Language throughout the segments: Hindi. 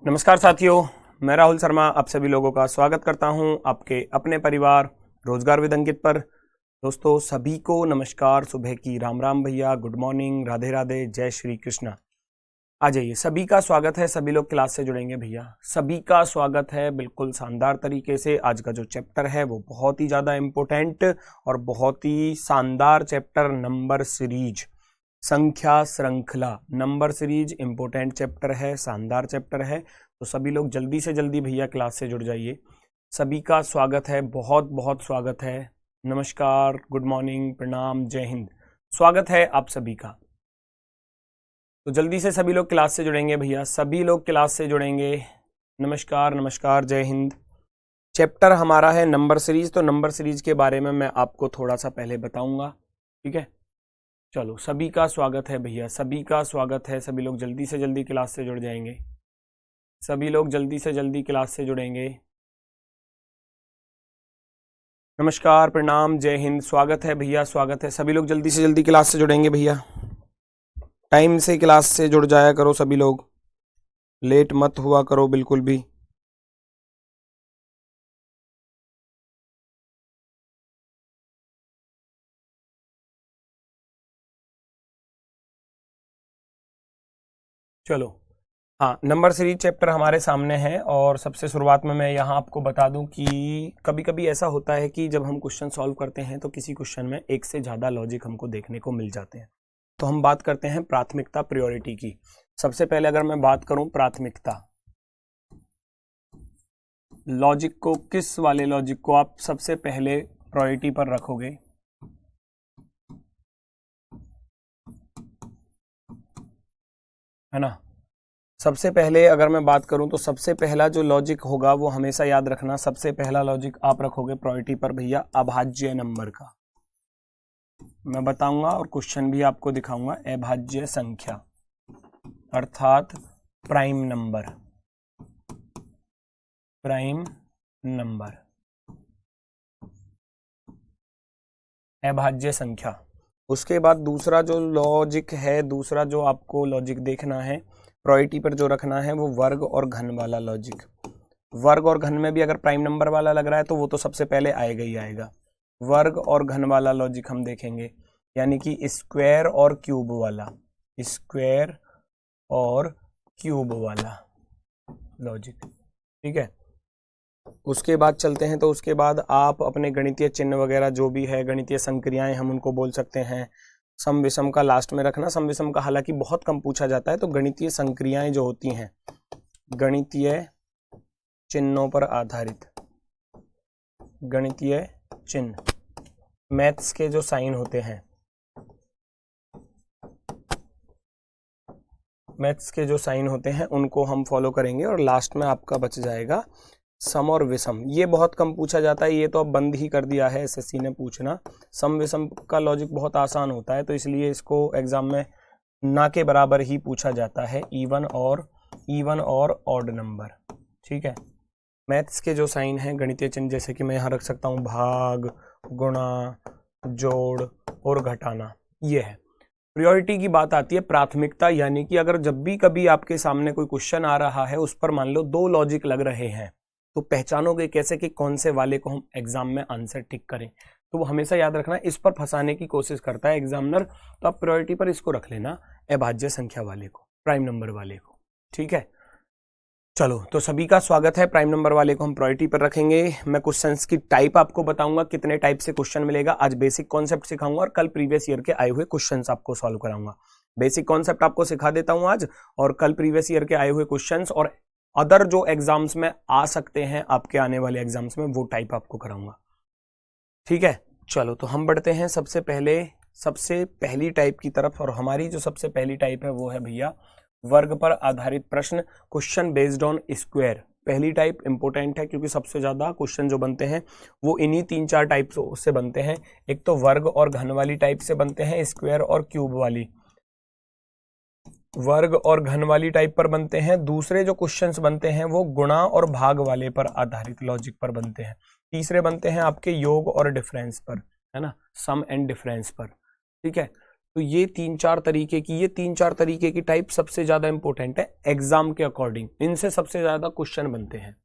नमस्कार साथियों, मैं राहुल शर्मा आप सभी लोगों का स्वागत करता हूं आपके अपने परिवार रोजगार विद अंकित पर। दोस्तों सभी को नमस्कार, सुबह की राम राम भैया, गुड मॉर्निंग, राधे राधे, जय श्री कृष्णा। आ जाइए, सभी का स्वागत है। सभी लोग क्लास से जुड़ेंगे भैया, सभी का स्वागत है बिल्कुल शानदार तरीके से। आज का जो चैप्टर है वो बहुत ही ज़्यादा इम्पोर्टेंट और बहुत ही शानदार चैप्टर, नंबर सीरीज, संख्या श्रृंखला, नंबर सीरीज इंपॉर्टेंट चैप्टर है, शानदार चैप्टर है। तो सभी लोग जल्दी से जल्दी भैया क्लास से जुड़ जाइए। सभी का स्वागत है, बहुत बहुत स्वागत है। नमस्कार, गुड मॉर्निंग, प्रणाम, जय हिंद, स्वागत है आप सभी का। तो जल्दी से सभी लोग क्लास से जुड़ेंगे भैया, सभी लोग क्लास से जुड़ेंगे। नमस्कार नमस्कार, जय हिंद। चैप्टर हमारा है नंबर सीरीज। तो नंबर सीरीज के बारे में मैं आपको थोड़ा सा पहले बताऊंगा, ठीक है। चलो, सभी का स्वागत है भैया, सभी का स्वागत है। सभी लोग जल्दी से जल्दी क्लास से जुड़ जाएंगे, सभी लोग जल्दी से जल्दी क्लास से जुड़ेंगे। नमस्कार, प्रणाम, जय हिंद, स्वागत है भैया, स्वागत है। सभी लोग जल्दी से जल्दी क्लास से जुड़ेंगे भैया, टाइम से क्लास से जुड़ जाया करो सभी लोग, लेट मत हुआ करो बिल्कुल भी। चलो, हाँ, नंबर सीरीज चैप्टर हमारे सामने है। और सबसे शुरुआत में मैं यहाँ आपको बता दूं कि कभी कभी ऐसा होता है कि जब हम क्वेश्चन सॉल्व करते हैं तो किसी क्वेश्चन में एक से ज़्यादा लॉजिक हमको देखने को मिल जाते हैं। तो हम बात करते हैं प्राथमिकता, प्रायोरिटी की। सबसे पहले अगर मैं बात करूं प्राथमिकता, लॉजिक को, किस वाले लॉजिक को आप सबसे पहले प्रायोरिटी पर रखोगे? है ना। सबसे पहले अगर मैं बात करूं तो सबसे पहला जो लॉजिक होगा वो हमेशा याद रखना, सबसे पहला लॉजिक आप रखोगे प्रायोरिटी पर भैया अभाज्य नंबर का। मैं बताऊंगा और क्वेश्चन भी आपको दिखाऊंगा। अभाज्य संख्या अर्थात प्राइम नंबर, प्राइम नंबर, अभाज्य संख्या। उसके बाद दूसरा जो लॉजिक है, दूसरा जो आपको लॉजिक देखना है प्रायोरिटी पर जो रखना है, वो वर्ग और घन वाला लॉजिक। वर्ग और घन में भी अगर प्राइम नंबर वाला लग रहा है तो वो तो सबसे पहले आएगा ही आएगा। वर्ग और घन वाला लॉजिक हम देखेंगे, यानी कि स्क्वायर और क्यूब वाला, स्क्वायर और क्यूब वाला लॉजिक, ठीक है। उसके बाद चलते हैं, तो उसके बाद आप अपने गणितीय चिन्ह वगैरह जो भी है, गणितीय संक्रियाएं हम उनको बोल सकते हैं। सम विषम का लास्ट में रखना, सम विषम का हालांकि बहुत कम पूछा जाता है। तो गणितीय संक्रियाएं जो होती हैं, गणितीय चिन्हों पर आधारित, गणितीय चिन्ह, मैथ्स के जो साइन होते हैं, मैथ्स के जो साइन होते हैं उनको हम फॉलो करेंगे। और लास्ट में आपका बच जाएगा सम और विषम। ये बहुत कम पूछा जाता है, ये तो अब बंद ही कर दिया है एसएससी ने पूछना। सम विषम का लॉजिक बहुत आसान होता है, तो इसलिए इसको एग्जाम में ना के बराबर ही पूछा जाता है, इवन और ऑड नंबर, ठीक है। मैथ्स के जो साइन हैं, गणितीय चिन्ह, जैसे कि मैं यहाँ रख सकता हूँ भाग, गुणा, जोड़ और घटाना, ये है। प्रायोरिटी की बात आती है प्राथमिकता, यानी कि अगर जब भी कभी आपके सामने कोई क्वेश्चन आ रहा है, उस पर मान लो दो लॉजिक लग रहे हैं, तो पहचानोगे कैसे कि कौन से वाले को हम एग्जाम में आंसर टिक करें? तो वो हमेशा याद रखना, इस पर फंसाने की कोशिश करता है एग्जामिनर, तो आप प्रायोरिटी पर इसको रख लेना, अभाज्य संख्या वाले को, प्राइम नंबर वाले को, ठीक है। चलो, तो सभी का स्वागत है। प्राइम नंबर वाले को हम प्रायोरिटी पर रखेंगे। मैं क्वेश्चंस की टाइप आपको बताऊंगा, कितने टाइप से क्वेश्चन मिलेगा। आज बेसिक कॉन्सेप्ट सिखाऊंगा और कल प्रीवियस ईयर के आए हुए क्वेश्चंस आपको सॉल्व कराऊंगा। बेसिक कॉन्सेप्ट आपको सिखा देता हूं आज, और कल प्रीवियस ईयर के आए हुए क्वेश्चंस और अदर जो एग्जाम्स में आ सकते हैं आपके आने वाले एग्जाम्स में, वो टाइप आपको कराऊंगा, ठीक है। चलो, तो हम बढ़ते हैं सबसे पहली टाइप की तरफ। और हमारी जो सबसे पहली टाइप है वो है भैया वर्ग पर आधारित प्रश्न, क्वेश्चन बेस्ड ऑन स्क्वायर। पहली टाइप इंपॉर्टेंट है क्योंकि सबसे ज्यादा क्वेश्चन जो बनते हैं वो इन्हीं 3-4 टाइप से बनते हैं। एक तो वर्ग और घन वाली टाइप से बनते हैं, स्क्वायर और क्यूब वाली, वर्ग और घन वाली टाइप पर बनते हैं। दूसरे जो क्वेश्चंस बनते हैं वो गुणा और भाग वाले पर आधारित लॉजिक पर बनते हैं। तीसरे बनते हैं आपके योग और डिफरेंस पर, है ना, सम एंड डिफरेंस पर, ठीक है। तो ये तीन चार तरीके की टाइप सबसे ज्यादा इंपॉर्टेंट है एग्जाम के अकॉर्डिंग, इनसे सबसे ज्यादा क्वेश्चन बनते हैं।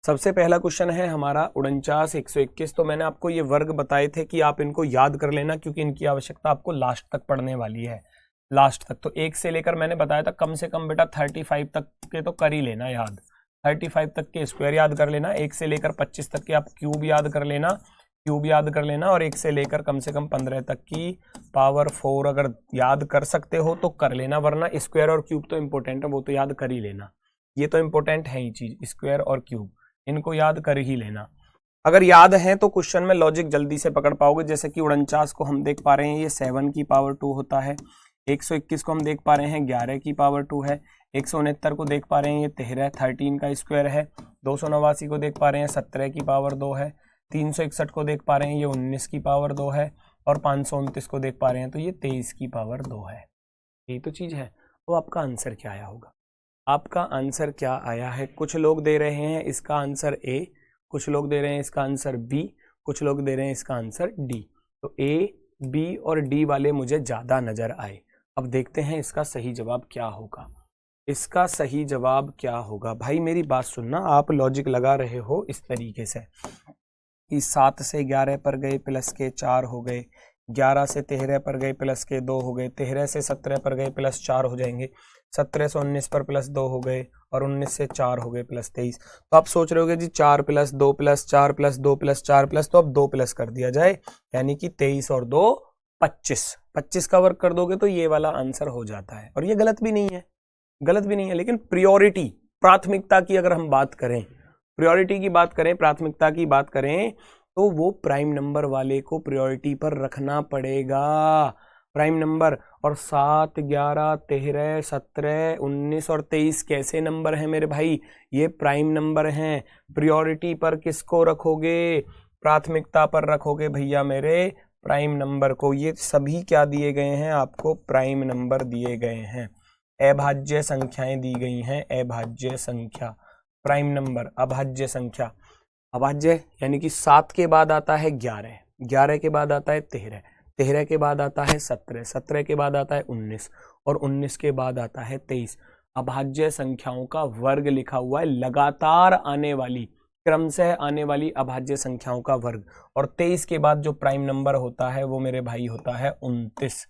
सबसे पहला क्वेश्चन है हमारा 49, 121। तो मैंने आपको ये वर्ग बताए थे कि आप इनको याद कर लेना, क्योंकि इनकी आवश्यकता आपको लास्ट तक पढ़ने वाली है, लास्ट तक। तो 1 से लेकर मैंने बताया था कम से कम बेटा 35 तक के तो कर ही लेना याद, 35 तक के स्क्वायर याद कर लेना, 1 से लेकर 25 तक के आप क्यूब याद कर लेना, और 1 से लेकर कम से कम 15 तक की पावर 4 अगर याद कर सकते हो तो कर लेना, वरना स्क्वायर और क्यूब तो इंपॉर्टेंट है, वो तो याद कर ही लेना। ये तो इंपॉर्टेंट है ही चीज, स्क्वायर और क्यूब इनको याद कर ही लेना। अगर याद है तो क्वेश्चन में लॉजिक जल्दी से पकड़ पाओगे। जैसे कि 49 को हम देख पा रहे हैं ये 7 की पावर 2 होता है, 121 को हम देख पा रहे हैं 11 की पावर 2 है, 169 को देख पा रहे हैं ये 13 का स्क्वायर है, 289 को देख पा रहे हैं 17 की पावर 2 है, 361 को देख पा रहे हैं ये 19 की पावर 2 है, और 529 को देख पा रहे हैं तो ये 23 की पावर 2 है। यही तो चीज है। तो आपका आंसर क्या आया होगा? आपका आंसर क्या आया है? कुछ लोग दे रहे हैं इसका आंसर ए, कुछ लोग दे रहे हैं इसका आंसर बी, कुछ लोग दे रहे हैं इसका आंसर डी। तो ए, बी और डी वाले मुझे ज्यादा नजर आए। अब देखते हैं इसका सही जवाब क्या होगा। इसका सही जवाब क्या होगा? भाई मेरी बात सुनना, आप लॉजिक लगा रहे हो इस तरीके से कि 7 से 11 पर गए प्लस के 4 हो गए, 11 से 13 पर गए प्लस के 2 हो गए, 13 से 17 पर गए प्लस 4 हो जाएंगे, 17 से 19 पर प्लस 2 हो गए, और 19 से 4 हो गए प्लस 23। तो आप सोच रहे होगे जी 4 plus 2 plus 4 plus 2 plus 4 plus, तो अब 2 प्लस कर दिया जाए, यानी कि 23 और 2 25, 25 का वर्क कर दोगे तो ये वाला आंसर हो जाता है। और ये गलत भी नहीं है, गलत भी नहीं है, लेकिन प्रायोरिटी, प्राथमिकता की अगर हम बात करें, प्रायोरिटी की बात करें, प्राथमिकता की बात करें, तो वो प्राइम नंबर वाले को प्रायोरिटी पर रखना पड़ेगा। प्राइम नंबर, और 7, 11, 13, 17, 19 और 23 कैसे नंबर हैं मेरे भाई? ये प्राइम नंबर हैं। प्रायोरिटी पर किसको रखोगे? प्राथमिकता पर रखोगे भैया मेरे प्राइम नंबर को। ये सभी क्या दिए गए हैं आपको? प्राइम नंबर दिए गए हैं। अभाज्य संख्याएं दी गई हैं, अभाज्य संख्या, प्राइम नंबर, अभाज्य संख्या। अभाज्य यानी कि 7 के बाद आता है 11, 11 के बाद आता है 13, 13 के बाद आता है 17, 17 के बाद आता है 19, और 19 के बाद आता है 23। अभाज्य संख्याओं का वर्ग लिखा हुआ है, लगातार आने वाली, क्रमशः आने वाली अभाज्य संख्याओं का वर्ग। और 23 के बाद जो प्राइम नंबर होता है वो मेरे भाई होता है 29।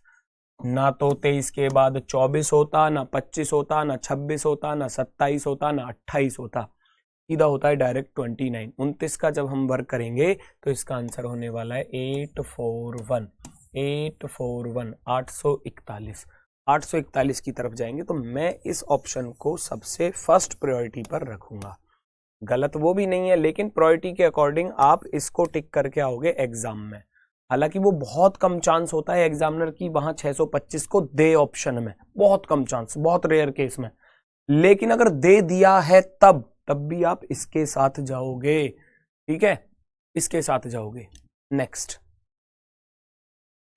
ना तो 23 के बाद 24 होता, ना 25 होता, ना 26 होता, ना 27 होता, ना 28 होता, सीधा होता है डायरेक्ट 29। 29 का जब हम वर्क करेंगे तो इसका आंसर होने वाला है 841, 841, 841, 841 की तरफ जाएंगे। तो मैं इस ऑप्शन को सबसे फर्स्ट प्रायोरिटी पर रखूंगा। गलत वो भी नहीं है, लेकिन प्रायोरिटी के अकॉर्डिंग आप इसको टिक करके आओगे एग्जाम में। हालांकि वो बहुत कम चांस होता है एग्जामिनर की वहां 625 को दे ऑप्शन में, बहुत कम चांस, बहुत रेयर केस में। लेकिन अगर दे दिया है तब भी आप इसके साथ जाओगे, ठीक है, इसके साथ जाओगे। नेक्स्ट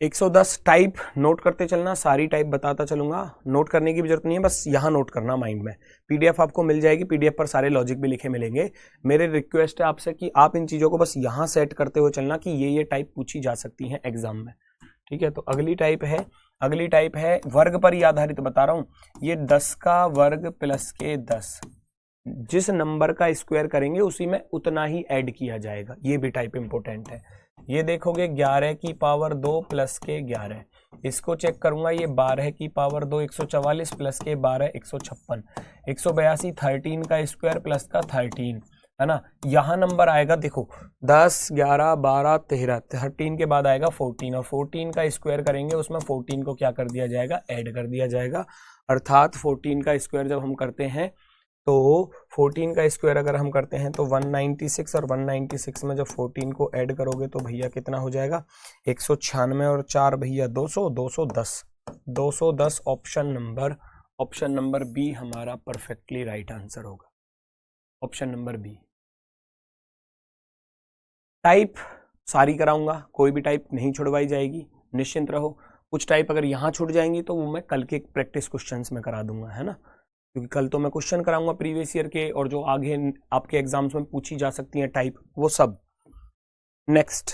110 टाइप नोट करते चलना, सारी टाइप बताता चलूंगा, नोट करने की भी जरूरत नहीं है, बस यहां नोट करना माइंड में। पीडीएफ आपको मिल जाएगी, पीडीएफ पर सारे लॉजिक भी लिखे मिलेंगे। मेरे रिक्वेस्ट है आपसे कि आप इन चीजों को बस यहां सेट करते हुए चलना कि ये टाइप पूछी जा सकती हैं एग्जाम में, ठीक है। तो अगली टाइप है वर्ग पर ही आधारित बता रहा हूं। ये 10 का वर्ग प्लस के 10, जिस नंबर का स्क्वायर करेंगे उसी में उतना ही ऐड किया जाएगा, ये भी टाइप इंपॉर्टेंट है। ये देखोगे 11 की पावर 2 प्लस के 11, इसको चेक करूंगा, ये 12 की पावर 2 144 प्लस के 12 156, 182 13 का स्क्वायर प्लस का 13, है ना। यहाँ नंबर आएगा, देखो 10, 11, 12, 13, 13 के बाद आएगा 14, और 14 का स्क्वायर करेंगे उसमें 14 को क्या कर दिया जाएगा? ऐड कर दिया जाएगा। अर्थात 14 का स्क्वायर जब हम करते हैं तो 14 का स्क्वायर अगर हम करते हैं तो 196, और 196 में जब 14 को ऐड करोगे तो भैया कितना हो जाएगा? 196 और 4 भैया 200, 210, 210 ऑप्शन नंबर बी हमारा परफेक्टली राइट आंसर होगा, ऑप्शन नंबर बी। टाइप सारी कराऊंगा, कोई भी टाइप नहीं छुड़वाई जाएगी, निश्चिंत रहो। कुछ टाइप अगर यहाँ छूट जाएंगी तो वो मैं कल के प्रैक्टिस क्वेश्चंस में करा दूंगा, है ना, क्योंकि कल तो मैं क्वेश्चन कराऊंगा प्रीवियस ईयर के, और जो आगे आपके एग्जाम्स में पूछी जा सकती हैं टाइप, वो सब। नेक्स्ट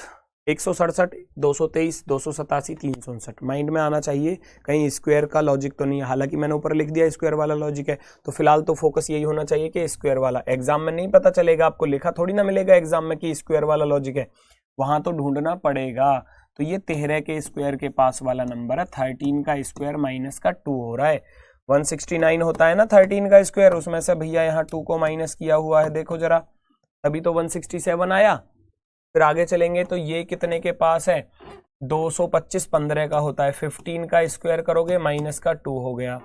167, 223, 287, 359 माइंड में आना चाहिए, कहीं स्क्वायर का लॉजिक तो नहीं है। हालांकि मैंने ऊपर लिख दिया स्क्वायर वाला लॉजिक है, तो फिलहाल तो फोकस यही होना चाहिए कि स्क्वायर वाला। एग्जाम में नहीं पता चलेगा आपको, लिखा थोड़ी ना मिलेगा एग्जाम में कि स्क्वायर वाला लॉजिक है, वहां तो ढूंढना पड़ेगा। तो ये 13 के स्क्वायर के पास वाला नंबर है, 13 का स्क्वायर माइनस का 2 हो रहा है। 169 होता है ना 13 का स्क्वायर, उसमें से भैया यहाँ 2 को माइनस किया हुआ है, देखो जरा, तभी तो 167 आया। फिर आगे चलेंगे तो ये कितने के पास है, 225 15 का होता है, 15 का स्क्वायर करोगे माइनस का 2 हो गया।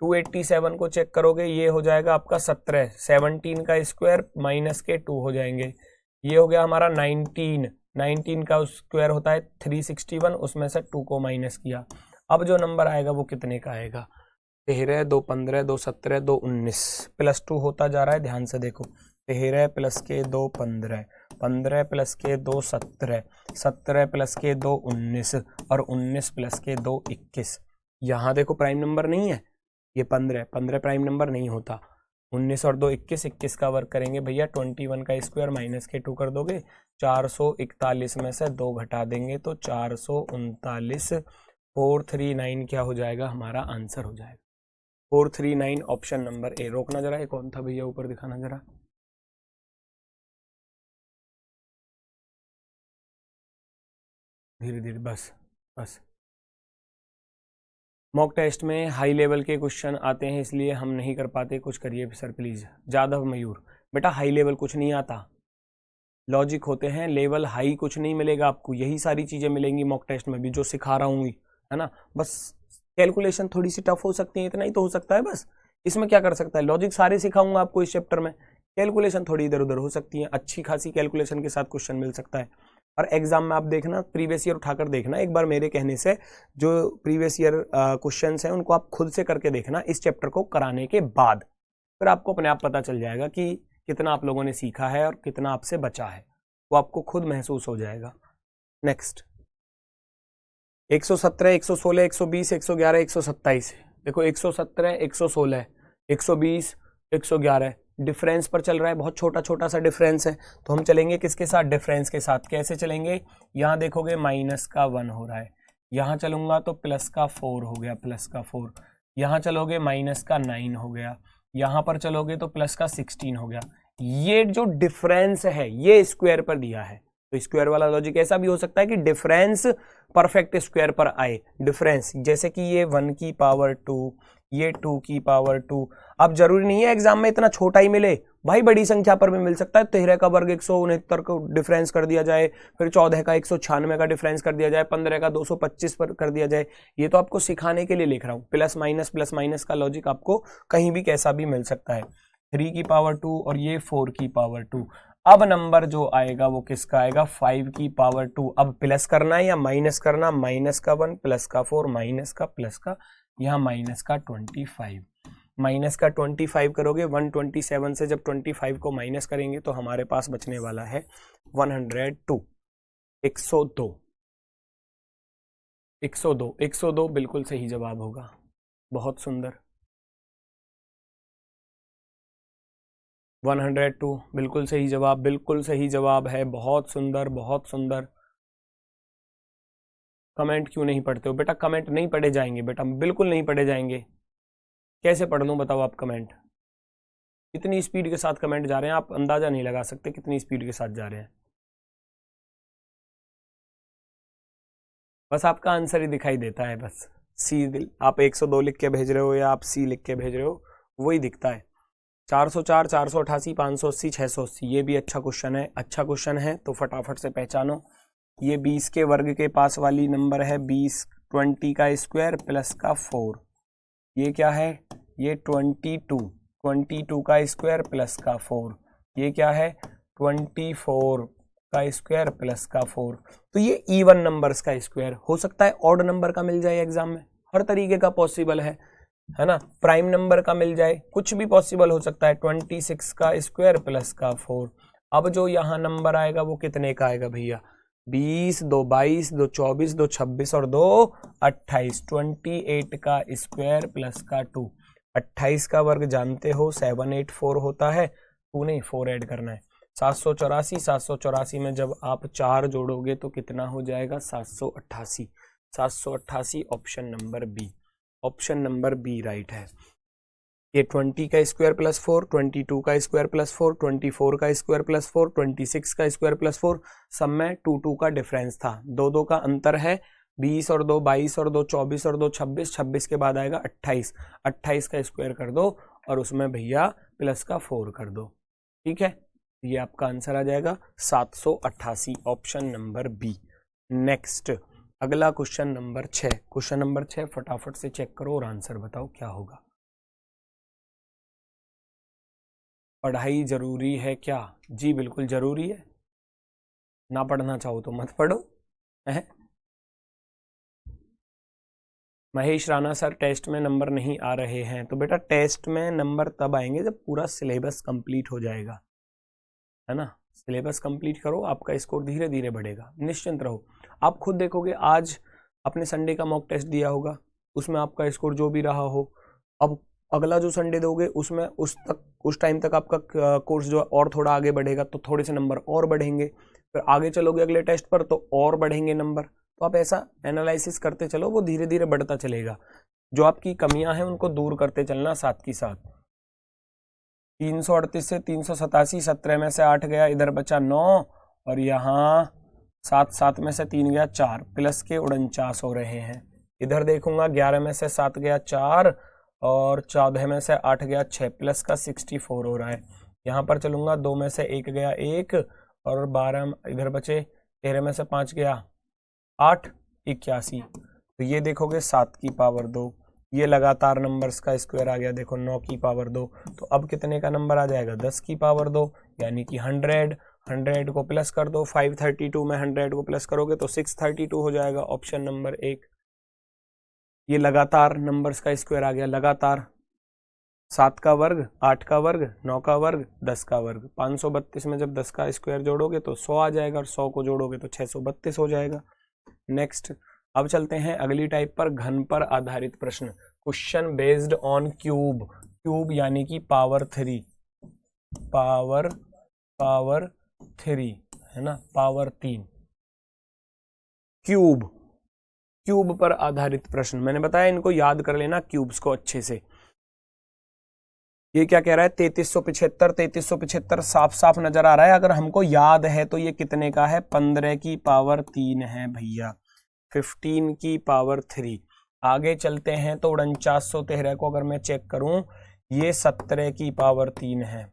287 को चेक करोगे, ये हो जाएगा आपका 17, 17 का स्क्वायर माइनस के 2 हो जाएंगे, ये हो गया हमारा 19, 19 का स्क्वायर होता है 361, उसमें से 2 को माइनस किया। अब जो नंबर आएगा वो कितने का आएगा, 13, 2 15, 2 17, 2 19, प्लस 2 होता जा रहा है, ध्यान से देखो, 13 प्लस के 2 15, 15 प्लस के 2 17, 17 प्लस के 2 19 और 19 प्लस के 2 21। यहाँ देखो प्राइम नंबर नहीं है, ये 15, 15 प्राइम नंबर नहीं होता। 19 और 2 21, 21 का वर्क करेंगे भैया, 21 का स्क्वायर माइनस के 2 कर दोगे, 441 में से 2 घटा देंगे तो 439, 439 क्या हो जाएगा, हमारा आंसर हो जाएगा 439, ऑप्शन नंबर ए। रोकना जरा, ये कौन था भैया, ऊपर दिखाना जरा, धीरे धीरे, बस बस। मॉक टेस्ट में हाई लेवल के क्वेश्चन आते हैं, इसलिए हम नहीं कर पाते, कुछ करिए सर प्लीज। जादव मयूर, बेटा हाई लेवल कुछ नहीं आता, लॉजिक होते हैं, लेवल हाई कुछ नहीं मिलेगा आपको, यही सारी चीजें मिलेंगी मॉक टेस्ट में भी जो सिखा रहा हूँ, है ना। बस कैलकुलेशन थोड़ी सी टफ हो सकती है, इतना ही तो हो सकता है बस, इसमें क्या कर सकता है, लॉजिक सारे सिखाऊंगा आपको इस चैप्टर में, कैलकुलेशन थोड़ी इधर उधर हो सकती है, अच्छी खासी कैलकुलेशन के साथ क्वेश्चन मिल सकता है। और एग्जाम में आप देखना, प्रीवियस ईयर उठाकर देखना एक बार मेरे कहने से, जो प्रीवियस ईयर क्वेश्चंस हैं उनको आप खुद से करके देखना इस चैप्टर को कराने के बाद, फिर आपको अपने आप पता चल जाएगा कि कितना आप लोगों ने सीखा है और कितना आपसे बचा है, वो आपको खुद महसूस हो जाएगा। नेक्स्ट 117, 116, 120, 111, 127, देखो 117, 116, 120, 111 डिफरेंस पर चल रहा है, बहुत छोटा छोटा सा डिफरेंस है, तो हम चलेंगे किसके साथ, डिफरेंस के साथ। कैसे चलेंगे, यहाँ देखोगे माइनस का 1 हो रहा है, यहाँ चलूंगा तो प्लस का 4 हो गया, प्लस का 4, यहाँ चलोगे माइनस का 9 हो गया, यहाँ पर चलोगे तो प्लस का 16 हो गया। ये जो डिफरेंस है ये स्क्वायर पर दिया है, तो स्क्वायर वाला लॉजिक ऐसा भी हो सकता है कि डिफरेंस परफेक्ट स्क्वायर पर आए। डिफरेंस जैसे कि ये 1 की पावर 2, ये 2 की पावर 2। अब जरूरी नहीं है एग्जाम में इतना छोटा ही मिले भाई, बड़ी संख्या पर भी मिल सकता है। 13 का वर्ग 169 को डिफरेंस कर दिया जाए, फिर 14 का 196 का डिफरेंस कर दिया जाए, 15 का 225 पर कर दिया जाए, ये तो आपको सिखाने के लिए लिख रहा हूं। प्लस माइनस का लॉजिक आपको कहीं भी कैसा भी मिल सकता है। 3 की पावर 2 और ये 4 की पावर 2। अब नंबर जो आएगा वो किसका आएगा, 5 की पावर 2। अब प्लस करना है या माइनस करना, माइनस का 1 प्लस का 4 माइनस का प्लस का, यहाँ माइनस का 25, माइनस का 25 करोगे, 127 से जब 25 को माइनस करेंगे तो हमारे पास बचने वाला है 102, 102, 102, 102 बिल्कुल सही जवाब होगा। बहुत सुंदर, 102 बिल्कुल सही जवाब, बिल्कुल सही जवाब है, बहुत सुंदर बहुत सुंदर। कमेंट क्यों नहीं पढ़ते हो बेटा, कमेंट नहीं पढ़े जाएंगे बेटा, बिल्कुल नहीं पढ़े जाएंगे। कैसे पढ़ लूं बताओ आप कमेंट, कितनी स्पीड के साथ कमेंट जा रहे हैं, आप अंदाजा नहीं लगा सकते कितनी स्पीड के साथ जा रहे हैं। बस आपका आंसर ही दिखाई देता है, बस सी, आप 102 लिख के भेज रहे हो या आप सी लिख के भेज रहे हो, वही दिखता है। 404, 488, 580, 680, ये भी अच्छा क्वेश्चन है, अच्छा क्वेश्चन है तो फटाफट से पहचानो। ये 20 के वर्ग के पास वाली नंबर है, 20, 20 का स्क्वायर प्लस का 4, ये क्या है, ये 22, 22 का स्क्वायर प्लस का 4, ये क्या है 24 का स्क्वायर प्लस का 4। तो ये इवन नंबर्स का स्क्वायर हो सकता है, ऑड नंबर का मिल जाए एग्जाम में, हर तरीके का पॉसिबल है ना, प्राइम नंबर का मिल जाए, कुछ भी पॉसिबल हो सकता है। 26 का स्क्वायर प्लस का 4। अब जो यहाँ नंबर आएगा वो कितने का आएगा भैया, 20, 2 22, 2 24, 2 26 और 2 28, 28 का स्क्वायर प्लस का 2। 28 का वर्ग जानते हो 784 होता है, 2 नहीं 4 ऐड करना है, 784, 784 में जब आप 4 जोड़ोगे तो कितना हो जाएगा? 788। 788 option number B, option number B right है। ये 20 का स्क्वायर प्लस 4, 22 का स्क्वायर प्लस 4, 24 का स्क्वायर प्लस 4, 26 का स्क्वायर प्लस 4, सब में 2 का डिफरेंस था, 2 का अंतर है। 20 और 2 22 और 2 24 और 2 26, 26 के बाद आएगा 28, 28 का स्क्वायर कर दो और उसमें भैया प्लस का 4 कर दो। ठीक है, ये आपका आंसर आ जाएगा 788, ऑप्शन नंबर बी। नेक्स्ट अगला क्वेश्चन नंबर 6, क्वेश्चन नंबर 6 फटाफट से चेक करो और आंसर बताओ क्या होगा। पढ़ाई जरूरी है क्या? जी बिल्कुल जरूरी है, ना पढ़ना चाहो तो मत पढ़ो। महेश राणा सर टेस्ट में नंबर नहीं आ रहे हैं, तो बेटा टेस्ट में नंबर तब आएंगे जब पूरा सिलेबस कंप्लीट हो जाएगा, है ना। सिलेबस कंप्लीट करो, आपका स्कोर धीरे धीरे बढ़ेगा, निश्चिंत रहो। आप खुद देखोगे, आज अपने संडे का मॉक टेस्ट दिया होगा, उसमें आपका स्कोर जो भी रहा हो, अब अगला जो संडे दोगे उसमें उस टाइम तक आपका कोर्स जो और थोड़ा आगे बढ़ेगा, तो थोड़े से नंबर और बढ़ेंगे, फिर आगे चलोगे अगले टेस्ट पर तो और बढ़ेंगे नंबर। तो आप ऐसा एनालिसिस करते चलो, वो धीरे धीरे बढ़ता चलेगा। जो आपकी कमियां हैं उनको दूर करते चलना साथ की साथ। 338 से 387, 17 में से 8 गया, इधर बचा 9 और यहाँ 7, 7 में से 3 गया 4, प्लस के 49 हो रहे हैं। इधर देखूंगा 11 में से 7 गया 4 और 14 में से 8 गया 6, प्लस का 64 हो रहा है। यहाँ पर चलूंगा 2 में से 1 गया 1 और 12 इधर बचे, 13 में से 5 गया 8, 81। तो ये देखोगे 7 की पावर 2, ये लगातार नंबर्स का स्क्वायर आ गया, देखो 9 की पावर 2, तो अब कितने का नंबर आ जाएगा? 10 की पावर 2, यानी कि 100। 100 को प्लस कर दो, 532 में 100 को प्लस करोगे तो 632 हो जाएगा, ऑप्शन नंबर 1। ये लगातार नंबर्स का स्क्वायर आ गया, लगातार 7 का वर्ग, 8 का वर्ग, 9 का वर्ग, 10 का वर्ग। 532 में जब 10 का स्क्वायर जोड़ोगे तो 100 आ जाएगा और 100 को जोड़ोगे तो 632 हो जाएगा। नेक्स्ट अब चलते हैं अगली टाइप पर, घन पर आधारित प्रश्न। Question based on cube, cube यानी कि पावर 3, पावर 3 है ना, पावर 3। क्यूब, क्यूब पर आधारित प्रश्न, मैंने बताया इनको याद कर लेना क्यूब्स को अच्छे से। ये क्या कह रहा है? 3375, 3375 साफ साफ नजर आ रहा है, अगर हमको याद है तो ये कितने का है? 15 की पावर 3 है भैया, 15 की पावर 3। आगे चलते हैं तो 4913 को अगर मैं चेक करूं, ये 17 की पावर 3 है।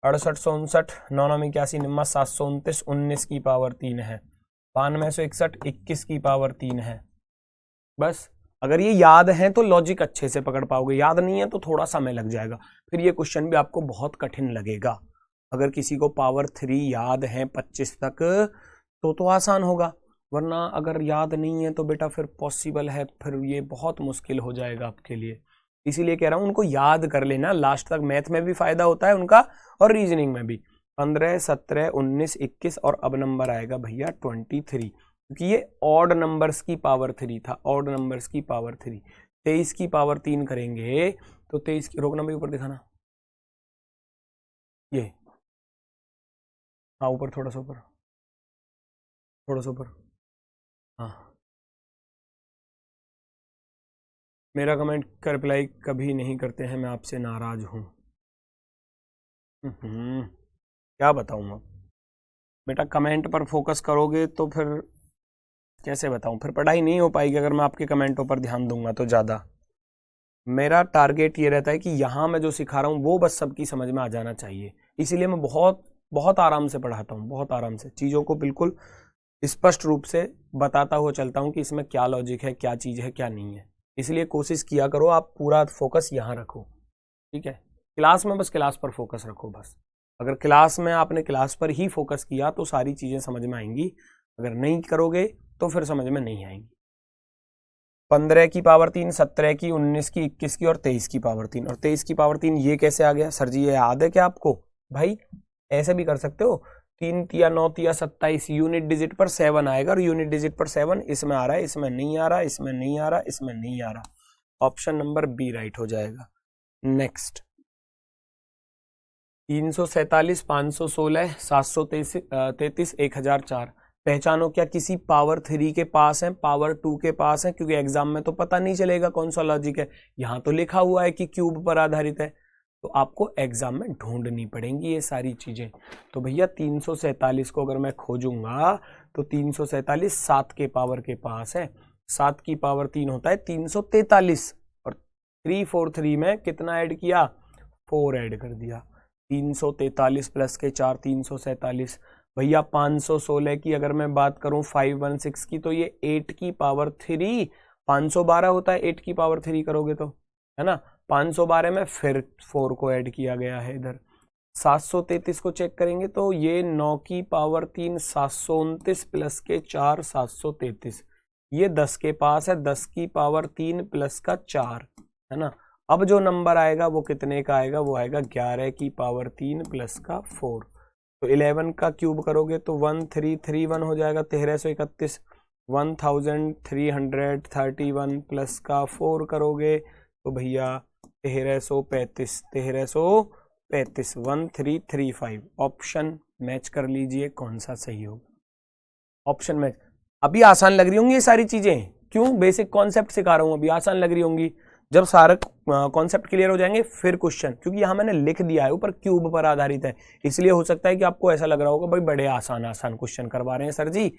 6859, 9981, 729, 19 की पावर 3 है। 9261, 21 की पावर 3 है। बस अगर ये याद है तो लॉजिक अच्छे से पकड़ पाओगे, याद नहीं है तो थोड़ा समय लग जाएगा, फिर ये क्वेश्चन भी आपको बहुत कठिन लगेगा। अगर किसी को पावर 3 याद है 25 तक तो आसान होगा, वरना अगर याद नहीं है तो बेटा फिर पॉसिबल है, फिर ये बहुत मुश्किल हो जाएगा आपके लिए। इसीलिए कह रहा हूं उनको याद कर लेना, लास्ट तक मैथ में भी फायदा होता है उनका और रीजनिंग में भी। 15, 17, 19, 21 और अब नंबर आएगा भैया 23, क्योंकि ये ऑड नंबर्स की पावर 3 था, ऑड नंबर्स की पावर 3। 23 की पावर 3 करेंगे तो 23 की, रोकना भाई ऊपर दिखाना, ये हाँ ऊपर, थोड़ा सा ऊपर, थोड़ा सा ऊपर, हाँ। मेरा कमेंट का रिप्लाई कभी नहीं करते हैं, मैं आपसे नाराज हूं। क्या बताऊं अब बेटा, कमेंट पर फोकस करोगे तो फिर कैसे बताऊं, फिर पढ़ाई नहीं हो पाएगी अगर मैं आपके कमेंटों पर ध्यान दूंगा तो ज़्यादा। मेरा टारगेट ये रहता है कि यहाँ मैं जो सिखा रहा हूँ वो बस सबकी समझ में आ जाना चाहिए, इसीलिए मैं बहुत बहुत आराम से पढ़ाता हूँ, बहुत आराम से चीज़ों को बिल्कुल स्पष्ट रूप से बताता हुआ चलता हूँ कि इसमें क्या लॉजिक है, क्या चीज़ है, क्या नहीं है। इसलिए कोशिश किया करो आप पूरा फोकस यहाँ रखो, ठीक है। क्लास में बस क्लास पर फोकस रखो बस। अगर क्लास में आपने क्लास पर ही फोकस किया तो सारी चीज़ें समझ में आएंगी, अगर नहीं करोगे तो फिर समझ में नहीं आएंगी। 15 की पावर 3, 17 की, 19 की, 21 की और 23 की पावर 3। और 23 की पावर 3 ये कैसे आ गया सर जी, ये याद है क्या आपको? भाई ऐसे भी कर सकते हो, 3 तिया 9 तिया 27, यूनिट डिजिट पर 7 आएगा और यूनिट डिजिट पर 7 इसमें आ रहा है, इसमें नहीं आ रहा, इसमें नहीं आ रहा, इसमें नहीं आ रहा, ऑप्शन नंबर बी राइट हो जाएगा। नेक्स्ट 347, 516, 733, 1004। पहचानो क्या किसी पावर 3 के पास है, पावर 2 के पास है, क्योंकि एग्जाम में तो पता नहीं चलेगा कौन सा लॉजिक है। यहाँ तो लिखा हुआ है कि क्यूब पर आधारित है, तो आपको एग्जाम में ढूंढनी पड़ेंगी ये सारी चीजें। तो भैया 347 को अगर मैं खोजूंगा तो 347 7 के पावर के पास है, 7 की पावर 3 होता है 343, और 343 में कितना ऐड किया, 4 ऐड कर दिया। 343 प्लस के 4 347। भैया 516 की अगर मैं बात करूं 516 की, तो ये 8 की पावर 3, 512 होता है 8 की पावर 3 करोगे तो, है ना। 512 में फिर 4 को ऐड किया गया है इधर। 733 को चेक करेंगे तो ये 9 की पावर 3, 729 प्लस के 4 733, ये 10 के पास है, 10 की पावर 3 प्लस का 4, है ना। अब जो नंबर आएगा वो कितने का आएगा, वो आएगा 11 की पावर 3 प्लस का 4। तो 11 का क्यूब करोगे तो 1331 हो जाएगा, 1331। 1331 प्लस का 4 करोगे तो भैया 1335, 1335, 1335। ऑप्शन मैच कर लीजिए कौन सा सही होगा। Option match. अभी आसान लग रही होंगी ये सारी चीजें, क्यों, बेसिक कॉन्सेप्ट सिखा रहा हूं, अभी आसान लग रही होंगी। जब सारे कॉन्सेप्ट क्लियर हो जाएंगे फिर क्वेश्चन, क्योंकि यहां मैंने लिख दिया है ऊपर क्यूब पर आधारित है, इसलिए हो सकता है कि आपको ऐसा लग रहा होगा भाई बड़े आसान आसान क्वेश्चन करवा रहे हैं सर जी।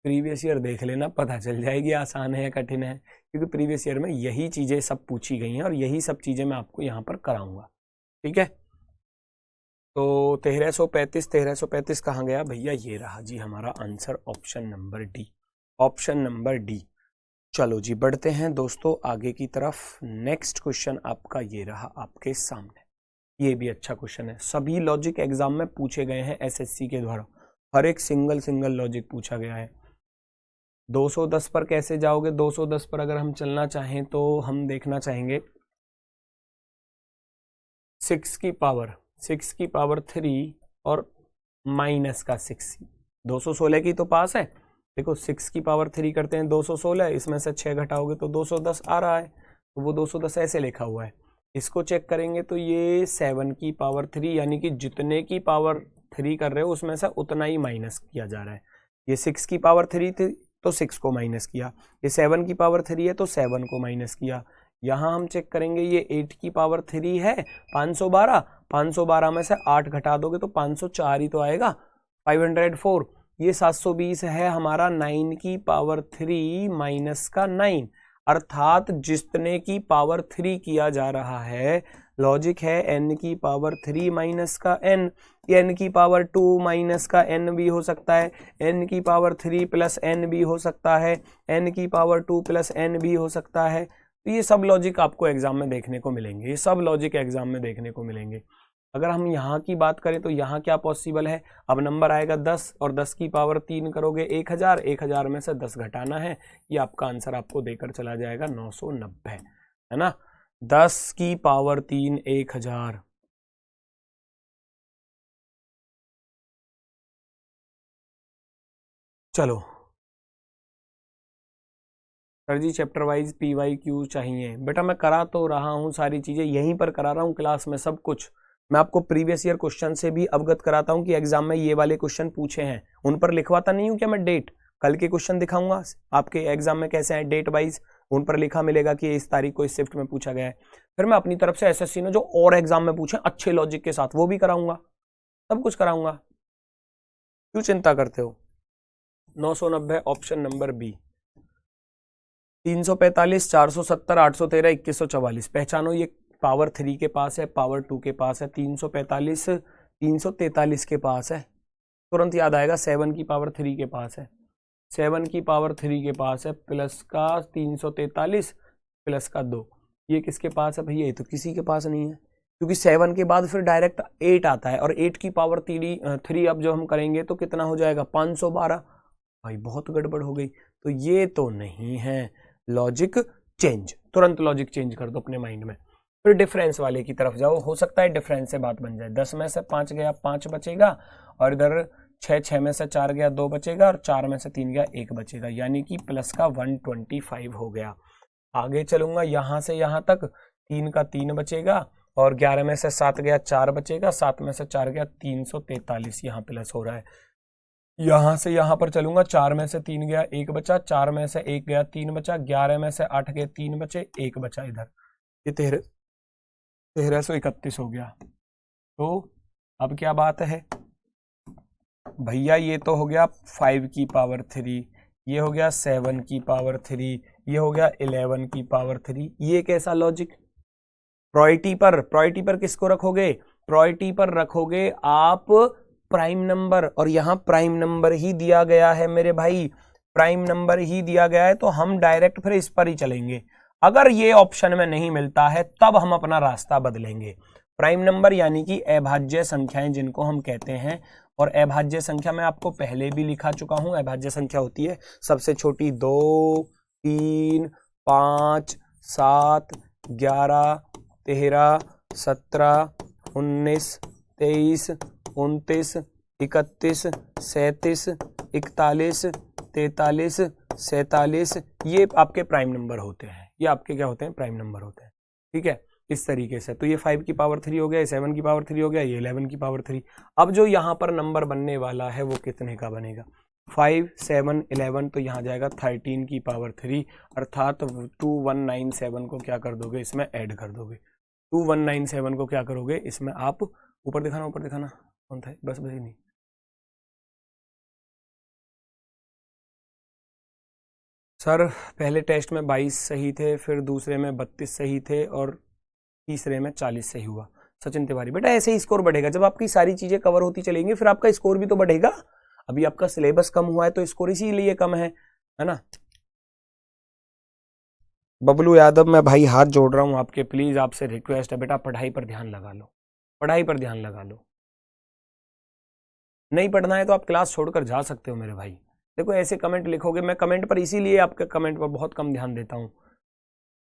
प्रीवियस ईयर देख लेना, पता चल जाएगी आसान है या कठिन है, क्योंकि प्रीवियस ईयर में यही चीजें सब पूछी गई हैं और यही सब चीजें मैं आपको यहाँ पर कराऊंगा। ठीक है, तो 1335 कहाँ गया भैया, ये रहा जी हमारा answer, option number D, option number D. चलो जी बढ़ते हैं दोस्तों आगे की तरफ। नेक्स्ट क्वेश्चन आपका ये रहा आपके सामने, ये भी अच्छा क्वेश्चन है, सभी लॉजिक एग्जाम में पूछे गए हैं एसएससी के द्वारा, हर एक सिंगल लॉजिक पूछा गया है। 210 पर कैसे जाओगे, 210 पर अगर हम चलना चाहें तो हम देखना चाहेंगे 6 की पावर 3 और माइनस का 6, 216 की तो पास है। देखो 6 की पावर 3 करते हैं 216, इसमें से 6 घटाओगे तो 210 आ रहा है, तो वो 210 ऐसे लिखा हुआ है। इसको चेक करेंगे तो ये 7 की पावर 3, यानी कि जितने की पावर 3 कर रहे हो उसमें से उतना ही माइनस किया जा रहा है। ये 6 की पावर 3 थी तो 6 को माइनस किया, ये 7 की पावर 3 है तो 7 को माइनस किया। यहाँ हम चेक करेंगे ये 8 की पावर 3 है 512 में से 8 घटा दोगे तो 504 ही तो आएगा, 504। ये 720 है हमारा 9 की पावर 3 माइनस का 9, अर्थात जितने की पावर 3 किया जा रहा है, लॉजिक है n की पावर 3 माइनस का n, n की पावर 2 माइनस का n भी हो सकता है, n की पावर 3 प्लस n भी हो सकता है, n की पावर 2 प्लस n भी हो सकता है। तो ये सब लॉजिक आपको एग्जाम में देखने को मिलेंगे, ये सब लॉजिक एग्जाम में देखने को मिलेंगे। अगर हम यहाँ की बात करें तो यहाँ क्या पॉसिबल है, अब नंबर आएगा 10 और 10 की पावर 3 करोगे 1000, 1000 में से 10 घटाना है, ये आपका आंसर आपको देकर चला जाएगा 990, है ना। 10 की पावर 3 1000, चलो सर जी चैप्टर वाइज PYQ चाहिए, बेटा मैं करा तो रहा हूँ सारी चीजें, यहीं पर करा रहा हूँ क्लास में सब कुछ। मैं आपको प्रीवियस ईयर क्वेश्चन से भी अवगत कराता हूं कि एग्जाम में ये वाले क्वेश्चन पूछे हैं, उन पर लिखवाता नहीं हूं क्या मैं डेट, कल के क्वेश्चन दिखाऊंगा आपके एग्जाम में कैसे हैं डेट वाइज, उन पर लिखा मिलेगा कि इस तारीख को इस शिफ्ट में पूछा गया है। फिर मैं अपनी तरफ से एसएससी ने जो और एग्जाम में पूछे अच्छे लॉजिक के साथ वो भी कराऊंगा, सब कुछ कराऊंगा, क्यों चिंता करते हो। 990 ऑप्शन नंबर बी। 345, 470, 813, 2144। पहचानो ये पावर 3 के पास है, पावर 2 के पास है, 345 343 के पास है, तुरंत याद आएगा 7 की पावर 3 के पास है, 7 की पावर 3 के पास है, प्लस का 343 प्लस का 2, ये किसके पास है भैया, ये तो किसी के पास नहीं है, क्योंकि 7 के बाद फिर डायरेक्ट 8 आता है, और 8 की पावर 3 अब जो हम करेंगे तो कितना हो जाएगा 512, भाई बहुत गड़बड़ हो गई, तो ये तो नहीं है। लॉजिक चेंज, तुरंत लॉजिक चेंज कर दो अपने माइंड में। फिर डिफरेंस वाले की तरफ जाओ, हो सकता है डिफरेंस से बात बन जाए। 10 में से 5 गया 5 बचेगा, और इधर 6 में से 4 गया 2 बचेगा, और 4 में से 3 गया 1 बचेगा, यानी कि प्लस का 125 हो गया। आगे चलूंगा यहां से यहां तक, 3 का 3 बचेगा, और 11 में से 7 गया 4 बचेगा, 7 में से 4 गया 343, यहाँ प्लस हो रहा है। यहाँ से यहाँ पर चलूंगा, 4 में से 3 गया 1 बचा, 4 में से 1 गया 3 बचा, 11 में से 8 गए 3 बचे, 1 बचा इधर, ये 1331 हो गया। तो अब क्या बात है भैया, ये तो हो गया 5 की पावर 3, ये हो गया 7 की पावर 3, ये हो गया 11 की पावर 3। ये कैसा लॉजिक? प्रायोरिटी पर किसको रखोगे? प्रायोरिटी पर रखोगे आप प्राइम नंबर, और यहां प्राइम नंबर ही दिया गया है मेरे भाई, प्राइम नंबर ही दिया गया है, तो हम डायरेक्ट फिर इस पर ही चलेंगे। अगर ये ऑप्शन में नहीं मिलता है तब हम अपना रास्ता बदलेंगे। प्राइम नंबर यानी कि अभाज्य संख्याएं जिनको हम कहते हैं, और अभाज्य संख्या मैं आपको पहले भी लिखा चुका हूं। अभाज्य संख्या होती है सबसे छोटी 2, 3, 5, 7, 11, 13, 17, 19, 23, 29, 31, 37, 41, 43, 47, ये आपके प्राइम नंबर होते हैं। ये आपके क्या होते हैं? प्राइम नंबर होते हैं। ठीक है, इस तरीके से। तो ये 5 की पावर 3 हो गया, ये 7 की पावर 3 हो गया, ये 11 की पावर 3। अब जो यहाँ पर नंबर बनने वाला है वो कितने का बनेगा? 5, 7, 11, तो यहाँ जाएगा 13 की पावर 3, अर्थात 2197 को क्या कर दोगे? इसमें ऐड कर दोगे। 2197 को क्या करोगे? इसमें आप ऊपर दिखाना कौन था? बस नहीं, सर पहले टेस्ट में 22 सही थे, फिर दूसरे में 32 सही थे, और तीसरे में 40 सही हुआ। सचिन तिवारी, बेटा ऐसे ही स्कोर बढ़ेगा। जब आपकी सारी चीजें कवर होती चलेंगी फिर आपका स्कोर भी तो बढ़ेगा। अभी आपका सिलेबस कम हुआ है तो स्कोर इसीलिए कम है ना। बबलू यादव, मैं भाई हाथ जोड़ रहा हूं आपके, प्लीज आपसे रिक्वेस्ट है बेटा, पढ़ाई पर ध्यान लगा लो, पढ़ाई पर ध्यान लगा लो। नहीं पढ़ना है तो आप क्लास छोड़कर जा सकते हो मेरे भाई। देखो ऐसे कमेंट लिखोगे, मैं कमेंट पर इसीलिए आपके कमेंट पर बहुत कम ध्यान देता हूं।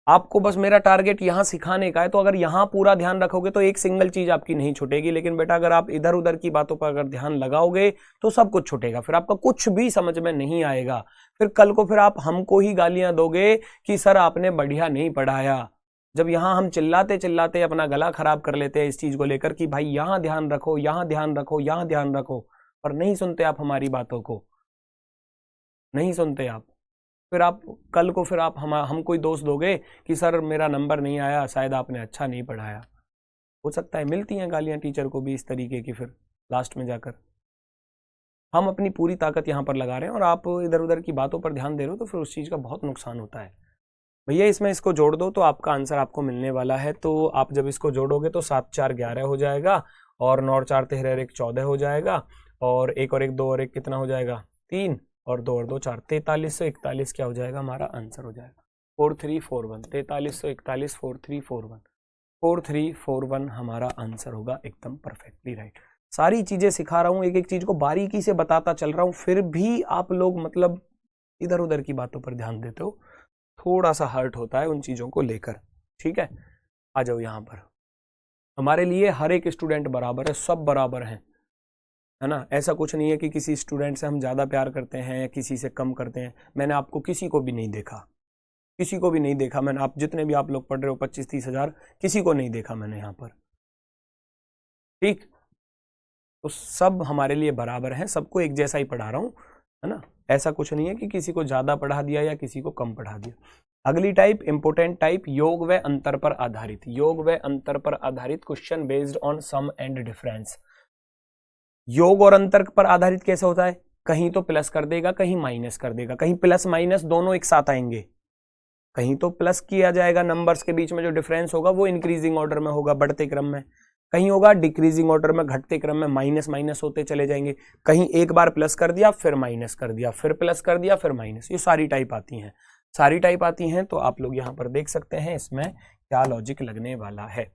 आपको बस मेरा टारगेट यहां सिखाने का है, तो अगर यहां पूरा ध्यान रखोगे तो एक सिंगल चीज आपकी नहीं छूटेगी। लेकिन बेटा अगर आप इधर उधर की बातों पर अगर ध्यान लगाओगे तो सब कुछ छूटेगा, फिर आपका कुछ भी समझ में नहीं आएगा। फिर कल को फिर आप हमको ही गालियां दोगे कि सर आपने बढ़िया नहीं पढ़ाया। जब यहां हम चिल्लाते चिल्लाते अपना गला खराब कर लेते हैं इस चीज को लेकर कि भाई यहां ध्यान रखो, यहां ध्यान रखो, यहां ध्यान रखो, पर नहीं सुनते आप हमारी बातों को, नहीं सुनते आप। फिर आप कल को फिर आप हम कोई दोष दोगे कि सर मेरा नंबर नहीं आया, शायद आपने अच्छा नहीं पढ़ाया। हो सकता है मिलती हैं गालियां टीचर को भी इस तरीके की, फिर लास्ट में जाकर हम अपनी पूरी ताकत यहाँ पर लगा रहे हैं और आप इधर उधर की बातों पर ध्यान दे रहे हो, तो फिर उस चीज़ का बहुत नुकसान होता है। भैया इसमें इसको जोड़ दो तो आपका आंसर आपको मिलने वाला है। तो आप जब इसको जोड़ोगे तो 7 4 11 हो जाएगा, और 9 4 13 1 14 हो जाएगा, और 1 और 1 2 और 1 कितना हो जाएगा? 3, और 2 और 2 4, 4341 क्या हो जाएगा? हमारा आंसर हो जाएगा 4341। 4341 4341, 4341 हमारा आंसर होगा, एकदम परफेक्टली राइट। सारी चीजें सिखा रहा हूं, एक एक चीज को बारीकी से बताता चल रहा हूं, फिर भी आप लोग मतलब इधर उधर की बातों पर ध्यान देते हो, थोड़ा सा हर्ट होता है उन चीजों को लेकर। ठीक है, आ जाओ यहां पर। हमारे लिए हर एक स्टूडेंट बराबर है, सब बराबर हैं, है ना। ऐसा कुछ नहीं है कि किसी स्टूडेंट से हम ज्यादा प्यार करते हैं या किसी से कम करते हैं। मैंने आपको किसी को भी नहीं देखा, किसी को भी नहीं देखा मैंने। आप जितने भी आप लोग पढ़ रहे हो 25-30 हजार, किसी को नहीं देखा मैंने यहाँ पर। ठीक, तो सब हमारे लिए बराबर हैं, सबको एक जैसा ही पढ़ा रहा हूं, है ना। ऐसा कुछ नहीं है कि किसी को ज्यादा पढ़ा दिया या किसी को कम पढ़ा दिया। अगली टाइप इंपोर्टेंट टाइप, योग व अंतर पर आधारित। योग व अंतर पर आधारित question based on sum and difference. योग और अंतर पर आधारित कैसे होता है? कहीं तो प्लस कर देगा, कहीं माइनस कर देगा, कहीं प्लस माइनस दोनों एक साथ आएंगे, कहीं तो प्लस किया जाएगा, नंबर्स के बीच में जो डिफरेंस होगा वो इंक्रीजिंग ऑर्डर में होगा, बढ़ते क्रम में, कहीं होगा डिक्रीजिंग ऑर्डर में, घटते क्रम में, माइनस माइनस होते चले जाएंगे। कहीं एक बार प्लस कर दिया फिर माइनस कर दिया, फिर प्लस कर दिया फिर माइनस। ये सारी टाइप आती हैं, सारी टाइप आती हैं। तो आप लोग यहाँ पर देख सकते हैं इसमें क्या लॉजिक लगने वाला है।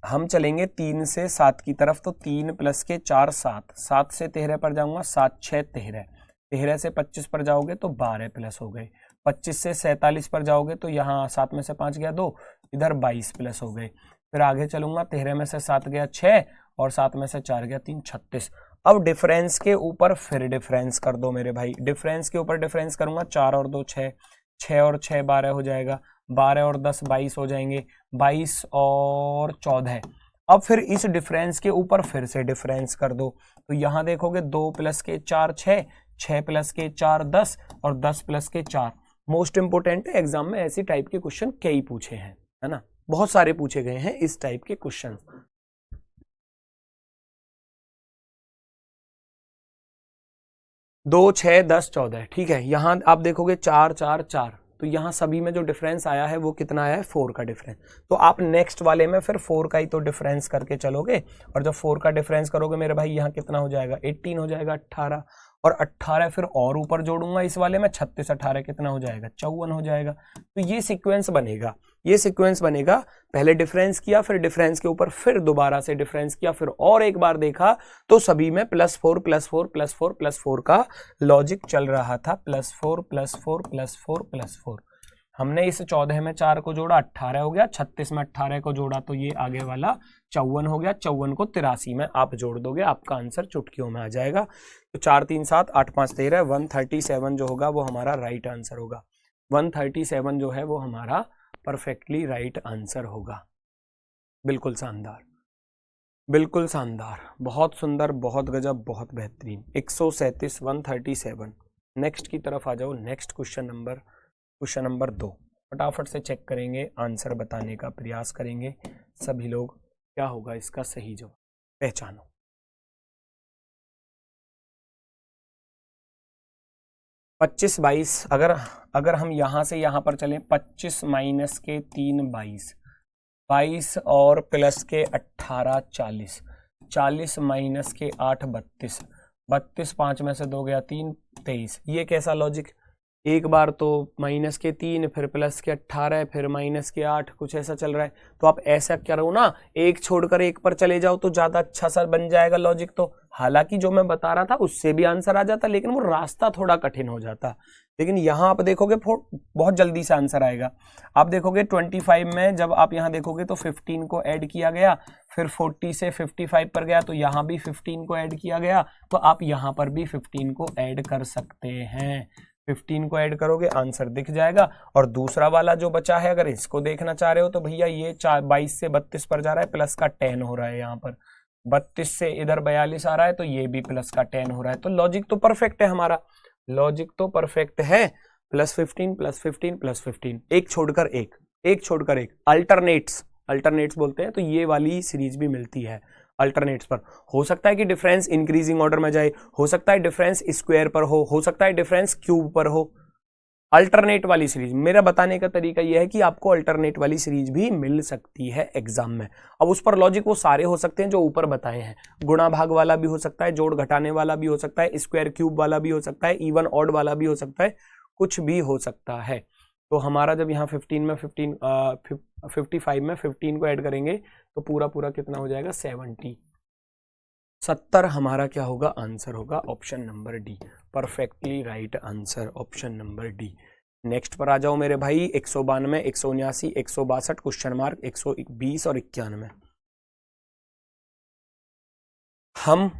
हम चलेंगे 3 से 7 की तरफ, तो 3 + के 4 7, 7 से 13 पर जाऊंगा, 7 6 13, 13 से 25 पर जाओगे तो 12 प्लस हो गए, 25 से 47 पर जाओगे तो यहाँ 7 में से 5 गया 2, इधर 22 प्लस हो गए। फिर आगे चलूंगा, 13 में से 7 गया 6, और 7 में से 4 गया 3, 36। अब डिफरेंस के ऊपर फिर डिफरेंस कर दो मेरे भाई, डिफरेंस के ऊपर डिफरेंस करूंगा, 4 और 2 6, 6 और 6 12 हो जाएगा, 12 और 10 22 हो जाएंगे, 22 और 14। अब फिर इस डिफरेंस के ऊपर फिर से डिफरेंस कर दो, तो यहां देखोगे 2 + के 4 6, 6 + के 4 10 और 10 + के 4। मोस्ट इंपोर्टेंट है, एग्जाम में ऐसी टाइप के क्वेश्चन कई पूछे हैं, है ना, बहुत सारे पूछे गए हैं इस टाइप के क्वेश्चन। 2 6 10 14, ठीक है। यहां आप देखोगे 4 4 4, तो यहाँ सभी में जो डिफरेंस आया है वो कितना आया है, 4 का डिफरेंस। तो आप नेक्स्ट वाले में फिर 4 का ही तो डिफरेंस करके चलोगे, और जब 4 का डिफरेंस करोगे मेरे भाई यहाँ कितना हो जाएगा, 18 हो जाएगा, 18 और 18 फिर और ऊपर जोड़ूंगा इस वाले में 36 18 कितना हो जाएगा, 54 हो जाएगा। तो ये सीक्वेंस बनेगा, ये सीक्वेंस बनेगा। पहले डिफरेंस किया, फिर डिफरेंस के ऊपर फिर दोबारा से डिफरेंस किया, फिर और एक बार देखा, तो सभी में +4 +4 +4 +4 का लॉजिक चल रहा था। +4 +4 +4 +4। हमने इस 14 में 4 को जोड़ा, 18 हो गया, 36 में 18 को जोड़ा तो ये आगे वाला 54 हो गया, 54 को 83 में आप जोड़ दोगे, आपका आंसर चुटकियों में आ जाएगा। तो 4 3 7 8 5 13, 137 जो होगा वो हमारा राइट आंसर होगा। 137 जो है वो हमारा परफेक्टली राइट आंसर होगा। बिल्कुल शानदार, बिल्कुल शानदार, बहुत सुंदर, बहुत गजब, बहुत बेहतरीन। 137 137। नेक्स्ट की तरफ आ जाओ। नेक्स्ट क्वेश्चन नंबर 2 फटाफट से चेक करेंगे, आंसर बताने का प्रयास करेंगे सभी लोग। क्या होगा इसका सही जवाब, पहचानो। 25 22, अगर हम यहां से यहां पर चलें, 25 - के 3 22, 22 और प्लस के 18 40, 40 - के 8 32, 32 5 में से 2 गया 3 23। ये कैसा लॉजिक, एक बार तो माइनस के 3 फिर प्लस के 18 फिर माइनस के 8, कुछ ऐसा चल रहा है। तो आप ऐसा करो ना, एक छोड़कर एक पर चले जाओ तो ज्यादा अच्छा सा बन जाएगा लॉजिक। तो हालांकि जो मैं बता रहा था उससे भी आंसर आ जाता, लेकिन वो रास्ता थोड़ा कठिन हो जाता। लेकिन यहाँ आप देखोगे बहुत जल्दी से आंसर आएगा। आप देखोगे 25 में जब आप यहाँ देखोगे तो 15 को ऐड किया गया, फिर 40 से 55 पर गया तो यहाँ भी 15 को ऐड किया गया, तो आप यहाँ पर भी 15 को ऐड कर सकते हैं। 15 को ऐड करोगे आंसर दिख जाएगा। और दूसरा वाला जो बचा है, अगर इसको देखना चाह रहे हो तो भैया ये 22 से 32 पर जा रहा है, प्लस का 10 हो रहा है। यहाँ पर 32 से इधर 42 आ रहा है, तो ये भी प्लस का 10 हो रहा है। तो लॉजिक तो परफेक्ट है हमारा, लॉजिक तो परफेक्ट है। +15 +15 +15, एक छोड़कर एक अल्टरनेट्स बोलते हैं। तो ये वाली सीरीज भी मिलती है अल्टरनेट्स पर। हो सकता है कि डिफरेंस इंक्रीजिंग ऑर्डर में जाए, हो सकता है डिफरेंस स्क्वायर पर हो सकता है डिफरेंस क्यूब पर हो। अल्टरनेट वाली सीरीज, मेरा बताने का तरीका यह है कि आपको अल्टरनेट वाली सीरीज भी मिल सकती है एग्जाम में। अब उस पर लॉजिक वो सारे हो सकते हैं जो ऊपर बताए हैं, गुणा भाग वाला भी हो सकता है, जोड़ घटाने वाला भी हो सकता है, स्क्वायर क्यूब वाला भी हो सकता है, इवन ऑड वाला भी हो सकता है, कुछ भी हो सकता है। तो हमारा जब यहाँ 55 में 15 को ऐड करेंगे तो पूरा कितना हो जाएगा, 70 हमारा क्या होगा, आंसर होगा option number D, perfectly right answer option number D. Next पर आ जाओ मेरे भाई। 192 179 162 क्वेश्चन मार्क 120 और 91। हम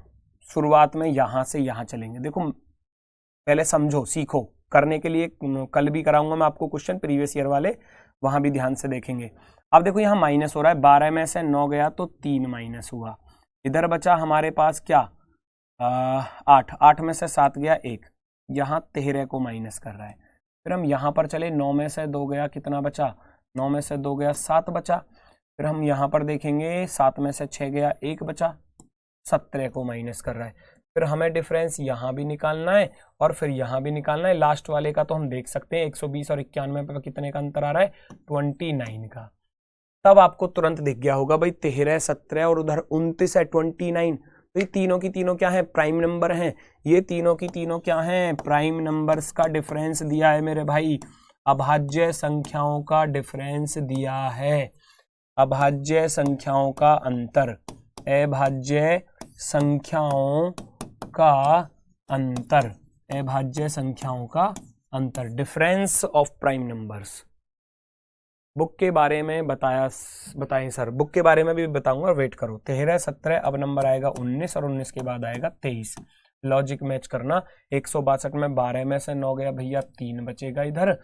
शुरुआत में यहां से यहां चलेंगे। देखो पहले समझो, सीखो, करने के लिए कल भी कराऊंगा मैं आपको क्वेश्चन प्रीवियस ईयर वाले, वहां भी ध्यान से देखेंगे। अब देखो यहाँ माइनस हो रहा है, 12 में से 9 गया तो 3 माइनस हुआ, इधर बचा हमारे पास क्या 8 में से 7 गया 1, यहाँ 13 को माइनस कर रहा है। फिर हम यहाँ पर चले, 9 में से 2 गया कितना बचा, 9 में से 2 गया 7 बचा। फिर हम यहाँ पर देखेंगे 7 में से 6 गया 1 बचा, 17 को माइनस कर रहा है। फिर हमें डिफरेंस यहाँ भी निकालना है और फिर यहाँ भी निकालना है। लास्ट वाले का तो हम देख सकते हैं 120 और 91 पे कितने का अंतर आ रहा है, 29 का। तब आपको तुरंत दिख गया होगा भाई 13 17 और उधर 29 है 29। तो ये तीनों की तीनों क्या है, प्राइम नंबर हैं। ये तीनों की तीनों क्या हैं, प्राइम नंबर्स का डिफरेंस दिया है मेरे भाई, अभाज्य संख्याओं का डिफरेंस दिया है, अभाज्य संख्याओं का अंतर, अभाज्य संख्याओं का अंतर, अभाज्य संख्याओं का अंतर, difference of prime numbers. Book के बारे में बताएं सर, बुक के बारे में भी बताऊंगा, वेट करो। 13 17, अब नंबर आएगा 19 और 19 के बाद आएगा 23। लॉजिक मैच करना। 162 में 12 में से 9 गया भैया 3 बचेगा इधर,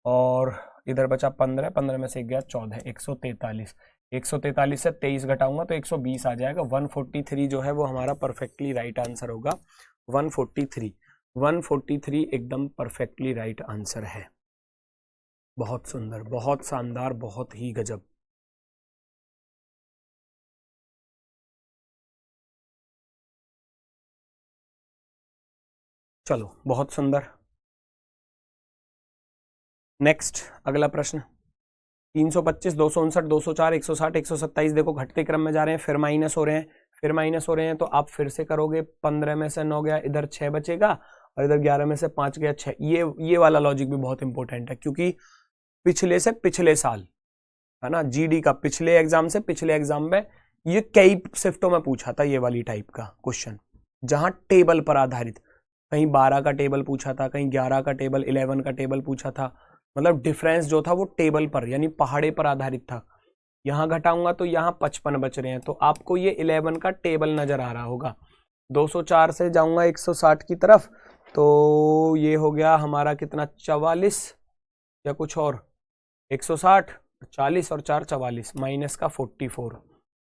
और इधर बचा 15, 15 में से 1 गया 14, 143। 143 से 23 घटाऊंगा तो 120 आ जाएगा। 143 जो है वो हमारा परफेक्टली राइट आंसर होगा। 143 एकदम परफेक्टली राइट आंसर है। बहुत सुंदर, बहुत शानदार, बहुत ही गजब। चलो बहुत सुंदर। नेक्स्ट अगला प्रश्न 325, 259, 204, 160, 127 देखो घटते क्रम में जा रहे हैं, फिर माइनस हो रहे हैं, फिर माइनस हो रहे हैं, तो आप फिर से करोगे। 15 में से 9 गया, इधर 6 बचेगा और इधर 11 में से 5 गया 6। ये वाला लॉजिक भी बहुत इंपॉर्टेंट है क्योंकि पिछले से पिछले साल है ना, जीडी का पिछले एग्जाम से पिछले एग्जाम में ये कई शिफ्टों में पूछा था ये वाली टाइप का क्वेश्चन, जहां टेबल पर आधारित, कहीं 12 का टेबल पूछा था, कहीं 11 का टेबल, 11 का टेबल पूछा था। मतलब डिफरेंस जो था वो टेबल पर यानी पहाड़े पर आधारित था। यहां घटाऊंगा तो यहां 55 बच रहे हैं, तो आपको ये 11 का टेबल नजर आ रहा होगा। 204 से जाऊंगा 160 की तरफ, तो ये हो गया हमारा कितना, 44 या कुछ और, 160, 40 और 4 44, माइनस का 44।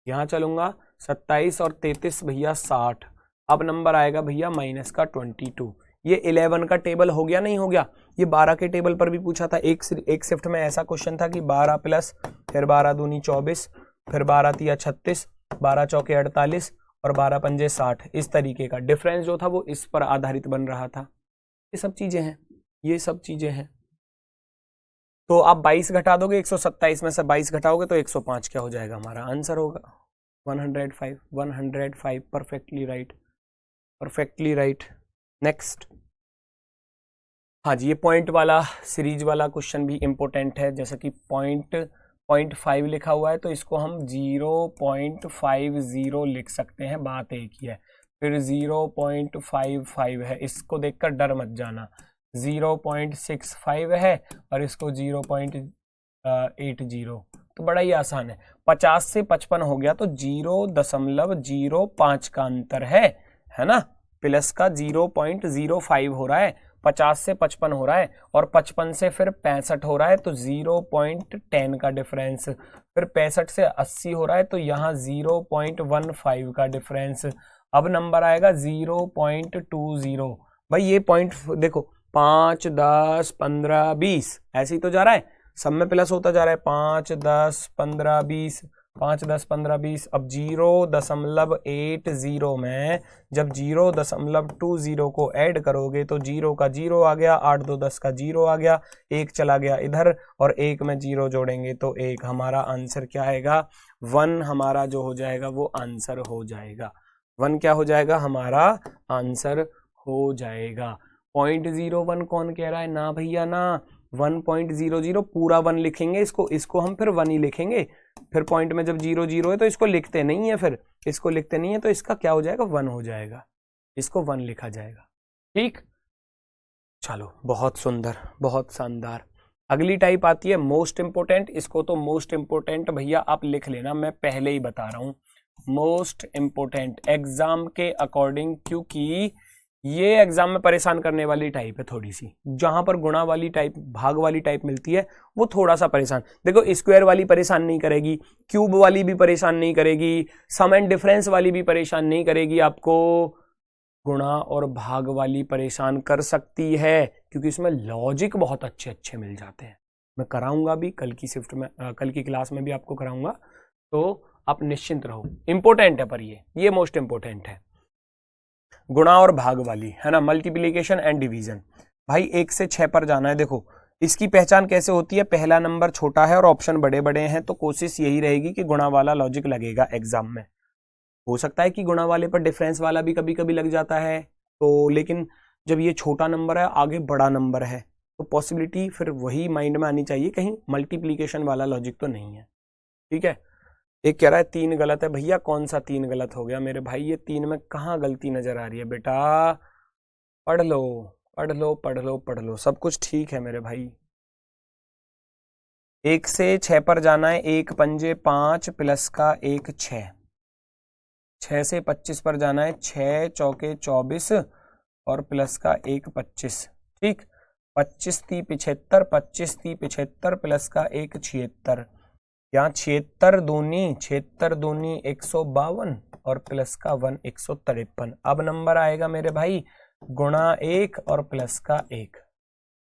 यहां चलूंगा 27 और 33 भैया 60। अब नंबर आएगा भैया माइनस का 22। ये 11 का टेबल हो गया, नहीं हो गया? ये 12 के टेबल पर भी पूछा था। एक शिफ्ट में ऐसा क्वेश्चन था कि 12 प्लस, फिर 12 दूनी 24, फिर 12 तिया 36, 12 चौके 48 और 12 पंजे 60। इस तरीके का डिफरेंस जो था वो इस पर आधारित बन रहा था। ये सब चीजें हैं, ये सब चीजें हैं। तो आप 22 घटा दोगे, 127 में से 22 घटाओगे तो 105 क्या हो जाएगा? हमारा आंसर होगा 105। 105 perfectly right, perfectly right. Next, हाँ जी, ये पॉइंट वाला सीरीज वाला क्वेश्चन भी इंपॉर्टेंट है। जैसे कि 0.5 लिखा हुआ है तो इसको हम 0.50 लिख सकते हैं, बात एक ही है। फिर 0.55 है, इसको देखकर डर मत जाना। 0.65 है और इसको 0.80, तो बड़ा ही आसान है। 50 से 55 हो गया तो 0.05 का अंतर है ना। प्लस का 0.05 हो रहा है, 50 से 55 हो रहा है और 55 से फिर 65 हो रहा है तो 0.10 का डिफरेंस। फिर 65 से 80 हो रहा है तो यहाँ 0.15 का डिफरेंस। अब नंबर आएगा 0.20। भाई ये पॉइंट देखो, 5, 10, 15, 20 ऐसे ही तो जा रहा है, सब में प्लस होता जा रहा है। 5, 10, 15, 20, 5, 10, 15, 20। अब 0.80 में जब 0.20 को ऐड करोगे तो 0 का 0 आ गया, 8 2 10 का 0 आ गया, 1 चला गया इधर और 1 में 0 जोड़ेंगे तो 1। हमारा आंसर क्या आएगा? 1 हमारा जो हो जाएगा वो आंसर हो जाएगा। 1 क्या हो जाएगा? हमारा आंसर हो जाएगा। 0.01 कौन कह रहा है? ना भैया ना, 1.00 पूरा 1 लिखेंगे, इसको हम फिर 1 ही लिखेंगे। फिर पॉइंट में जब 0 है तो इसको लिखते नहीं है, फिर इसको लिखते नहीं है तो इसका क्या हो जाएगा? 1 हो जाएगा, इसको 1 लिखा जाएगा। ठीक, चलो बहुत सुंदर, बहुत शानदार। अगली टाइप आती है मोस्ट इंपोर्टेंट। इसको तो मोस्ट इंपोर्टेंट भैया आप लिख लेना, मैं पहले ही बता रहा हूं, मोस्ट इंपोर्टेंट एग्जाम के अकॉर्डिंग, क्योंकि ये एग्जाम में परेशान करने वाली टाइप है थोड़ी सी। जहां पर गुणा वाली टाइप, भाग वाली टाइप मिलती है वो थोड़ा सा परेशान, देखो स्क्वायर वाली परेशान नहीं करेगी, क्यूब वाली भी परेशान नहीं करेगी, सम एंड डिफरेंस वाली भी परेशान नहीं करेगी, आपको गुणा और भाग वाली परेशान कर सकती है क्योंकि इसमें लॉजिक बहुत अच्छे अच्छे मिल जाते हैं। मैं कराऊंगा भी कल की शिफ्ट में, कल की क्लास में भी आपको कराऊंगा, तो आप निश्चिंत रहो। इंपॉर्टेंट है पर ये मोस्ट इंपॉर्टेंट है, गुणा और भाग वाली, है ना, मल्टीप्लिकेशन एंड डिवीजन। भाई 1 से 6 पर जाना है। देखो इसकी पहचान कैसे होती है? पहला नंबर छोटा है और ऑप्शन बड़े बड़े हैं, तो कोशिश यही रहेगी कि गुणा वाला लॉजिक लगेगा एग्जाम में। हो सकता है कि गुणा वाले पर डिफरेंस वाला भी कभी कभी लग जाता है, तो लेकिन जब ये छोटा नंबर है, आगे बड़ा नंबर है, तो पॉसिबिलिटी फिर वही माइंड में आनी चाहिए, कहीं मल्टीप्लीकेशन वाला लॉजिक तो नहीं है। ठीक है, एक कह रहा है 3 गलत है। भैया कौन सा 3 गलत हो गया मेरे भाई? ये 3 में कहाँ गलती नजर आ रही है बेटा? पढ़ लो पढ़ लो पढ़ लो पढ़ लो, सब कुछ ठीक है मेरे भाई। 1 से 6 पर जाना है, 1 पंजे 5 प्लस का 1 6। 6 से 25 पर जाना है, 6 चौके 24 और प्लस का 1 25। ठीक, 25 3 75, 25 3 75 प्लस का 1 76, यहाँ 76 दूनी 152 और प्लस का 1 153। अब नंबर आएगा मेरे भाई गुणा 1 और प्लस का 1,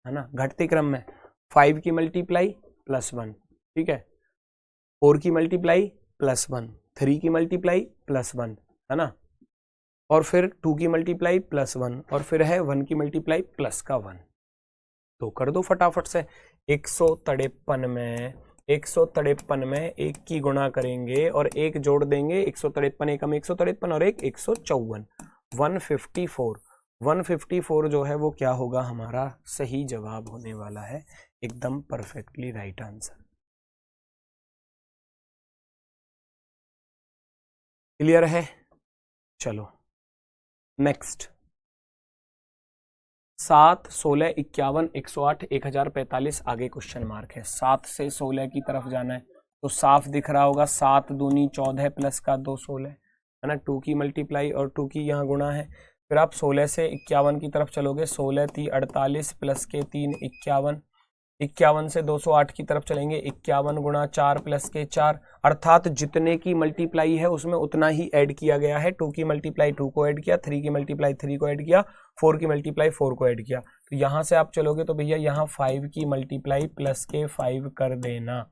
है ना, घटती क्रम में। 5 की मल्टीप्लाई प्लस 1, ठीक है, 4 की मल्टीप्लाई प्लस 1, 3 की मल्टीप्लाई प्लस 1, है ना, और फिर 2 की मल्टीप्लाई प्लस 1, और फिर है 1 की मल्टीप्लाई प्लस का 1। तो कर दो फटाफट से। 153 में 1 की गुणा करेंगे और 1 जोड़ देंगे, 153 एकम 153 और 1 154, 154। 154 जो है वो क्या होगा, हमारा सही जवाब होने वाला है, एकदम परफेक्टली राइट आंसर। क्लियर है? चलो नेक्स्ट। 7 16 51 108 1045, आगे क्वेश्चन मार्क है। 7 से 16 की तरफ जाना है तो साफ दिख रहा होगा, 7 दूनी 14 प्लस का 2 16, है ना, 2 की मल्टीप्लाई और 2 की यहाँ गुणा है। फिर आप 16 से 51 की तरफ चलोगे, 16 3 48 प्लस के 3 51, 51 से 208 की तरफ चलेंगे, 51 गुणा 4 प्लस के 4, अर्थात जितने की मल्टीप्लाई है उसमें उतना ही ऐड किया गया है। 2 की मल्टीप्लाई 2 को ऐड किया, 3 की मल्टीप्लाई 3 को ऐड किया, 4 की मल्टीप्लाई 4 को ऐड किया। तो यहाँ से आप चलोगे तो भैया यहाँ 5 की मल्टीप्लाई प्लस के 5 कर देना,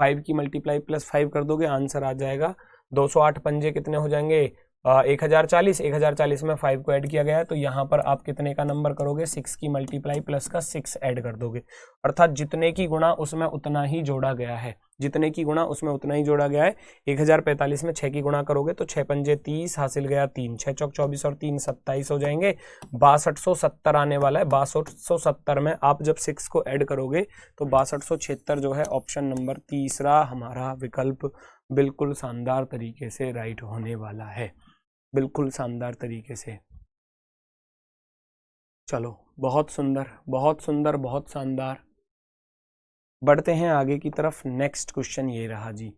5 की मल्टीप्लाई प्लस 5 कर दोगे, आंसर आ जाएगा 208 पंजे कितने हो जाएंगे, 1040। 1040 में 5 को ऐड किया गया है, तो यहाँ पर आप कितने का नंबर करोगे, 6 की मल्टीप्लाई प्लस का 6 ऐड कर दोगे, अर्थात जितने की गुणा उसमें उतना ही जोड़ा गया है, जितने की गुणा उसमें उतना ही जोड़ा गया है। 1045 में 6 की गुणा करोगे तो 6 पंजे 30, हासिल गया 3, 6 चौक 24 और 3 27 हो जाएंगे, 6270 आने वाला है। 6270 में आप जब 6 को ऐड करोगे तो 6276 जो है ऑप्शन नंबर तीसरा हमारा विकल्प बिल्कुल शानदार तरीके से राइट होने वाला है, बिल्कुल शानदार तरीके से। चलो बहुत सुंदर, बहुत सुंदर, बहुत शानदार। बढ़ते हैं आगे की तरफ। नेक्स्ट क्वेश्चन ये रहा जी,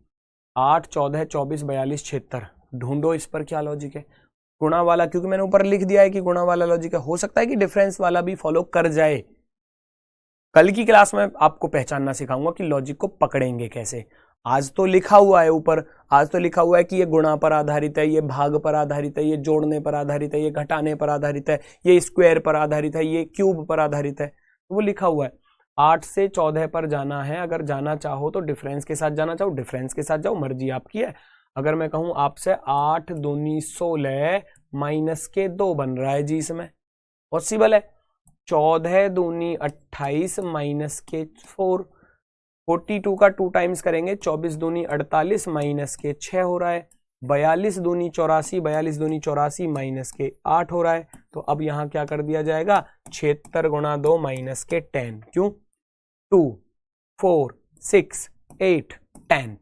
8 14 24 42 76, ढूंढो इस पर क्या लॉजिक है। गुणा वाला, क्योंकि मैंने ऊपर लिख दिया है कि गुणा वाला लॉजिक है, हो सकता है कि डिफरेंस वाला भी फॉलो कर जाए। कल की क्लास में आपको पहचानना सिखाऊंगा कि लॉजिक को पकड़ेंगे कैसे। आज तो लिखा हुआ है ऊपर, आज तो लिखा हुआ है कि ये गुणा पर आधारित है, ये भाग पर आधारित है, ये जोड़ने पर आधारित है, ये घटाने पर आधारित है, ये स्क्वायर पर आधारित है, ये क्यूब पर आधारित है, तो वो लिखा हुआ है। 8 से 14 पर जाना है, अगर जाना चाहो तो डिफरेंस के साथ जाना चाहो डिफरेंस के साथ जाओ, मर्जी आपकी है। अगर मैं कहूं आपसे 8 दूनी 16 माइनस के 2 बन रहा है जी, इसमें पॉसिबल है। 14 दूनी 28 माइनस के 4, 42 का 2 टाइम्स करेंगे, 24 दूनी 48 माइनस के 6 हो रहा है, 42 दूनी 84, 42 दूनी 84 माइनस के 8 हो रहा है। तो अब यहाँ क्या कर दिया जाएगा, 76 गुणा 2 माइनस के 10, क्यों 2 4 6 8 10,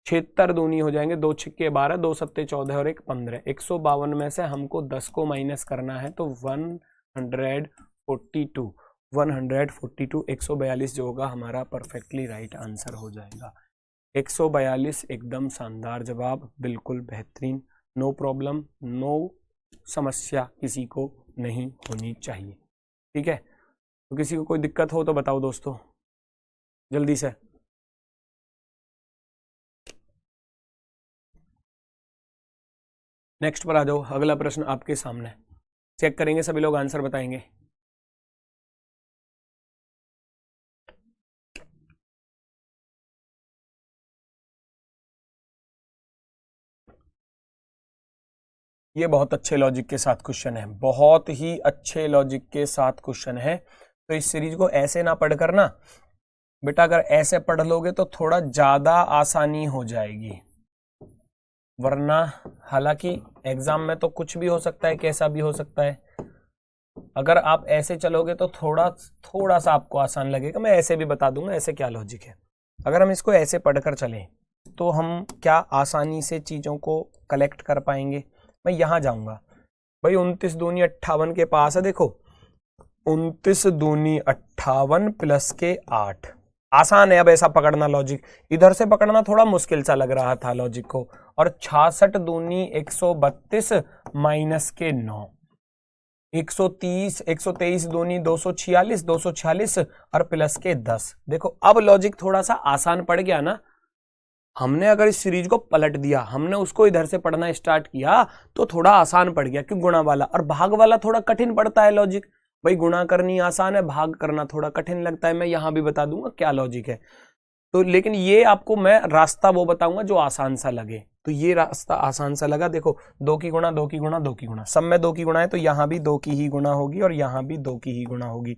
76 दूनी हो जाएंगे, 2 छिक्के 12, 2 सत्ते 14 और 1 15। 152 में से हमको 10 को माइनस करना है तो 142, 142 जो होगा हमारा परफेक्टली राइट आंसर हो जाएगा। 142 एकदम शानदार जवाब, बिल्कुल बेहतरीन, नो प्रॉब्लम, नो समस्या किसी को नहीं होनी चाहिए, ठीक है। तो किसी को कोई दिक्कत हो तो बताओ दोस्तों जल्दी से। नेक्स्ट पर आ जाओ, अगला प्रश्न आपके सामने, चेक करेंगे, सभी लोग आंसर बताएंगे। ये बहुत अच्छे लॉजिक के साथ क्वेश्चन है, बहुत ही अच्छे लॉजिक के साथ क्वेश्चन है। तो इस सीरीज को ऐसे ना पढ़कर ना बेटा, अगर ऐसे पढ़ लोगे तो थोड़ा ज्यादा आसानी हो जाएगी, वरना हालांकि एग्जाम में तो कुछ भी हो सकता है, कैसा भी हो सकता है। अगर आप ऐसे चलोगे तो थोड़ा सा आपको आसान लगेगा। मैं ऐसे भी बता दूंगा ऐसे क्या लॉजिक है। अगर हम इसको ऐसे पढ़कर चलें तो हम क्या आसानी से चीजों को कलेक्ट कर पाएंगे। मैं यहां जाऊंगा भाई, 29 दूनी 58 के पास है, देखो 29 दूनी 58 प्लस के 8, आसान है अब ऐसा पकड़ना लॉजिक। इधर से पकड़ना थोड़ा मुश्किल सा लग रहा था लॉजिक को। और 66 दूनी 132 माइनस के 9, 130, 123 दूनी 246, 246 और प्लस के 10। देखो अब लॉजिक थोड़ा सा आसान पड़ गया ना। हमने अगर इस सीरीज को पलट दिया, हमने उसको इधर से पढ़ना स्टार्ट किया तो थोड़ा आसान पड़ गया, क्यों गुणा वाला और भाग वाला थोड़ा कठिन पड़ता है लॉजिक। भाई गुणा करनी आसान है, भाग करना थोड़ा कठिन लगता है। मैं यहां भी बता दूंगा क्या लॉजिक है तो, लेकिन ये आपको मैं रास्ता वो बताऊंगा जो आसान सा लगे। तो ये रास्ता आसान सा लगा। देखो 2 की गुणा 2 की गुणा 2 की गुणा, सब में 2 की गुणा है तो यहां भी 2 की ही गुणा होगी और यहां भी 2 की ही गुणा होगी।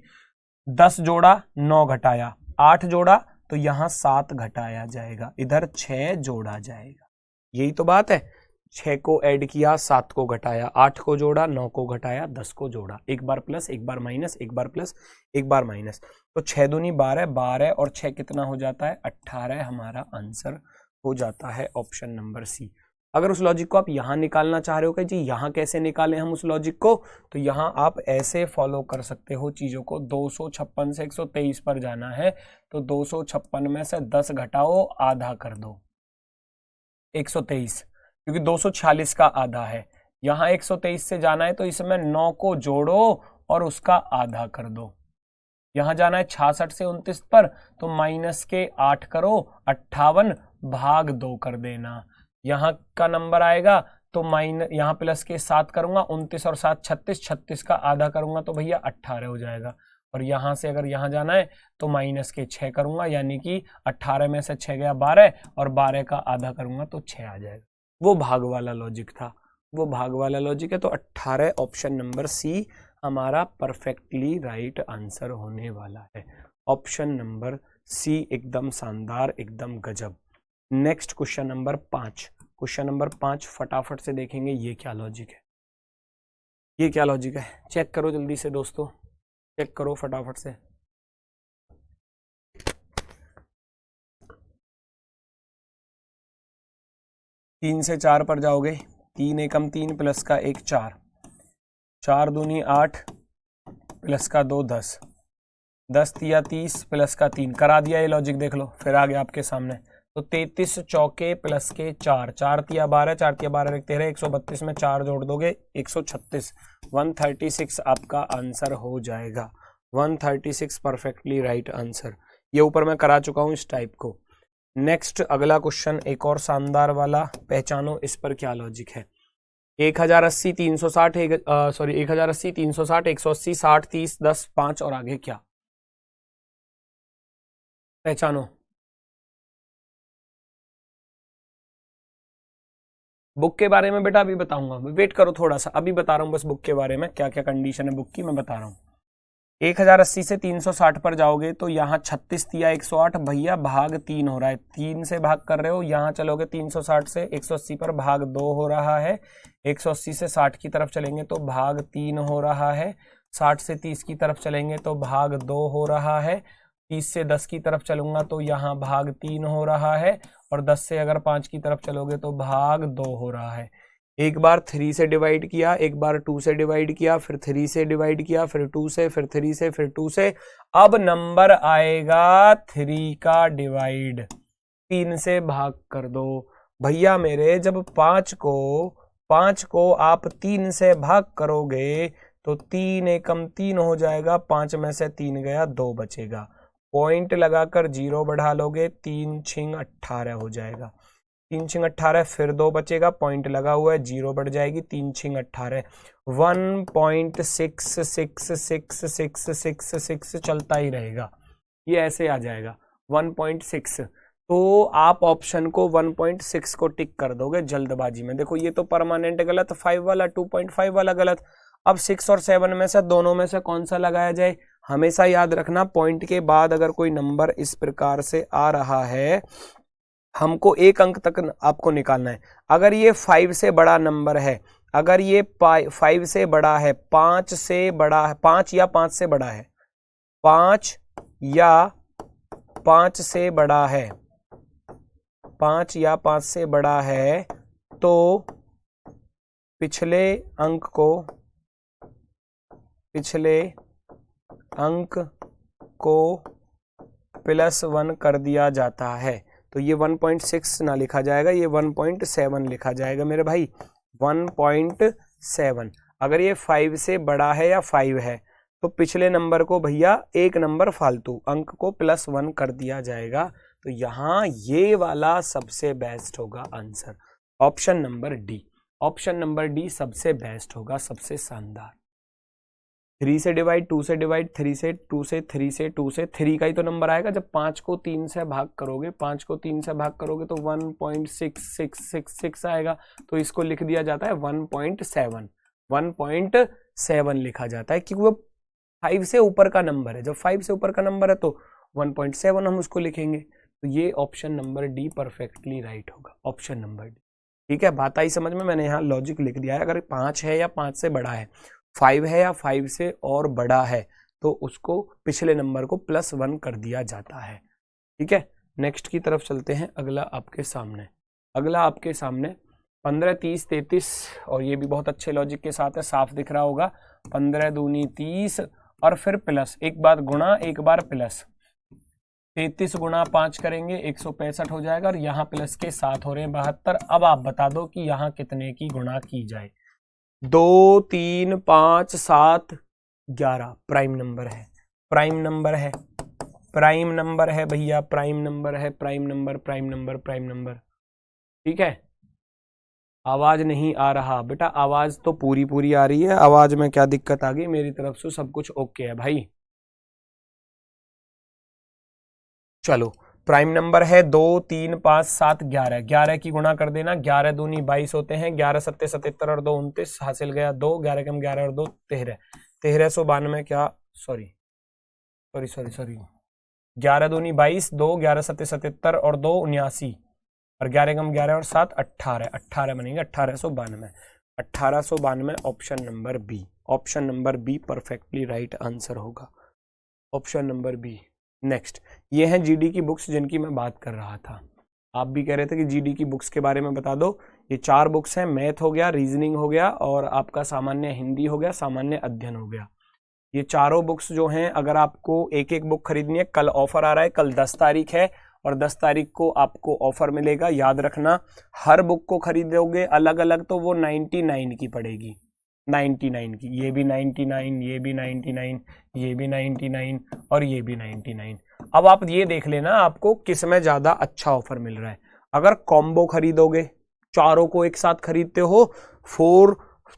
10 जोड़ा 9 घटाया, 8 जोड़ा तो यहां 7 घटाया जाएगा, इधर 6 जोड़ा जाएगा। यही तो बात है। 6 को ऐड किया, 7 को घटाया, 8 को जोड़ा, 9 को घटाया, 10 को जोड़ा, एक बार प्लस एक बार माइनस, एक बार प्लस एक बार माइनस। तो 6 दूनी 12, 12 और 6 कितना हो जाता है 18 हमारा आंसर हो जाता है ऑप्शन नंबर सी। अगर उस लॉजिक को आप यहां निकालना चाह रहे हो कि जी यहां कैसे निकालें हम उस लॉजिक को, तो यहां आप ऐसे फॉलो कर सकते हो चीजों को। 256 से 123 पर जाना है तो 256 में से 10 घटाओ, आधा कर दो 123, क्योंकि 246 का आधा है। यहां 123 से जाना है तो इसमें 9 को जोड़ो और उसका आधा कर दो। यहां जाना है 66 से 29 पर तो माइनस के 8 करो, 58 भाग 2 कर देना। यहां का नंबर आएगा तो माइनस, यहां प्लस के 7 करूंगा, 29 और 7 36, 36 का आधा करूंगा तो भैया 18 हो जाएगा। और यहां से अगर यहां जाना है तो माइनस के 6 करूंगा, यानी कि 18 में से 6 गया 12 और 12 का आधा करूंगा तो 6 आ जाएगा। वो भाग वाला लॉजिक था, वो भाग वाला लॉजिक है। तो 18 ऑप्शन नंबर सी हमारा परफेक्टली राइट आंसर होने वाला है। ऑप्शन नंबर सी एकदम शानदार, एकदम गजब। Next question number 5। Question number 5 फटाफट से देखेंगे ये क्या लॉजिक है। ये क्या लॉजिक है चेक करो जल्दी से दोस्तों, चेक करो फटाफट से। तीन से 4 पर जाओगे, 3 एकम 3 प्लस का 1 4, 4 दूनी 8 प्लस का 2 10, 10 तिया 30 प्लस का 3 करा दिया। ये लॉजिक देख लो फिर आ गया आपके सामने। तो 33 चौके प्लस के 4, 4 तिया 12, 4 तिया 12 13, 132 में 4 जोड़ दोगे 136, 136 आपका आंसर हो जाएगा। 136 परफेक्टली राइट आंसर। ये ऊपर मैं करा चुका हूं इस टाइप को। नेक्स्ट अगला क्वेश्चन एक और शानदार वाला, पहचानो इस पर क्या लॉजिक है। 1080 360 सॉरी 1080 360 180 60 30 10 5 और आगे क्या, पहचानो। बुक के बारे में बेटा अभी बताऊंगा, वेट करो थोड़ा सा, अभी बता रहा हूं बस बुक के बारे में क्या क्या कंडीशन है बुक की मैं बता रहा हूं। 1080 से 360 पर जाओगे तो यहाँ 36 तिया 108 भैया भाग 3 हो रहा है, 3 से भाग कर रहे हो। यहाँ चलोगे 360 से 180 पर भाग 2 हो रहा है, 180 से 60 की तरफ चलेंगे तो भाग 3 हो रहा है, 60 से 30 की तरफ चलेंगे तो भाग 2 हो रहा है, 30 से 10 की तरफ चलूंगा तो यहाँ भाग 3 हो रहा है, और 10 से अगर 5 की तरफ चलोगे तो भाग 2 हो रहा है। एक बार 3 से डिवाइड किया, एक बार 2 से डिवाइड किया, फिर 3 से डिवाइड किया, फिर 2 से, फिर 3 से, फिर 2 से। अब नंबर आएगा 3 का डिवाइड, 3 से भाग कर दो भैया मेरे। जब 5 को आप 3 से भाग करोगे तो 3 एकम 3 हो जाएगा, 5 में से 3 गया 2 बचेगा, पॉइंट लगाकर 0 बढ़ा लोगे, 3 छिंग 18 हो जाएगा, 3 छिंग 18 फिर 2 बचेगा, पॉइंट लगा हुआ है 0 बढ़ जाएगी, 3 छिंग 18 1.666666 चलता ही रहेगा, ये ऐसे आ जाएगा 1.6। तो आप ऑप्शन को 1.6 को टिक कर दोगे जल्दबाजी में। देखो ये तो परमानेंट गलत, 5 वाला 2.5 वाला गलत। अब 6 और 7 में से दोनों में से कौन सा लगाया जाए। हमेशा याद रखना पॉइंट के बाद अगर कोई नंबर इस प्रकार से आ रहा है, हमको एक अंक तक आपको निकालना है। अगर ये 5 से बड़ा नंबर है, अगर ये 5 से बड़ा है, 5 से बड़ा है, 5 या 5 से बड़ा है, 5 या 5 से बड़ा है, 5 या 5 से बड़ा है, तो पिछले अंक को +1 कर दिया जाता है। तो ये 1.6 ना लिखा जाएगा, ये 1.7 लिखा जाएगा मेरे भाई, 1.7। अगर ये 5 से बड़ा है या 5 है तो पिछले नंबर को भैया एक नंबर फालतू, अंक को +1 कर दिया जाएगा। तो यहां ये वाला सबसे बेस्ट होगा answer, option number D. Option number D सबसे बेस्ट होगा, सबसे शानदार। 3 से डिवाइड, 2 से डिवाइड, 3 से 2 से 3 से 2 से 3 का ही तो नंबर आएगा। जब 5 को 3 से भाग करोगे, 5 को 3 से भाग करोगे तो 1.6666 आएगा। तो इसको लिख दिया जाता है 1.7, 1.7 लिखा जाता है क्योंकि वो 5 से ऊपर का नंबर है। जब 5 से ऊपर का नंबर है तो 1.7 हम उसको लिखेंगे। तो ये option number D perfectly right होगा, ऑप्शन नंबर डी। ठीक है, बात आई समझ में? मैंने यहाँ लॉजिक लिख दिया है। अगर 5 है या 5 से बड़ा है, 5 है या 5 से और बड़ा है तो उसको पिछले नंबर को +1 कर दिया जाता है। ठीक है, नेक्स्ट की तरफ चलते हैं। अगला आपके सामने 15, 30, 33 और ये भी बहुत अच्छे लॉजिक के साथ है, साफ दिख रहा होगा। 15 दूनी 30 और फिर प्लस, एक बार गुणा एक बार प्लस। 33 गुणा 5 करेंगे 165 हो जाएगा और यहाँ प्लस के 7 हो रहे हैं 72। अब आप बता दो कि यहाँ कितने की गुणा की जाए। 2, 3, 5, 7, 11 प्राइम नंबर है, प्राइम नंबर है, प्राइम नंबर है भैया, प्राइम नंबर है, prime number, prime number, prime number. ठीक है, आवाज नहीं आ रहा बेटा, आवाज तो पूरी पूरी आ रही है। आवाज में क्या दिक्कत आ गई? मेरी तरफ से सब कुछ ओके है भाई। चलो, प्राइम नंबर है 2, 3, 5, 7, 11। 11 की गुणा कर देना, 11 दूनी 22 होते हैं, 11 सत्ते 77 और 2 29, हासिल गया 2, 11 कम 11 और 2 13, 1392 क्या, सॉरी 11 दूनी 22, 2, 11 सत्ते 77 और 2 79 और 11 कम 11 और 7 18, 18 बनेंगे 1892। 1892 option number B, option number B perfectly right answer होगा, ऑप्शन नंबर बी। नेक्स्ट, ये हैं जीडी की बुक्स जिनकी मैं बात कर रहा था। आप भी कह रहे थे कि जीडी की बुक्स के बारे में बता दो। ये 4 बुक्स हैं, मैथ हो गया, रीजनिंग हो गया और आपका सामान्य हिंदी हो गया, सामान्य अध्ययन हो गया। ये चारों बुक्स जो हैं, अगर आपको एक एक बुक खरीदनी है, कल ऑफर आ रहा है, कल 10 तारीख है और 10 तारीख को आपको ऑफर मिलेगा। याद रखना, हर बुक को खरीदोगे अलग अलग तो वो 99 की पड़ेगी, 99 की। ये भी 99, ये भी 99, ये भी 99 और ये भी 99। अब आप ये देख लेना आपको किस में ज्यादा अच्छा ऑफर मिल रहा है। अगर कॉम्बो खरीदोगे, चारों को एक साथ खरीदते हो,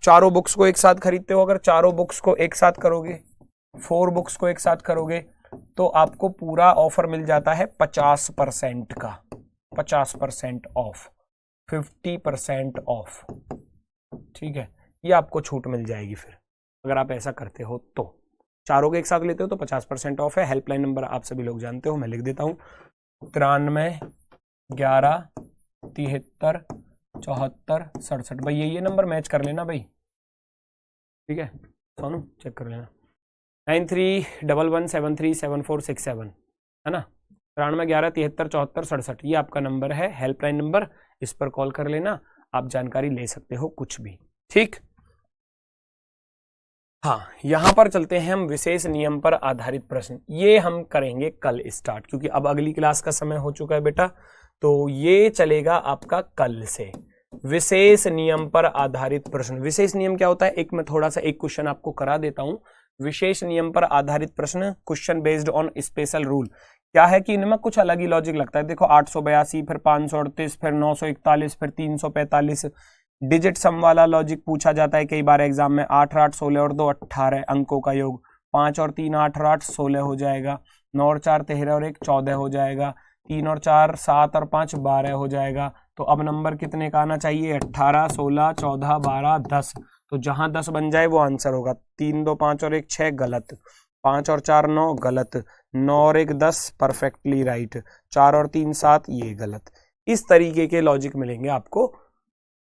चारों बुक्स को एक साथ खरीदते हो, अगर चारों बुक्स को एक साथ करोगे, 4 बुक्स को एक साथ करोगे तो आपको पूरा ऑफर मिल जाता है 50% का, 50% ऑफ, 50% ऑफ। ठीक है, ये आपको छूट मिल जाएगी फिर अगर आप ऐसा करते हो तो। चारों के एक साथ लेते हो तो 50% ऑफ है। हेल्पलाइन नंबर आप सभी लोग जानते हो, मैं लिख देता हूँ 93 11 73 74 67। भाई ये नंबर मैच कर लेना भाई, ठीक है सोनू, चेक कर लेना। 9311737467 है ना, 93 11 73 74 67, ये आपका नंबर है, हेल्पलाइन नंबर। इस पर कॉल कर लेना, आप जानकारी ले सकते हो कुछ भी। ठीक, हाँ, यहां पर चलते हैं हम विशेष नियम पर आधारित प्रश्न। ये हम करेंगे कल स्टार्ट, क्योंकि अब अगली क्लास का समय हो चुका है बेटा, तो ये चलेगा आपका कल से। विशेष नियम पर आधारित प्रश्न, विशेष नियम क्या होता है, एक मैं थोड़ा सा एक क्वेश्चन आपको करा देता हूं। विशेष नियम पर आधारित प्रश्न, question based on special rule. क्या है कि इनमें कुछ अलग ही लॉजिक लगता है। देखो 882, फिर 538, फिर 941, फिर 345, डिजिट सम वाला लॉजिक पूछा जाता है कई बार एग्जाम में। 8 8 16 और 2 18 अंकों का योग, 5 और 3 8 और 8 16 हो जाएगा, 9 और 4 13 और 1 14 हो जाएगा, 3 और 4 7 और 5 12 हो जाएगा। तो अब नंबर कितने का आना चाहिए, 18 16 14 12 10। तो जहां 10 बन जाए वो आंसर होगा। 3 2 5 और 1 6 गलत, 5 और 4 9 गलत, 9 और 1 10 परफेक्टली राइट, 4 और 3 7 ये गलत। इस तरीके के लॉजिक मिलेंगे आपको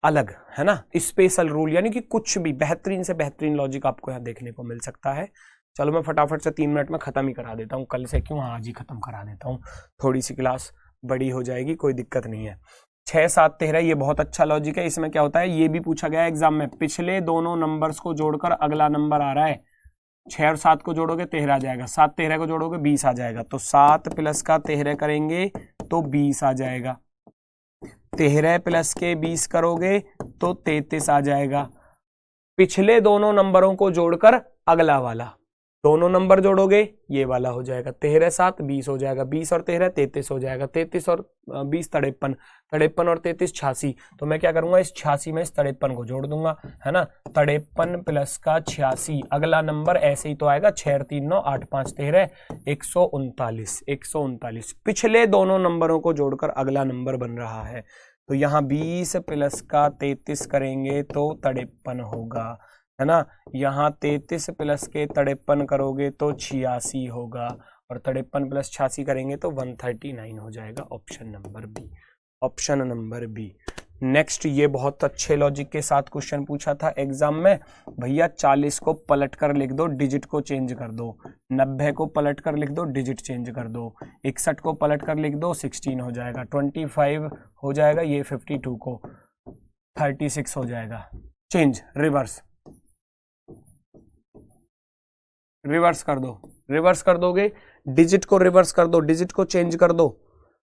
अलग, है ना, स्पेशल रूल, यानी कि कुछ भी बेहतरीन से बेहतरीन लॉजिक आपको यहाँ देखने को मिल सकता है। चलो मैं फटाफट से 3 मिनट में खत्म ही करा देता हूँ, कल से क्यों, आज ही खत्म करा देता हूँ, थोड़ी सी क्लास बड़ी हो जाएगी, कोई दिक्कत नहीं है। 6 7 13 ये बहुत अच्छा लॉजिक है। इसमें क्या होता है, ये भी पूछा गया एग्जाम में, पिछले दोनों नंबर्स को जोड़कर अगला नंबर आ रहा है। 6 और 7 को जोड़ोगे 13 आ जाएगा, 7 13 को जोड़ोगे 20 आ जाएगा। तो 7 प्लस का 13 करेंगे तो 20 आ जाएगा, 13 प्लस के 20 करोगे तो 33 आ जाएगा। पिछले दोनों नंबरों को जोड़कर अगला वाला, दोनों नंबर जोड़ोगे ये वाला हो जाएगा 13 7 20 हो जाएगा, 20 और 13 33 हो जाएगा, 33 और 20 53, 53 और 33 86। तो मैं क्या करूंगा, इस 86 में इस 53 को जोड़ दूंगा, है ना। 53 प्लस का 86, अगला नंबर ऐसे ही तो आएगा 6 3 9 8 5 13 139, 139। पिछले दोनों नंबरों को जोड़कर अगला नंबर बन रहा है। तो यहाँ 20 प्लस का 33 करेंगे तो 53 होगा, है ना। यहाँ 33 प्लस के 53 करोगे तो 86 होगा, और 53 प्लस 86 करेंगे तो 139 हो जाएगा। Option number B, option number B. Next, ये बहुत अच्छे लॉजिक के साथ क्वेश्चन पूछा था एग्जाम में। भैया 40 को पलट कर लिख दो, डिजिट को चेंज कर दो। 90 को पलट कर लिख दो, डिजिट चेंज कर दो। 61 को पलट कर लिख दो, 16 हो जाएगा। 25 हो जाएगा, ये 52 को 36 हो जाएगा। चेंज, रिवर्स, रिवर्स कर दो, रिवर्स कर दोगे, डिजिट को रिवर्स कर दो, डिजिट को चेंज कर दो।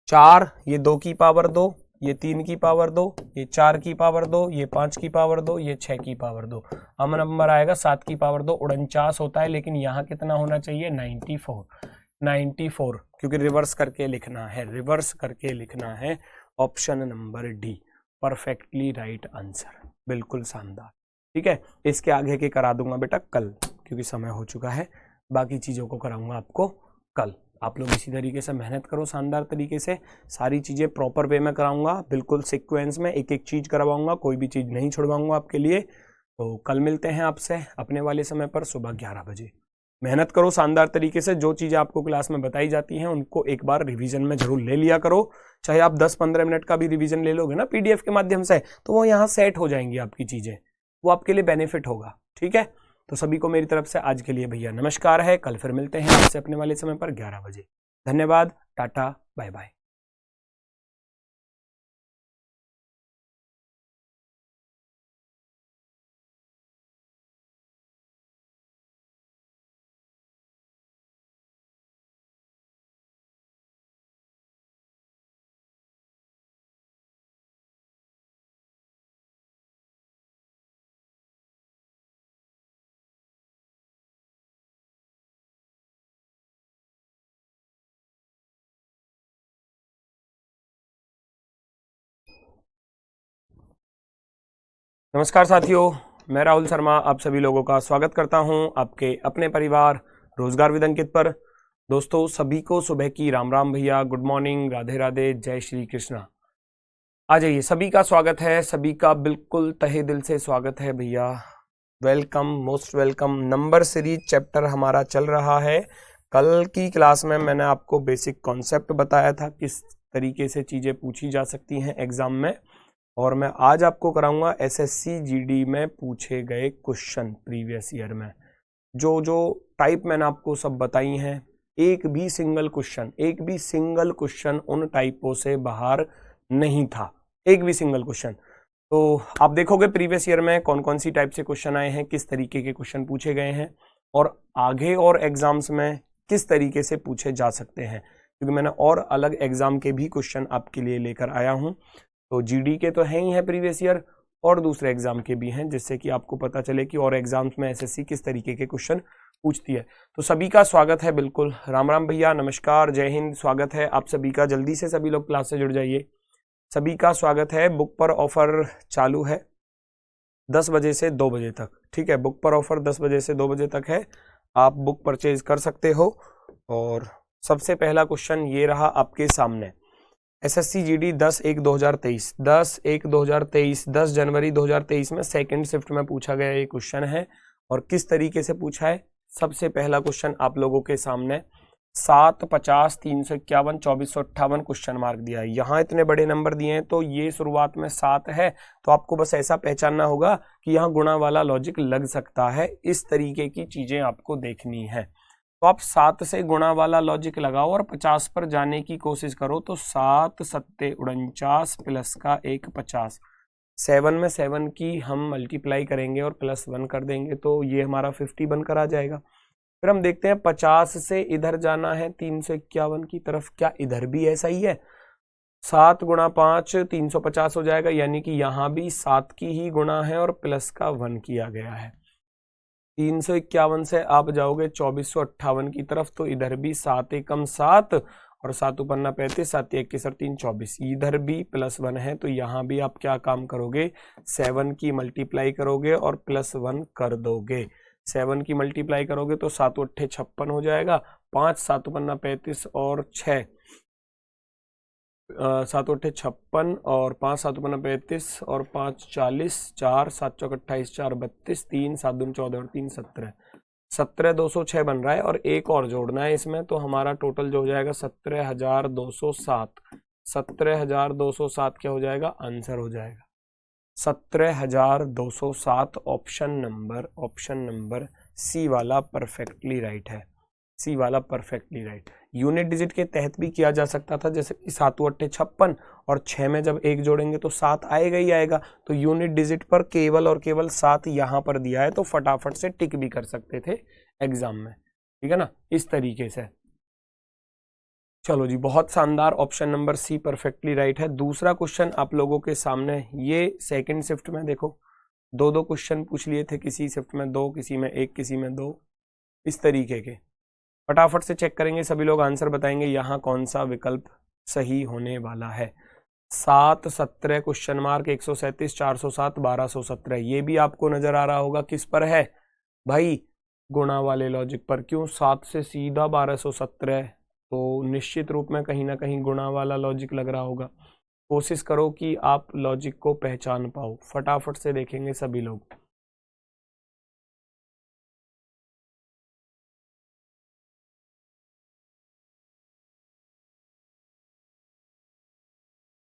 4, ये 2 की पावर 2, ये 3 की पावर 2, ये 4 की पावर 2, ये 5 की पावर 2, ये 6 की पावर 2। हम नंबर आएगा 7 की पावर 2, 49 होता है। लेकिन यहाँ कितना होना चाहिए, 94, 94, क्योंकि रिवर्स करके लिखना है, रिवर्स करके लिखना है। Option number D, perfectly right answer, बिल्कुल शानदार। ठीक है, इसके आगे के करा दूंगा बेटा कल, क्योंकि समय हो चुका है। बाकी चीज़ों को कराऊंगा आपको कल। आप लोग इसी तरीके से मेहनत करो, शानदार तरीके से। सारी चीज़ें प्रॉपर वे में कराऊंगा, बिल्कुल सीक्वेंस में एक एक चीज़ करवाऊंगा, कोई भी चीज़ नहीं छोड़वाऊंगा आपके लिए। तो कल मिलते हैं आपसे अपने वाले समय पर, सुबह 11 बजे। मेहनत करो शानदार तरीके से। जो चीज़ें आपको क्लास में बताई जाती हैं उनको एक बार रिवीजन में जरूर ले लिया करो। चाहे आप 10-15 मिनट का भी रिवीजन ले लोगे ना PDF के माध्यम से, तो वो यहाँ सेट हो जाएंगी आपकी चीज़ें, वो आपके लिए बेनिफिट होगा। ठीक है, तो सभी को मेरी तरफ से आज के लिए भैया नमस्कार है। कल फिर मिलते हैं आपसे अपने वाले समय पर 11 बजे। धन्यवाद, टाटा, बाय बाय। नमस्कार साथियों, मैं राहुल शर्मा आप सभी लोगों का स्वागत करता हूं आपके अपने परिवार रोजगार विद अंकित पर। दोस्तों, सभी को सुबह की राम राम भैया, गुड मॉर्निंग, राधे राधे, जय श्री कृष्णा। आ जाइए, सभी का स्वागत है, सभी का बिल्कुल तहे दिल से स्वागत है भैया। Welcome, most welcome. Number series chapter हमारा चल रहा है। कल की क्लास में मैंने आपको बेसिक कॉन्सेप्ट बताया था, किस तरीके से चीज़ें पूछी जा सकती हैं एग्जाम में, और मैं आज आपको कराऊंगा SSC GD में पूछे गए क्वेश्चन प्रीवियस ईयर में। जो जो टाइप मैंने आपको सब बताई हैं, एक भी सिंगल क्वेश्चन उन टाइपों से बाहर नहीं था, एक भी सिंगल क्वेश्चन। तो आप देखोगे प्रीवियस ईयर में कौन कौन सी टाइप से क्वेश्चन आए हैं, किस तरीके के क्वेश्चन पूछे गए हैं, और आगे और एग्जाम्स में किस तरीके से पूछे जा सकते हैं, क्योंकि मैंने और अलग एग्जाम के भी क्वेश्चन आपके लिए लेकर आया हूं। तो GD के तो हैं ही हैं प्रीवियस ईयर, और दूसरे एग्जाम के भी हैं, जिससे कि आपको पता चले कि और एग्जाम्स में SSC किस तरीके के क्वेश्चन पूछती है। तो सभी का स्वागत है, बिल्कुल राम राम भैया, नमस्कार, जय हिंद, स्वागत है आप सभी का। जल्दी से सभी लोग क्लास से जुड़ जाइए, सभी का स्वागत है। बुक पर ऑफर चालू है 10 बजे से 2 बजे तक। ठीक है, बुक पर ऑफर 10 बजे से 2 बजे तक है, आप बुक परचेज कर सकते हो। और सबसे पहला क्वेश्चन ये रहा आपके सामने, SSC GD 10/1/2023, 10/1/2023, 10 जनवरी 2023 में सेकंड शिफ्ट में पूछा गया ये क्वेश्चन है। और किस तरीके से पूछा है, सबसे पहला क्वेश्चन आप लोगों के सामने 7, 50, 351, 2458 क्वेश्चन मार्क दिया है। यहाँ इतने बड़े नंबर दिए हैं, तो ये शुरुआत में 7 है, तो आपको बस ऐसा पहचानना होगा कि यहाँ गुणा वाला लॉजिक लग सकता है। इस तरीके की चीजें आपको देखनी है। तो आप 7 से गुणा वाला लॉजिक लगाओ और 50 पर जाने की कोशिश करो। तो 7 7 49 प्लस का 1 50, 7 में 7 की हम मल्टीप्लाई करेंगे और +1 कर देंगे, तो ये हमारा 50 बनकर आ जाएगा। फिर हम देखते हैं 50 से इधर जाना है 351 की तरफ, क्या इधर भी ऐसा ही है? 7 गुणा 5 350 हो जाएगा, यानी कि यहाँ भी 7 की ही गुणा है और प्लस का 1 किया गया है। 351 से आप जाओगे 2458 की तरफ, तो इधर भी 7 एकम 7 और 7 उपन्ना 35, 7 21 और 3 24, इधर भी +1 है, तो यहाँ भी आप क्या काम करोगे, 7 की मल्टीप्लाई करोगे और +1 कर दोगे। 7 की मल्टीप्लाई करोगे तो 7 8 56 हो जाएगा, 5 7 उपन्ना 35 और 6 7 8 56 और 5 7 उपन्ना 35 और 5 40, 4 7 चौक 28, 4 32, 3 7 दूनी 14 और 3 17, 17 206 बन रहा है और एक और जोड़ना है इसमें, तो हमारा टोटल जो हो जाएगा 17,207। 17,207 क्या हो जाएगा, आंसर हो जाएगा 17,207। ऑप्शन नंबर सी वाला परफेक्टली राइट है, सी वाला परफेक्टली राइट। यूनिट डिजिट के तहत भी किया जा सकता था, जैसे कि 7 8 56 और 6 में जब एक जोड़ेंगे तो 7 आएगा ही आएगा, तो यूनिट डिजिट पर केवल और केवल 7 यहां पर दिया है, तो फटाफट से टिक भी कर सकते थे एग्जाम में, ठीक है ना, इस तरीके से। चलो जी, बहुत शानदार, option number C perfectly right है। दूसरा क्वेश्चन आप लोगों के सामने, ये सेकंड शिफ्ट में देखो, दो क्वेश्चन पूछ लिए थे, किसी शिफ्ट में 2, किसी में 1, किसी में 2, इस तरीके के। फटाफट से चेक करेंगे, सभी लोग आंसर बताएंगे यहाँ कौन सा विकल्प सही होने वाला है। 7 17 क्वेश्चन मार्क, 137 407 1217, ये भी आपको नजर आ रहा होगा किस पर है भाई, गुणा वाले लॉजिक पर। क्यों, 7 से सीधा 1217, तो निश्चित रूप में कहीं ना कहीं गुणा वाला लॉजिक लग रहा होगा। कोशिश करो कि आप लॉजिक को पहचान पाओ, फटाफट से देखेंगे सभी लोग।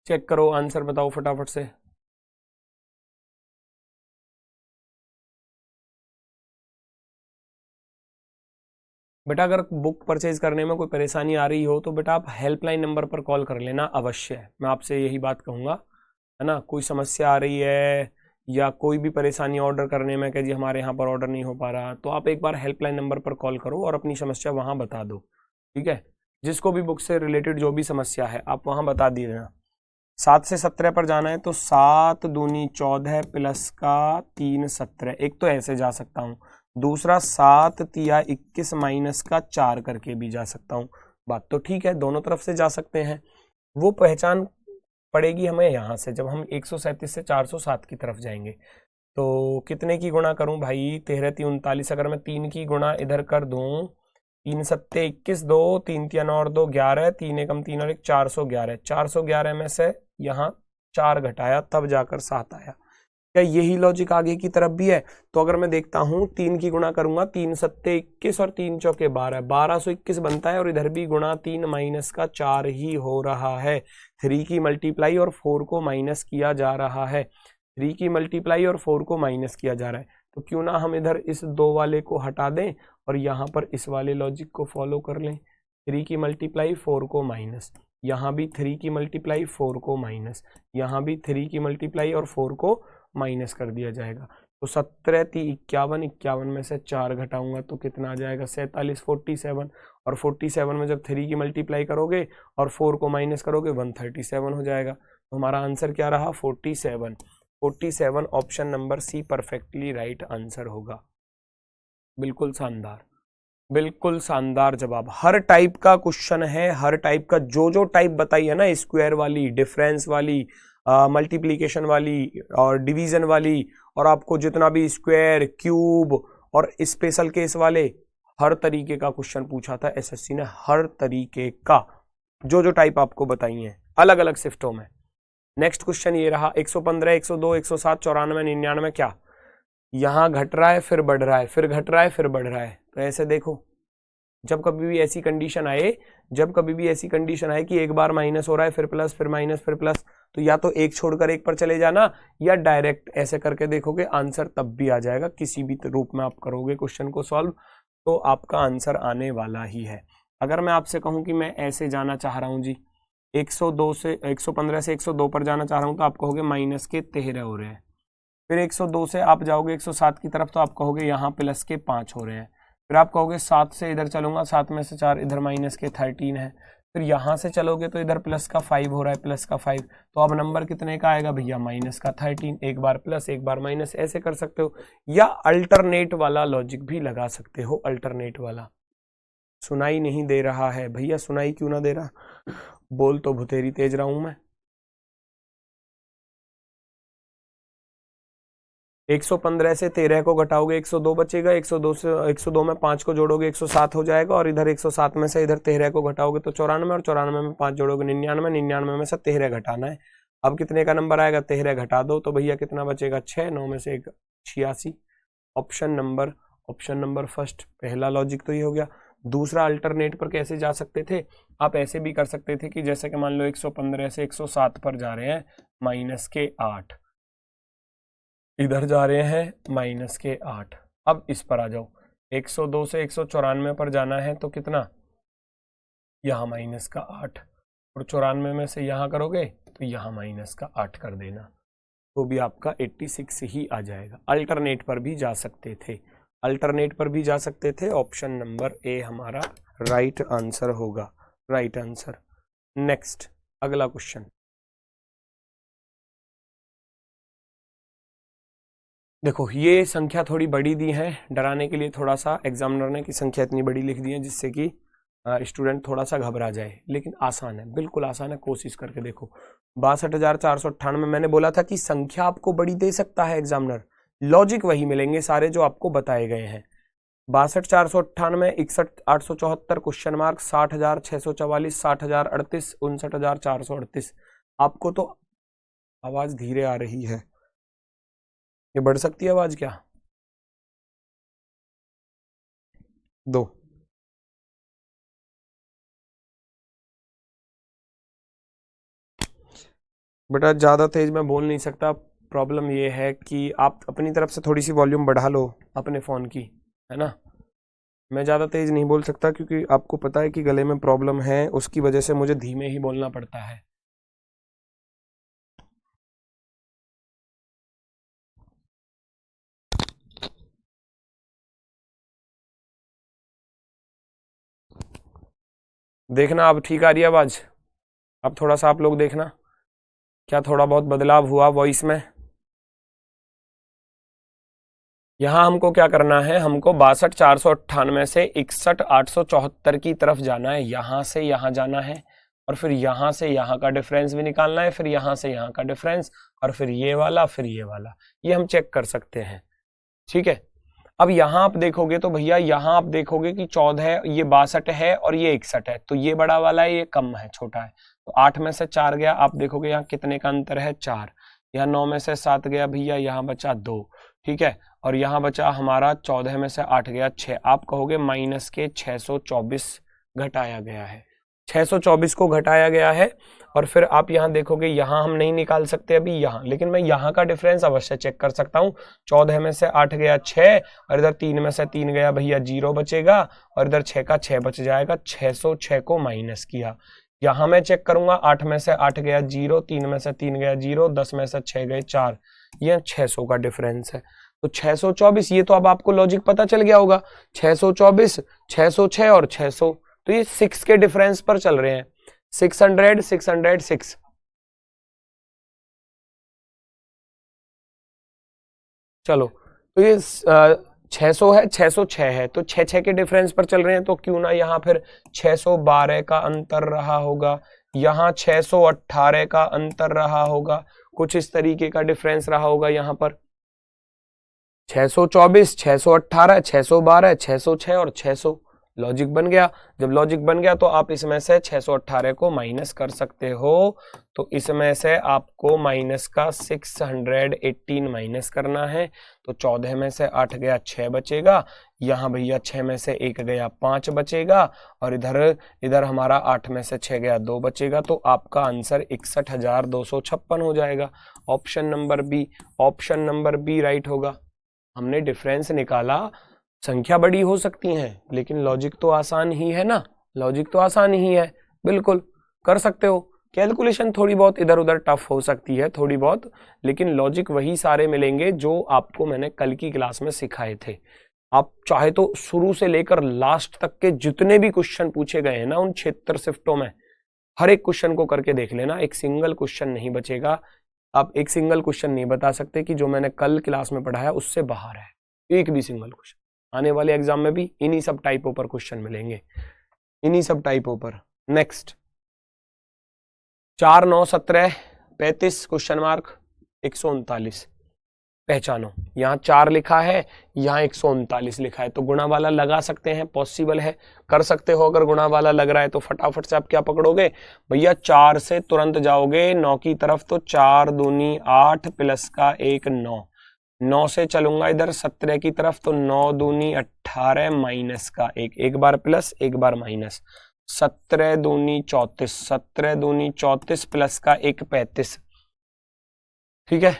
चेक करो, आंसर बताओ फटाफट से। बेटा अगर बुक परचेज करने में कोई परेशानी आ रही हो तो बेटा आप हेल्पलाइन नंबर पर कॉल कर लेना अवश्य, मैं आपसे यही बात कहूँगा, है ना। कोई समस्या आ रही है या कोई भी परेशानी ऑर्डर करने में कि जी हमारे यहाँ पर ऑर्डर नहीं हो पा रहा, तो आप एक बार हेल्पलाइन नंबर पर कॉल करो और अपनी समस्या वहाँ बता दो, ठीक है। जिसको भी बुक से रिलेटेड जो भी समस्या है आप वहाँ बता दीजिए। 7 से 17 पर जाना है तो 7 दूनी 14 प्लस का 3 17, एक तो ऐसे जा सकता हूँ, दूसरा 7 तिया 21 माइनस का 4 करके भी जा सकता हूँ। बात तो ठीक है, दोनों तरफ से जा सकते हैं। वो पहचान पड़ेगी हमें यहाँ से, जब हम 137 से 407 की तरफ जाएंगे। तो कितने की गुणा करूं भाई, 13 3 39, अगर मैं 3 की गुणा इधर कर दूं, 3 7 21, 2 3 3 और 2 11, 3 एकम 3 और 1 411, 411 में से यहाँ 4 घटाया तब जाकर 7 आया। क्या यही लॉजिक आगे की तरफ भी है? तो अगर मैं देखता हूं 3 की गुणा करूंगा, 3 7 21 और 3 चौके 12, 1221 बनता है और इधर भी गुणा 3 माइनस का 4 ही हो रहा है। 3 की मल्टीप्लाई और 4 को माइनस किया जा रहा है, 3 की मल्टीप्लाई और 4 को माइनस किया जा रहा है, तो क्यों ना हम इधर इस 2 वाले को हटा दें और यहाँ पर इस वाले लॉजिक को फॉलो कर लें। 3 की मल्टीप्लाई 4 को माइनस, यहाँ भी 3 की मल्टीप्लाई 4 को माइनस, यहाँ भी 3 की मल्टीप्लाई और 4 को माइनस कर दिया जाएगा। तो 17 × 51, 51 में से 4 घटाऊंगा तो कितना आ जाएगा, 47 47, और 47 में जब 3 की मल्टीप्लाई करोगे और 4 को माइनस करोगे 137 हो जाएगा। तो हमारा आंसर क्या रहा, 47। 47 option number C perfectly right answer होगा। बिल्कुल शानदार, बिल्कुल शानदार जवाब। हर टाइप का क्वेश्चन है, हर टाइप का, जो टाइप बताई है ना, स्क्वायर वाली, डिफरेंस वाली, मल्टीप्लीकेशन वाली और डिवीजन वाली, और आपको जितना भी स्क्वायर, क्यूब और स्पेशल केस वाले, हर तरीके का क्वेश्चन पूछा था एसएससी ने, हर तरीके का, जो टाइप आपको बताई है अलग अलग शिफ्टों में। नेक्स्ट क्वेश्चन ये रहा, 115 102 107 94 99, क्या यहां घट रहा है फिर बढ़ रहा है, फिर घट रहा है फिर बढ़ रहा है? तो ऐसे देखो, जब कभी भी ऐसी कंडीशन आए, जब कभी भी ऐसी कंडीशन आए कि एक बार माइनस हो रहा है फिर प्लस, फिर माइनस, फिर प्लस, तो या तो एक छोड़कर एक पर चले जाना, या डायरेक्ट ऐसे करके देखोगे, आंसर तब भी आ जाएगा। किसी भी रूप में आप करोगे क्वेश्चन को सॉल्व तो आपका आंसर आने वाला ही है। अगर मैं आपसे कहूं कि मैं ऐसे जाना चाह रहा हूं जी, 102 से 115 से 102 पर जाना चाह रहा हूं, तो आप कहोगे माइनस के 13 हो रहे हैं। फिर 102 से आप जाओगे 107 की तरफ, तो आप कहोगे यहाँ प्लस के 5 हो रहे हैं। फिर आप कहोगे 7 से इधर चलूंगा, 7 में से 4 इधर माइनस के 13 है। फिर यहाँ से चलोगे तो इधर प्लस का 5 हो रहा है, प्लस का 5, तो अब नंबर कितने का आएगा भैया, माइनस का 13। एक बार प्लस एक बार माइनस, ऐसे कर सकते हो, या अल्टरनेट वाला लॉजिक भी लगा सकते हो, अल्टरनेट वाला। सुनाई नहीं दे रहा है भैया, सुनाई क्यों ना दे रहा, बोल तो भुतेरी तेज रहा हूं मैं। 115 से 13 को घटाओगे 102 बचेगा, 102 से 102 में 5 को जोड़ोगे 107 हो जाएगा, और इधर 107 में से इधर 13 को घटाओगे तो 94, और 94 में 5 जोड़ोगे 99, 99 में से 13 घटाना है। अब कितने का नंबर आएगा, 13 घटा दो तो भैया कितना बचेगा, 6, 9 में से 1 86। ऑप्शन नंबर फर्स्ट, पहला लॉजिक तो ये हो गया। दूसरा अल्टरनेट पर कैसे जा सकते थे, आप ऐसे भी कर सकते थे कि जैसे कि मान लो 115 से 107 पर जा रहे हैं माइनस के 8, इधर जा रहे हैं माइनस के 8। अब इस पर आ जाओ, 102 से 194 पर जाना है तो कितना, यहाँ माइनस का 8, और 94 में से यहाँ करोगे तो यहाँ माइनस का 8 कर देना, तो भी आपका 86 ही आ जाएगा। अल्टरनेट पर भी जा सकते थे, अल्टरनेट पर भी जा सकते थे। ऑप्शन नंबर ए हमारा राइट आंसर होगा, राइट आंसर। नेक्स्ट अगला क्वेश्चन देखो, ये संख्या थोड़ी बड़ी दी है, डराने के लिए थोड़ा सा एग्जामिनर ने की संख्या इतनी बड़ी लिख दी है जिससे कि स्टूडेंट थोड़ा सा घबरा जाए, लेकिन आसान है, बिल्कुल आसान है, कोशिश करके देखो। 62,498, मैंने बोला था कि संख्या आपको बड़ी दे सकता है एग्जामिनर, लॉजिक वही मिलेंगे सारे जो आपको बताए गए हैं। 62,498, 61,874, क्वेश्चन मार्क, 60,644, 60,038, 59,438। आपको तो आवाज धीरे आ रही है, ये बढ़ सकती है आवाज क्या, दो। बेटा ज़्यादा तेज मैं बोल नहीं सकता, प्रॉब्लम ये है कि आप अपनी तरफ से थोड़ी सी वॉल्यूम बढ़ा लो अपने फ़ोन की, है ना। मैं ज़्यादा तेज नहीं बोल सकता क्योंकि आपको पता है कि गले में प्रॉब्लम है, उसकी वजह से मुझे धीमे ही बोलना पड़ता है। देखना अब ठीक आ रही है आवाज़, अब थोड़ा सा आप लोग देखना क्या थोड़ा बहुत बदलाव हुआ वॉइस में। यहाँ हमको क्या करना है, हमको 62,498 से 61,874 की तरफ जाना है, यहाँ से यहाँ जाना है, और फिर यहाँ से यहाँ का डिफरेंस भी निकालना है, फिर यहाँ से यहाँ का डिफरेंस, और फिर ये वाला, फिर ये वाला, ये हम चेक कर सकते हैं, ठीक है। अब यहाँ आप देखोगे तो भैया यहाँ आप देखोगे कि 14 है, ये 62 है और ये 61 है, तो ये बड़ा वाला है, ये कम है, छोटा है, तो 8 में से 4 गया, आप देखोगे यहाँ कितने का अंतर है, 4। यहाँ 9 में से 7 गया भैया, यहाँ बचा 2, ठीक है, और यहाँ बचा हमारा 14 में से 8 गया 6। आप कहोगे माइनस के 624 घटाया गया है, 624 को घटाया गया है। और फिर आप यहाँ देखोगे, यहाँ हम नहीं निकाल सकते अभी यहाँ, लेकिन मैं यहाँ का डिफरेंस अवश्य चेक कर सकता हूँ। 14 में से 8 गया 6, और इधर 3 में से 3 गया भैया 0 बचेगा, और इधर 6 का 6 बच जाएगा, 606 को माइनस किया। यहाँ मैं चेक करूंगा, 8 में से 8 गया 0, 3 में से 3 गया 0, 10 में से 6 गए 4, यह 600 का डिफरेंस है। तो 624, ये तो अब आपको लॉजिक पता चल गया होगा, 624, 606 और 600, तो ये 6 के डिफरेंस पर चल रहे हैं, 600, 606। चलो, तो ये 600 है, 606 है, तो 6 के डिफरेंस पर चल रहे हैं, तो क्यों ना यहाँ फिर 612 का अंतर रहा होगा, यहाँ 618 का अंतर रहा होगा, कुछ इस तरीके का डिफरेंस रहा होगा यहाँ पर। 624, 618, 612, 606 और 600, लॉजिक बन गया। जब लॉजिक बन गया तो आप इसमें से 618 को माइनस कर सकते हो, तो इसमें से आपको माइनस का 618 माइनस करना है, तो 14 में से 8 गया 6 बचेगा, यहाँ भैया 6 में से 1 गया 5 बचेगा, और इधर हमारा 8 में से 6 गया 2 बचेगा, तो आपका आंसर 61,256 हो जाएगा। ऑप्शन नंबर बी राइट होगा। हमने डिफरेंस निकाला, संख्या बड़ी हो सकती है लेकिन लॉजिक तो आसान ही है ना, लॉजिक तो आसान ही है, बिल्कुल कर सकते हो। कैलकुलेशन थोड़ी बहुत इधर उधर टफ हो सकती है थोड़ी बहुत, लेकिन लॉजिक वही सारे मिलेंगे जो आपको मैंने कल की क्लास में सिखाए थे। आप चाहे तो शुरू से लेकर लास्ट तक के जितने भी क्वेश्चन पूछे गए हैं ना उन 76 शिफ्टों में, हर एक क्वेश्चन को करके देख लेना, एक सिंगल क्वेश्चन नहीं बचेगा। आप एक सिंगल क्वेश्चन नहीं बता सकते कि जो मैंने कल क्लास में पढ़ाया उससे बाहर है, एक भी सिंगल क्वेश्चन। आने वाले एग्जाम में भी इन्हीं सब टाइपों पर क्वेश्चन मिलेंगे, इन्हीं सब टाइपों पर। नेक्स्ट 4 9 17 35 क्वेश्चन मार्क 139 पहचानो। यहाँ 4 लिखा है, यहाँ 139 लिखा है, तो गुणा वाला लगा सकते हैं, पॉसिबल है, कर सकते हो। अगर गुणा वाला लग रहा है तो फटाफट से आप क्या पकड़ोगे भैया, 4 से तुरंत जाओगे 9 की तरफ, तो 4 दूनी 8 प्लस का 1 9, 9 से चलूंगा इधर 17 की तरफ, तो 9 दूनी 18 माइनस का 1, एक बार प्लस एक बार माइनस, 17 दूनी 34, 17 दूनी 34 प्लस का 1 35। ठीक है,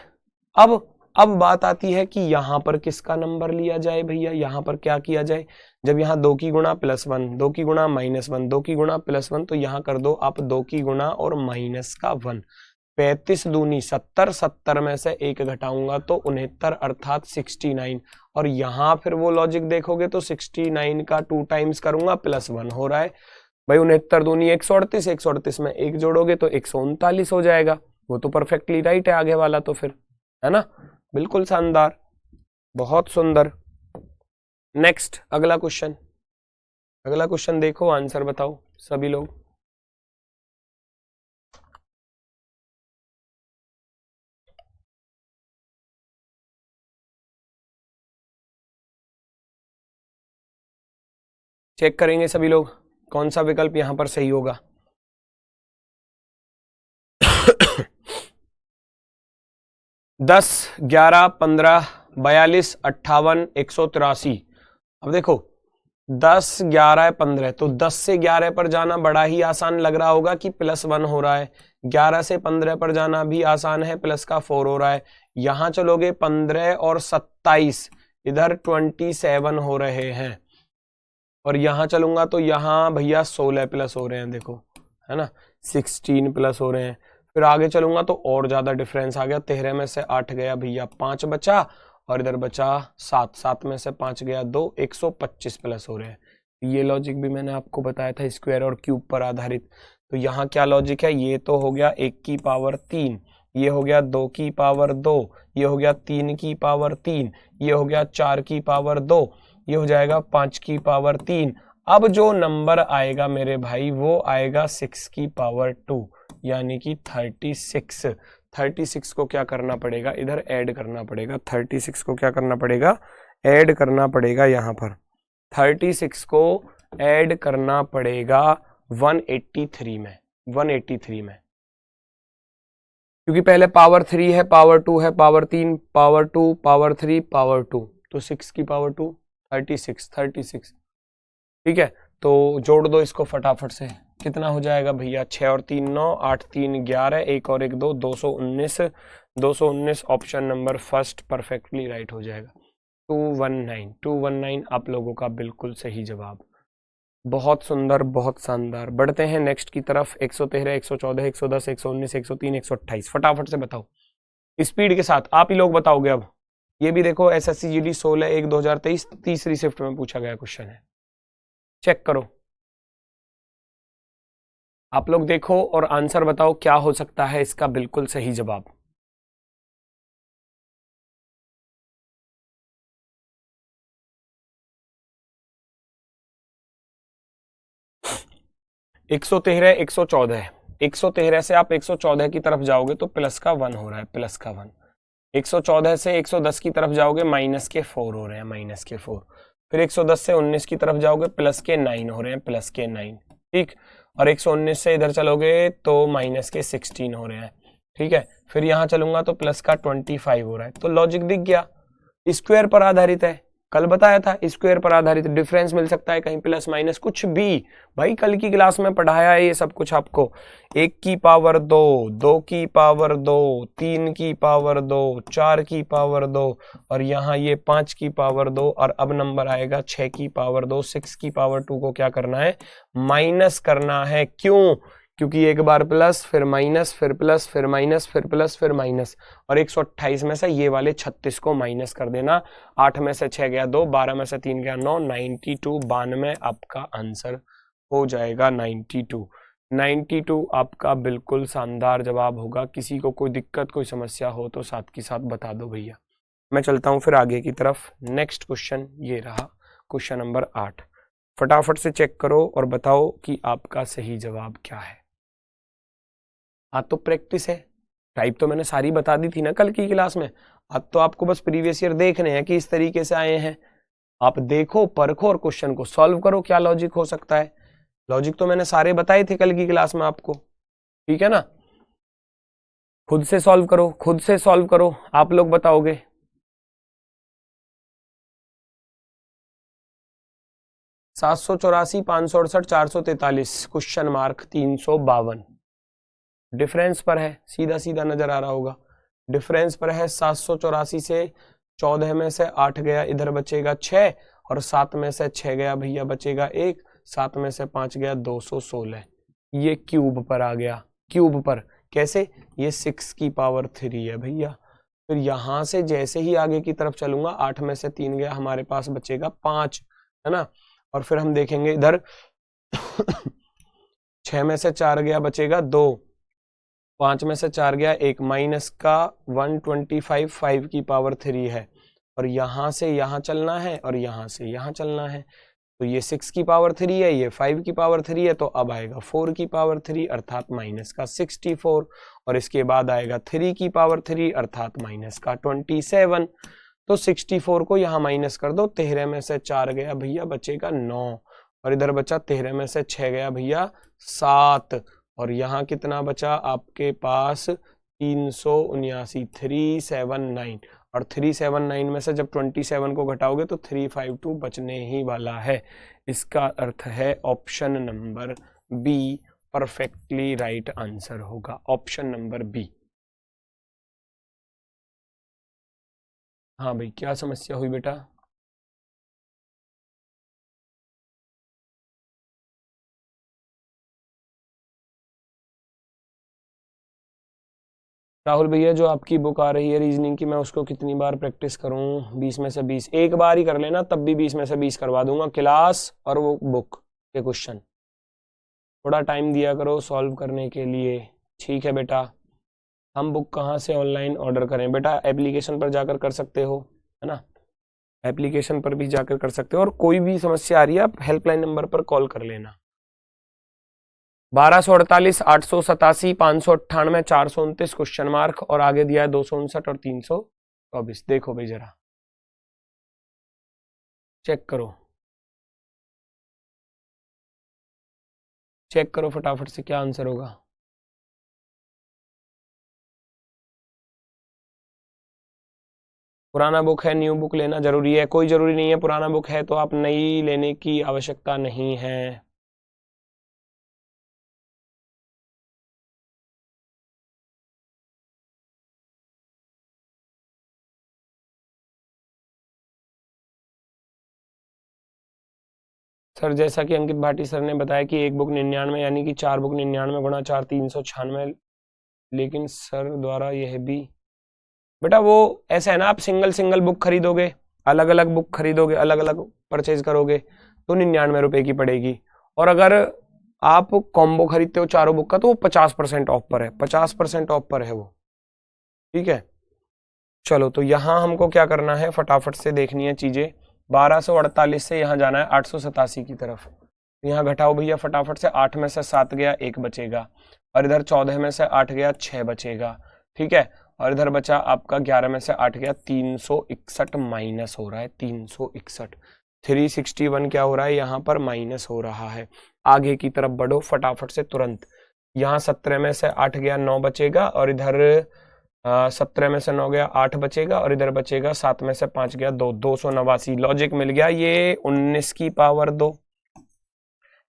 अब बात आती है कि यहां पर किसका नंबर लिया जाए भैया, यहां पर क्या किया जाए। जब यहां 2 की गुणा +1, 2 की गुणा -1, 2 की गुणा +1, तो यहां कर दो आप 2 की गुणा और माइनस का 1। 35 दूनी 70, 70 में से 1 घटाऊंगा तो 69 अर्थात 69। और यहां फिर वो लॉजिक देखोगे तो 69 का 2 टाइम्स करूंगा +1 हो रहा है भाई। 69 दूनी 138, 138 में 1 जोड़ोगे तो 139 हो जाएगा। वो तो परफेक्टली राइट है आगे वाला, तो फिर है ना, बिल्कुल शानदार, बहुत सुंदर। नेक्स्ट अगला क्वेश्चन, अगला क्वेश्चन देखो, आंसर बताओ सभी लोग। चेक करेंगे सभी लोग कौन सा विकल्प यहां पर सही होगा। 10 11 15 42 58 183। अब देखो 10 11 15, तो 10 से 11 पर जाना बड़ा ही आसान लग रहा होगा कि +1 हो रहा है। 11 से 15 पर जाना भी आसान है, प्लस का 4 हो रहा है। यहां चलोगे 15 और 27, इधर 27 हो रहे हैं। और यहां चलूंगा तो यहां भैया 16 प्लस हो रहे हैं, देखो है ना, 16 प्लस हो रहे हैं। फिर आगे चलूंगा तो और ज्यादा डिफरेंस आ गया, 13 में से 8 गया भैया 5 बचा, और इधर बचा 7, 7 में से 5 गया 2, 125 प्लस हो रहे हैं। ये लॉजिक भी मैंने आपको बताया था, स्क्वायर और क्यूब पर आधारित। तो यहाँ क्या लॉजिक है, ये तो हो गया 1 की पावर 3, ये हो गया 2 की पावर 2, ये हो गया 3 की पावर 3, ये हो गया 4 की पावर 2, ये हो जाएगा 5 की पावर 3। अब जो नंबर आएगा मेरे भाई वो आएगा 6 की पावर 2, यानी कि 36। 36 को क्या करना पड़ेगा, इधर ऐड करना पड़ेगा। 36 को क्या करना पड़ेगा, ऐड करना पड़ेगा। यहां पर 36 को ऐड करना पड़ेगा 183 में, 183 में, क्योंकि पहले पावर 3 है, पावर 2 है, पावर 3, पावर 2, पावर 3, पावर 2, तो 6 की पावर 2 36, 36। ठीक है, तो जोड़ दो इसको फटाफट से, कितना हो जाएगा भैया, 6 और 3 9, 8 3 11, 1 और 1 2, 219। 219 option number first perfectly right हो जाएगा। 219, 219 आप लोगों का बिल्कुल सही जवाब। बहुत सुंदर, बहुत शानदार। बढ़ते हैं नेक्स्ट की तरफ। 113, 114, 110, 119, 103, 128, फटाफट से बताओ स्पीड के साथ, आप ही लोग बताओगे। अब ये भी देखो SSC GD 16/1/2023 तीसरी शिफ्ट में पूछा गया क्वेश्चन है, चेक करो आप लोग, देखो और आंसर बताओ क्या हो सकता है इसका बिल्कुल सही जवाब। एक 113 से आप 114 की तरफ जाओगे तो प्लस का 1 हो रहा है, प्लस का 1। 114 से 110 की तरफ जाओगे माइनस के 4 हो रहे हैं, माइनस के 4। फिर 110 से 19 की तरफ जाओगे प्लस के 9 हो रहे हैं, प्लस के 9। ठीक, और 119 से इधर चलोगे तो माइनस के 16 हो रहे हैं। ठीक है, फिर यहां चलूंगा तो प्लस का 25 हो रहा है। तो लॉजिक दिख गया, स्क्वायर पर आधारित है, कल बताया था स्क्वायर पर आधारित। डिफरेंस मिल सकता है कहीं प्लस माइनस कुछ भी, भाई कल की क्लास में पढ़ाया है ये सब कुछ आपको। 1 की पावर 2, 2 की पावर 2, 3 की पावर 2, 4 की पावर 2, और यहाँ ये 5 की पावर 2, और अब नंबर आएगा 6 की पावर 2। 6 की पावर 2 को क्या करना है, माइनस करना है। क्यों, क्योंकि एक बार प्लस फिर माइनस फिर प्लस फिर माइनस फिर प्लस फिर माइनस, और 128 में से ये वाले 36 को माइनस कर देना। 8 में से 6 गया 2, 12 में से 3 गया 9, 92, 92 आपका आंसर हो जाएगा 92। 92 आपका बिल्कुल शानदार जवाब होगा। किसी को कोई दिक्कत कोई समस्या हो तो साथ के साथ बता दो भैया। मैं चलता हूं फिर आगे की तरफ। नेक्स्ट क्वेश्चन ये रहा, क्वेश्चन नंबर 8। फटाफट से चेक करो और बताओ कि आपका सही जवाब क्या है। आज तो प्रैक्टिस है, टाइप तो मैंने सारी बता दी थी ना कल की क्लास में। आज तो आपको बस प्रीवियस ईयर देखने हैं कि इस तरीके से आए हैं। आप देखो, परखो और क्वेश्चन को सॉल्व करो, क्या लॉजिक हो सकता है। लॉजिक तो मैंने सारे बताए थे कल की क्लास में आपको, ठीक है ना। खुद से सॉल्व करो, खुद से सॉल्व करो। आप लोग बताओगे। सात सौ चौरासी, 568, 443, क्वेश्चन मार्क 352। डिफरेंस पर है, सीधा सीधा नजर आ रहा होगा। डिफरेंस पर है 784 से 14 में से 8 गया, इधर बचेगा 6, और 7 में से 6 गया भैया बचेगा 1, 7 में से 5 गया 216। ये क्यूब पर आ गया। क्यूब पर कैसे? ये 6 की पावर 3 है भैया। फिर यहां से जैसे ही आगे की तरफ चलूंगा, 8 में से 3 गया, हमारे पास बचेगा 5, है ना। और फिर हम देखेंगे इधर 6 में से 4 गया बचेगा 2, 5 में से 4 गया 1, माइनस का 125, 5 की पावर 3 है, और यहां से यहां चलना है और यहां से यहां चलना है। तो ये 6 की पावर 3 है, ये 5 की पावर 3 है, तो अब आएगा 4 की पावर 3 अर्थात माइनस का 64, और इसके बाद आएगा 3 की पावर 3 अर्थात माइनस का 27। तो 64 को यहाँ माइनस कर दो, 13 में से 4 गया भैया बचेगा 9, और इधर बचा 13 में से 6 गया भैया 7, और यहाँ कितना बचा आपके पास 379, 379, और 379 में से जब 27 को घटाओगे तो 352 बचने ही वाला है। इसका अर्थ है option number B perfectly right answer होगा, ऑप्शन नंबर बी। हाँ भाई, क्या समस्या हुई बेटा? राहुल भैया, जो आपकी बुक आ रही है रीजनिंग की, मैं उसको कितनी बार प्रैक्टिस करूं? 20 में से 20 एक बार ही कर लेना, तब भी 20 में से 20 करवा दूंगा, क्लास और वो बुक के क्वेश्चन। थोड़ा टाइम दिया करो सॉल्व करने के लिए, ठीक है बेटा। हम बुक कहाँ से ऑनलाइन ऑर्डर करें? बेटा एप्लीकेशन पर जाकर कर सकते हो, है ना। एप्लीकेशन पर भी जाकर कर सकते हो, और कोई भी समस्या आ रही है आप हेल्पलाइन नंबर पर कॉल कर लेना। 1248, 887, 598, 429 क्वेश्चन मार्क, और आगे दिया है 259 और 324। देखो भाई जरा चेक करो, चेक करो फटाफट से क्या आंसर होगा। पुराना बुक है, न्यू बुक लेना जरूरी है? कोई जरूरी नहीं है, पुराना बुक है तो आप नई लेने की आवश्यकता नहीं है। सर जैसा कि अंकित भाटी सर ने बताया कि एक बुक 99, यानी कि 4 बुक 99 गुणा 4 396, लेकिन सर द्वारा यह भी बेटा वो ऐसा है ना, आप सिंगल सिंगल बुक खरीदोगे, अलग अलग बुक खरीदोगे, अलग अलग परचेज करोगे तो 99 रुपए की पड़ेगी, और अगर आप कॉम्बो खरीदते हो चारों बुक का तो वो 50% ऑफ पर है, 50% ऑफ पर है वो, ठीक है। चलो तो यहाँ हमको क्या करना है, फटाफट से देखनी है चीजें। 1248 से यहाँ जाना है 887 की तरफ। यहाँ घटाओ भैया फटाफट से, 8 में से 7 गया 1 बचेगा, और इधर 14 में से 8 गया 6 बचेगा, ठीक है। और इधर बचा आपका 11 में से 8 गया 361 माइनस हो रहा है, 361, 361 क्या हो रहा है यहाँ पर माइनस हो रहा है। आगे की तरफ बढ़ो फटाफट से तुरंत। यहाँ 17 में से 8 गया 9 बचेगा, और इधर 17 में से 9 गया 8 बचेगा, और इधर बचेगा 7 में से 5 गया 2, 289। लॉजिक मिल गया। ये 19 की पावर 2,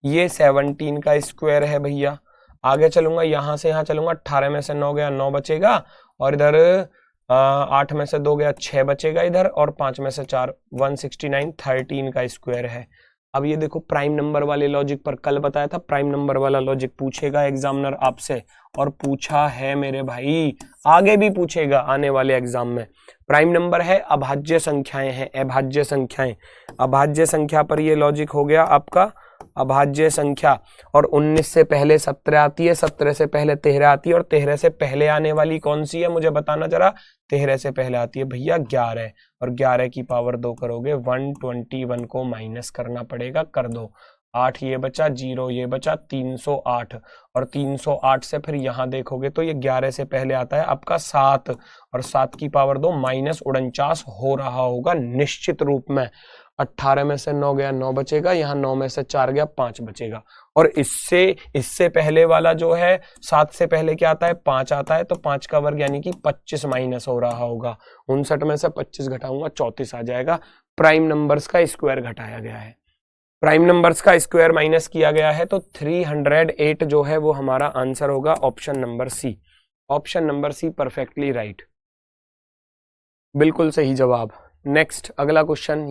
ये 17 का स्क्वायर है भैया। आगे चलूंगा, यहां से यहां चलूंगा, 18 में से 9 गया 9 बचेगा, और इधर 8 में से 2 गया 6 बचेगा इधर, और 5 में से 4 169, 13 का स्क्वायर है। अब ये देखो प्राइम नंबर वाले लॉजिक पर कल बताया था, प्राइम नंबर वाला लॉजिक पूछेगा एग्जामिनर आपसे, और पूछा है मेरे भाई, आगे भी पूछेगा आने वाले एग्जाम में। प्राइम नंबर है, अभाज्य संख्याएं हैं, अभाज्य संख्याएं, अभाज्य संख्या पर ये लॉजिक हो गया आपका अभाज्य संख्या। और 19 से पहले 17 आती है, 17 से पहले 13 आती है, और 13 से पहले आने वाली कौन सी है मुझे बताना जरा। 13 से पहले आती है भैया 11, और 11 की पावर 2 करोगे 121 को माइनस करना पड़ेगा, कर दो। 8 ये बचा, 0 ये बचा, 308, और 308 से फिर यहाँ देखोगे तो ये 11 से पहले आता है आपका 7, और 7 की पावर 2 माइनस 49 हो रहा होगा निश्चित रूप में। 18 में से 9 गया, 9 बचेगा, यहाँ 9 में से 4 गया, 5 बचेगा। और इससे पहले वाला जो है 7 से पहले क्या आता है, 5 आता है, तो 5 का वर्ग यानी कि 25 माइनस हो रहा होगा। 59 में से 25 घटाऊंगा 34 आ जाएगा। प्राइम नंबर्स का स्क्वायर घटाया गया है, प्राइम नंबर्स का स्क्वायर माइनस किया गया है, तो 308 जो है वो हमारा आंसर होगा option number C. Option number C perfectly right, बिल्कुल सही जवाब। नेक्स्ट अगला क्वेश्चन,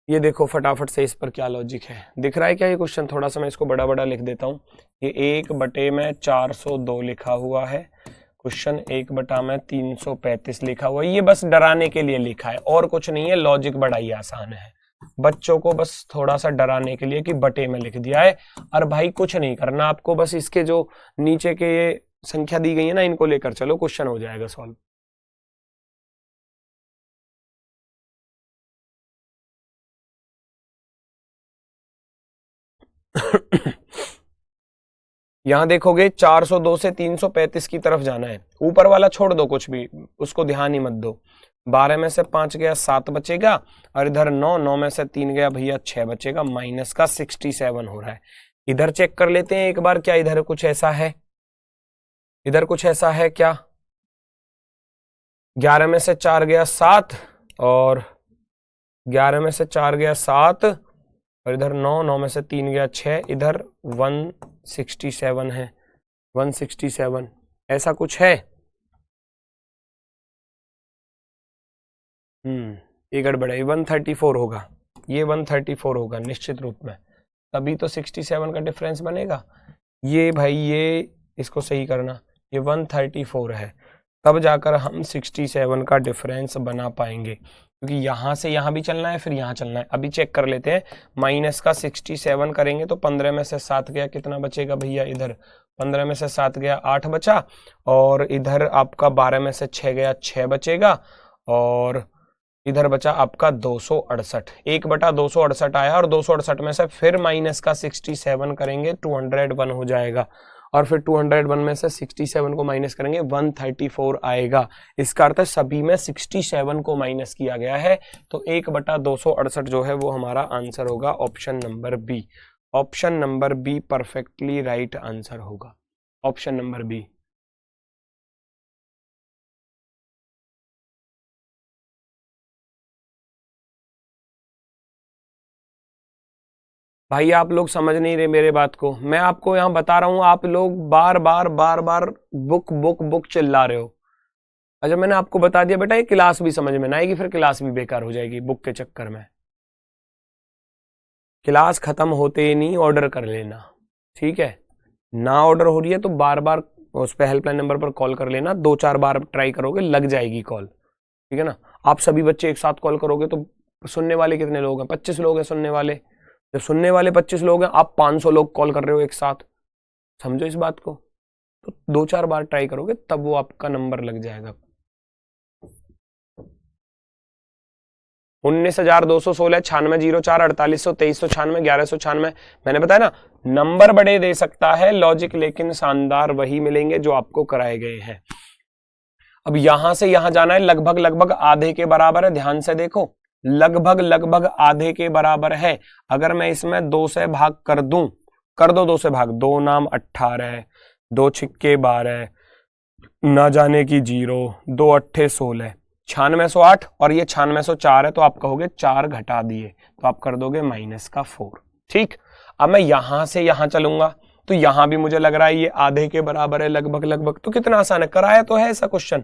ये देखो फटाफट से इस पर क्या लॉजिक है, दिख रहा है क्या ये क्वेश्चन? थोड़ा सा मैं इसको बड़ा बड़ा लिख देता हूँ। ये 1/402 लिखा हुआ है, क्वेश्चन 1/335 लिखा हुआ है। ये बस डराने के लिए लिखा है और कुछ नहीं है, लॉजिक बड़ा ही आसान है, बच्चों को बस थोड़ा सा डराने के लिए कि बटे में लिख दिया है। और भाई कुछ नहीं करना आपको, बस इसके जो नीचे के ये संख्या दी गई है ना, इनको लेकर चलो, क्वेश्चन हो जाएगा सॉल्व। यहां देखोगे 402 से 335 की तरफ जाना है, ऊपर वाला छोड़ दो, कुछ भी उसको ध्यान ही मत दो। 12 में से 5 गया 7 बचेगा, और इधर 9 में से 3 गया भैया 6 बचेगा, माइनस का 67 हो रहा है। इधर चेक कर लेते हैं एक बार, क्या इधर कुछ ऐसा है, इधर कुछ ऐसा है क्या? 11 में से 4 गया 7, और 11 में से 4 गया 7, और इधर 9 में से 3 गया 6, इधर 167 है, 167 ऐसा कुछ है। ये गड़बड़ है, 134 होगा, ये 134 होगा निश्चित रूप में, तभी तो 67 का डिफरेंस बनेगा। ये भाई ये इसको सही करना, ये 134 है, तब जाकर हम 67 का डिफरेंस बना पाएंगे, क्योंकि यहां से यहां भी चलना है, फिर यहां चलना है। अभी चेक कर लेते हैं, माइनस का 67 करेंगे तो 15 में से 7 गया, कितना बचेगा भैया? इधर 15 में से 7 गया 8 बचा, और इधर आपका 12 में से 6 गया 6 बचेगा, और इधर बचा आपका 268, 1/268 आया, और 268 में से फिर माइनस का 67 करेंगे 201 हो जाएगा, और फिर 201 में से 67 को माइनस करेंगे 134 आएगा। इसका अर्थ है सभी में 67 को माइनस किया गया है, तो 1/268 जो है वो हमारा आंसर होगा option number B. Option number B perfectly right answer होगा, ऑप्शन नंबर बी। भाई आप लोग समझ नहीं रहे मेरे बात को, मैं आपको यहां बता रहा हूं, आप लोग बार बार बुक बुक बुक चिल्ला रहे हो। अच्छा मैंने आपको बता दिया बेटा, ये क्लास भी समझ में ना आएगी, फिर क्लास भी बेकार हो जाएगी बुक के चक्कर में। क्लास खत्म होते ही नहीं ऑर्डर कर लेना, ठीक है? ना ऑर्डर हो रही है तो बार बार उस पर हेल्पलाइन नंबर पर कॉल कर लेना, 2-4 बार ट्राई करोगे लग जाएगी कॉल, ठीक है ना? आप सभी बच्चे एक साथ कॉल करोगे तो सुनने वाले कितने लोग हैं? 25 लोग हैं सुनने वाले, जब सुनने वाले 25 लोग हैं, आप 500 लोग कॉल कर रहे हो एक साथ, समझो इस बात को। तो 2-4 बार ट्राई करोगे तब वो आपका नंबर लग जाएगा। 19,216, 9604, 4800, 2396, 1196, मैंने बताया ना, नंबर बड़े दे सकता है लॉजिक, लेकिन शानदार वही मिलेंगे जो आपको कराए गए हैं। अब यहां से यहां जाना है, लगभग लगभग आधे के बराबर है, ध्यान से देखो, लगभग लगभग आधे के बराबर है। अगर मैं इसमें 2 से भाग कर दूं, कर दो 2 से भाग, 2 नाम 18, 2 छिक्के 12, ना जाने की 0, 2 अट्ठे 16, 9608, और ये 9604 है, तो आप कहोगे 4 घटा दिए, तो आप कर दोगे माइनस का 4, ठीक। अब मैं यहां से यहां चलूंगा, तो यहां भी मुझे लग रहा है ये आधे के बराबर है, लगभग लगभग, तो कितना आसान है, कराया तो है ऐसा क्वेश्चन,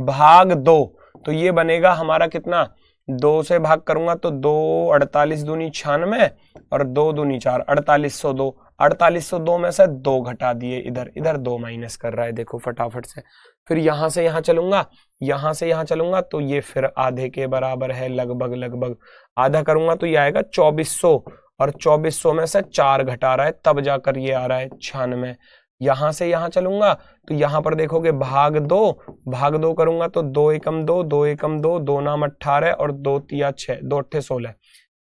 भाग 2, तो ये बनेगा हमारा कितना, 2 से भाग करूंगा तो 2 48 दूनी 96 और 2 दूनी 4 4802। 4802 में से 2 घटा दिए, इधर इधर 2 माइनस कर रहा है, देखो फटाफट से। फिर यहां से यहां चलूंगा, यहां से यहां चलूंगा तो ये फिर आधे के बराबर है, लगभग लगभग आधा करूंगा तो ये आएगा 2400 और 2400 में से 4 घटा रहा है, तब जाकर ये आ रहा है 96। यहां से यहां चलूंगा तो यहां पर देखोगे भाग 2 करूंगा तो 2 एकम 2, 2 एकम 2, 2 नाम 18 और 2 तिया 6, 2 अट्ठे 16,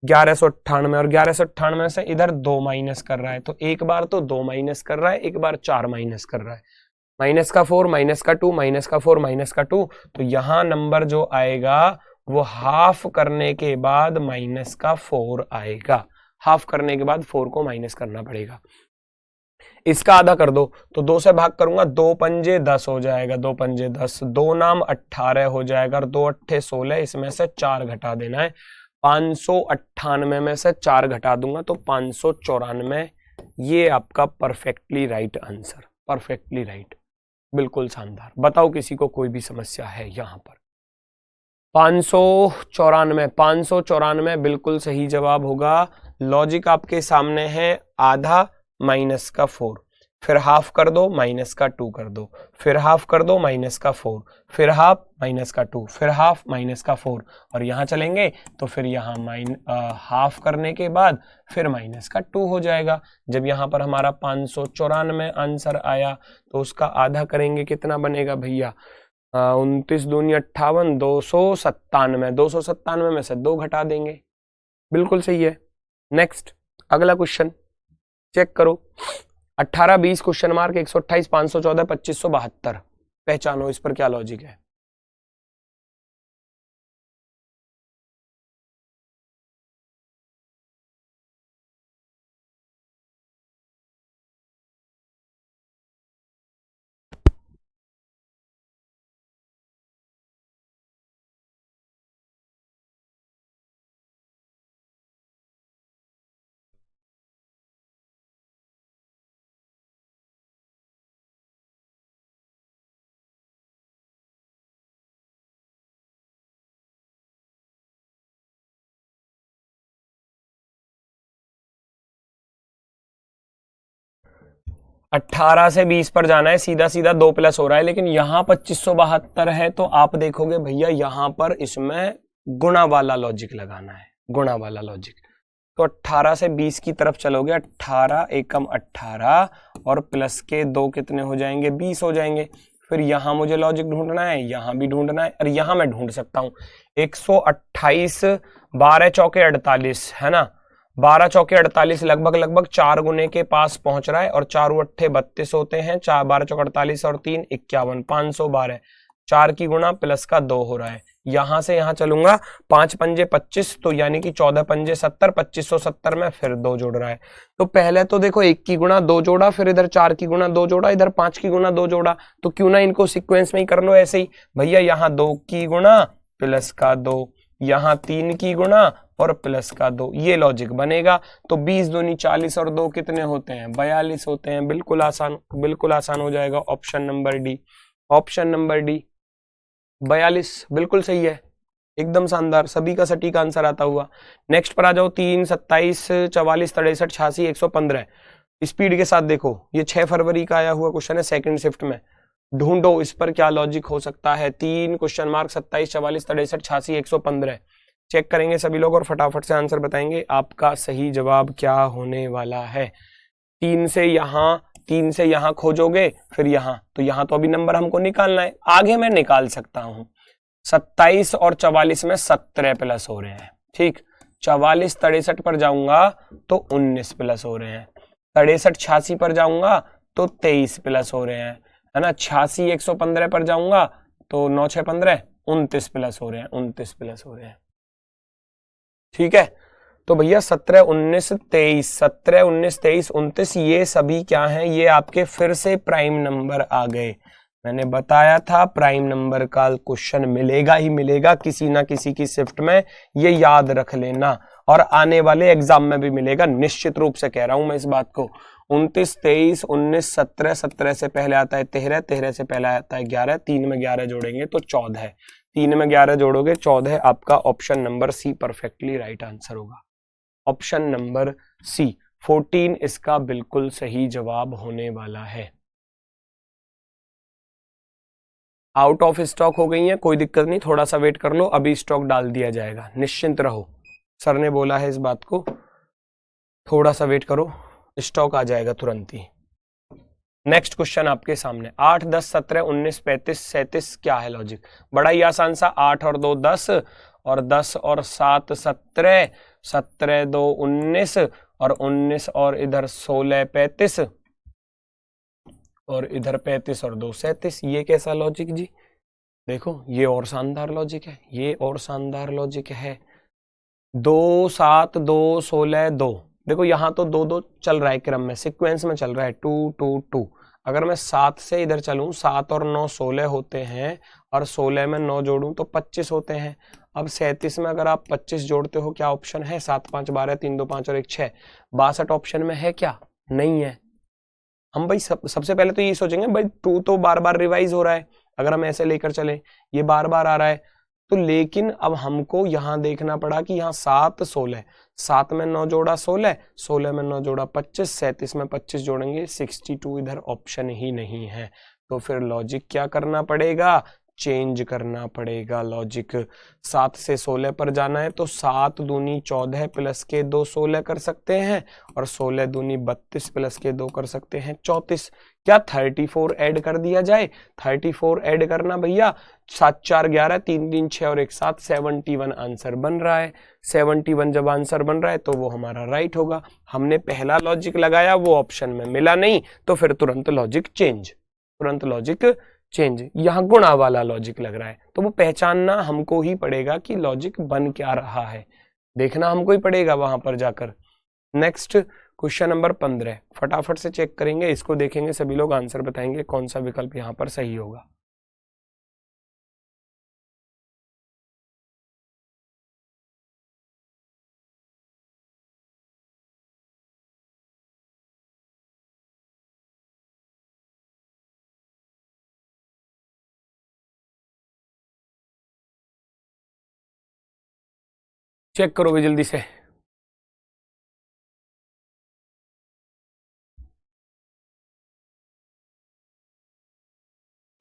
1198 और 1198 से इधर 2 माइनस कर रहा है, तो एक बार तो 2 माइनस कर रहा है, एक बार 4 माइनस कर रहा है, माइनस का 4 माइनस का 2 माइनस का 4 माइनस का 2, तो यहां नंबर जो आएगा वो हाफ करने के बाद माइनस का 4 आएगा। हाफ करने के बाद 4 को माइनस करना पड़ेगा। इसका आधा कर दो तो 2 से भाग करूंगा, 2 पंजे 10 हो जाएगा, 2 पंजे 10, 2 नाम 18 हो जाएगा और 2 अट्ठे 16, इसमें से 4 घटा देना है। 598 में से 4 घटा दूंगा तो 594। ये आपका perfectly right answer, perfectly right, बिल्कुल शानदार। बताओ किसी को कोई भी समस्या है यहां पर? 594 बिल्कुल सही जवाब होगा। लॉजिक आपके सामने है, आधा माइनस का 4, फिर हाफ कर दो माइनस का 2 कर दो, फिर हाफ कर दो माइनस का 4, फिर हाफ माइनस का 2, फिर हाफ माइनस का 4, और यहां चलेंगे तो फिर यहां हाफ करने के बाद फिर माइनस का 2 हो जाएगा। जब यहां पर हमारा 594 आंसर आया तो उसका आधा करेंगे, कितना बनेगा भैया? 29 दूनी 58, 297, 297 में से 2 घटा देंगे, बिल्कुल सही है। नेक्स्ट अगला क्वेश्चन चेक करो, 18 20 क्वेश्चन मार्क 128 514 2572, पहचानो इस पर क्या लॉजिक है। अट्ठारह से 20 पर जाना है, सीधा सीधा 2 प्लस हो रहा है, लेकिन यहां 2572 है तो आप देखोगे भैया यहां पर इसमें गुणा वाला लॉजिक लगाना है, गुणा वाला लॉजिक। तो 18 से 20 की तरफ चलोगे, 18 एकम 18 और प्लस के 2 कितने हो जाएंगे? 20 हो जाएंगे। फिर यहां मुझे लॉजिक ढूंढना है, यहां भी ढूंढना है, और यहां मैं ढूंढ सकता हूं 128, 12 चौके 48 है ना, 12 चौके 48 लगभग लगभग 4 गुने के पास पहुंच रहा है, और 4 अट्ठे 32 होते हैं, 12 चौके 48 और 3 51, 512, 4 की गुणा प्लस का 2 हो रहा है। यहां से यहां चलूंगा, 5 पंजे 25, तो यानी कि 14 पंजे 70, 2570 में फिर 2 जोड़ रहा है। तो पहले तो देखो 1 की गुणा 2 जोड़ा, फिर इधर 4 की गुणा 2 जोड़ा, इधर 5 की गुणा 2 जोड़ा, तो क्यों ना इनको सीक्वेंस में ही कर लो ऐसे ही भैया। यहाँ 2 की गुणा प्लस का 2, यहाँ 3 की गुणा और प्लस का 2, ये लॉजिक बनेगा। तो 20 दूनी 40 और 2 कितने होते हैं? 42 होते हैं। बिल्कुल आसान, बिल्कुल आसान हो जाएगा। Option number D, option number D 42 बिल्कुल सही है, एकदम शानदार, सभी का सटीक आंसर आता हुआ। नेक्स्ट पर आ जाओ, 3 27 44 63 86 115। स्पीड के साथ देखो, ये 6 फरवरी का आया हुआ क्वेश्चन है, सेकंड शिफ्ट में। ढूंढो इस पर क्या लॉजिक हो सकता है। 3 क्वेश्चन मार्क 27 44 63 86 115 चेक करेंगे सभी लोग और फटाफट से आंसर बताएंगे आपका सही जवाब क्या होने वाला है। 3 से यहाँ खोजोगे, फिर यहाँ, तो यहाँ तो अभी नंबर हमको निकालना है, आगे मैं निकाल सकता हूं। 27 और 44 में 17 प्लस हो रहे हैं, ठीक। 44 63 पर जाऊंगा तो 19 प्लस हो रहे हैं, 63 86 पर जाऊंगा तो 23 प्लस हो रहे हैं, है ना। 86 115 पर जाऊंगा तो 9 6 15 29 प्लस हो रहे हैं, 29 प्लस हो रहे हैं, ठीक है। तो भैया 17 19 23, 17 19 23 29 ये सभी क्या हैं? ये आपके फिर से प्राइम नंबर आ गए। मैंने बताया था प्राइम नंबर का क्वेश्चन मिलेगा ही मिलेगा किसी ना किसी की शिफ्ट में, ये याद रख लेना, और आने वाले एग्जाम में भी मिलेगा, निश्चित रूप से कह रहा हूं मैं इस बात को। 29 23 19 17, 17 से पहले आता है 13, 13 से पहले आता है 11, 3 में 11 जोड़ेंगे तो 14 है, 3 में 11 जोड़ोगे 14, आपका option number C perfectly right answer होगा। ऑप्शन नंबर सी 14 इसका बिल्कुल सही जवाब होने वाला है। आउट ऑफ स्टॉक हो गई है, कोई दिक्कत नहीं, थोड़ा सा वेट कर लो, अभी स्टॉक डाल दिया जाएगा, निश्चिंत रहो, सर ने बोला है इस बात को, थोड़ा सा वेट करो, स्टॉक आ जाएगा तुरंत ही। नेक्स्ट क्वेश्चन आपके सामने, 8, 10, 17, 19, 35, 37 क्या है लॉजिक? बड़ा ही आसान सा, 8 और 2 10 और 10 और 7 17, 17 2 19 और 19 और इधर 16 35 और इधर 35 और 2 37। ये कैसा लॉजिक जी? देखो ये और शानदार लॉजिक है, ये और शानदार लॉजिक है। 2 7 2 16 2, देखो यहाँ तो 2 2 चल रहा है क्रम में, सीक्वेंस में चल रहा है, 2 2 2। अगर मैं 7 से इधर चलूं, 7 और 9 16 होते हैं और 16 में 9 जोड़ूं तो 25 होते हैं। अब 37 में अगर आप 25 जोड़ते हो, क्या ऑप्शन है? 7 5 12, 3 2 5 और 1 6, 62 ऑप्शन में है क्या? नहीं है। हम भाई सबसे पहले तो ये सोचेंगे भाई 2 तो बार बार रिवाइज हो रहा है, अगर हम ऐसे लेकर चले, ये बार बार आ रहा है तो, लेकिन अब हमको यहां देखना पड़ा कि यहाँ 7 16, 7 में 9 जोड़ा 16, 16 में 9 जोड़ा 25, 37 में 25 जोड़ेंगे 62, इधर ऑप्शन ही नहीं है। तो फिर लॉजिक क्या करना पड़ेगा? चेंज करना पड़ेगा लॉजिक। 7 से 16 पर जाना है तो 7 दूनी 14 प्लस के 2 16 कर सकते हैं और 16 दूनी 32 प्लस के 2 कर सकते हैं 34। क्या 34 ऐड कर दिया जाए? 34 ऐड करना भैया, 7 4 11, 3 3 6 और 1 7, 71 आंसर बन रहा है। 71 जब आंसर बन रहा है तो वो हमारा राइट होगा। हमने पहला लॉजिक लगाया, वो ऑप्शन में मिला नहीं, तो फिर तुरंत लॉजिक चेंज, तुरंत लॉजिक चेंज। यहाँ गुणा वाला लॉजिक लग रहा है तो वो पहचानना हमको ही पड़ेगा कि लॉजिक बन क्या रहा है, देखना हमको ही पड़ेगा वहां पर जाकर। नेक्स्ट क्वेश्चन नंबर 15, फटाफट से चेक करेंगे, इसको देखेंगे, सभी लोग आंसर बताएंगे कौन सा विकल्प यहाँ पर सही होगा। चेक करो भी जल्दी से।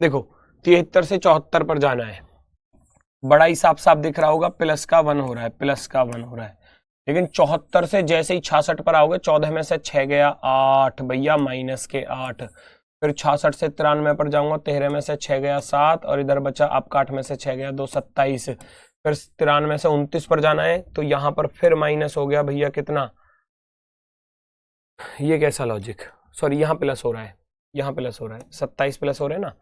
देखो 73 से 74 पर जाना है, बड़ा ही साफ साफ दिख रहा होगा, प्लस का 1 हो रहा है, प्लस का 1 हो रहा है। लेकिन 74 से जैसे ही 66 पर आओगे, 14 में से 6 गया 8 भैया, माइनस के 8। फिर 66 से 93 पर जाऊंगा, 13 में से 6 गया 7 और इधर बचा आपका 8 में से 6 गया 2 27। फिर 93 से 29 पर जाना है तो यहां पर फिर माइनस हो गया भैया कितना? ये कैसा लॉजिक? सॉरी यहाँ प्लस हो रहा है, यहाँ प्लस हो रहा है, 27 प्लस हो रहा है ना।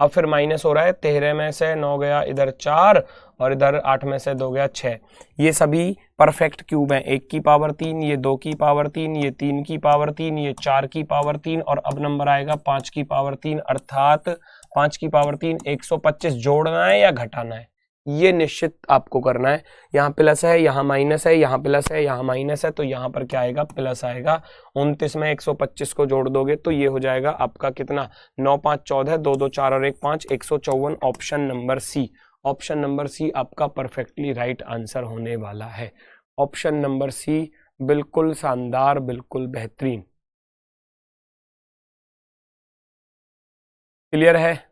अब फिर माइनस हो रहा है, 13 में से 9 गया इधर 4 और इधर 8 में से 2 गया 6। ये सभी परफेक्ट क्यूब हैं, 1 की पावर 3, ये 2 की पावर 3, ये 3 की पावर 3, ये 4 की पावर 3 और अब नंबर आएगा 5 की पावर 3, अर्थात 5 की पावर 3 125 जोड़ना है या घटाना है, ये निश्चित आपको करना है। यहाँ प्लस है, यहाँ माइनस है, यहाँ प्लस है, यहाँ माइनस है, तो यहाँ पर क्या आएगा? प्लस आएगा। 29 में 125 को जोड़ दोगे तो ये हो जाएगा आपका कितना? 9 5 14, 2 2 4 और 1 5, 154। Option number C, option number C आपका परफेक्टली राइट आंसर होने वाला है। ऑप्शन नंबर सी बिल्कुल शानदार, बिल्कुल बेहतरीन। क्लियर है?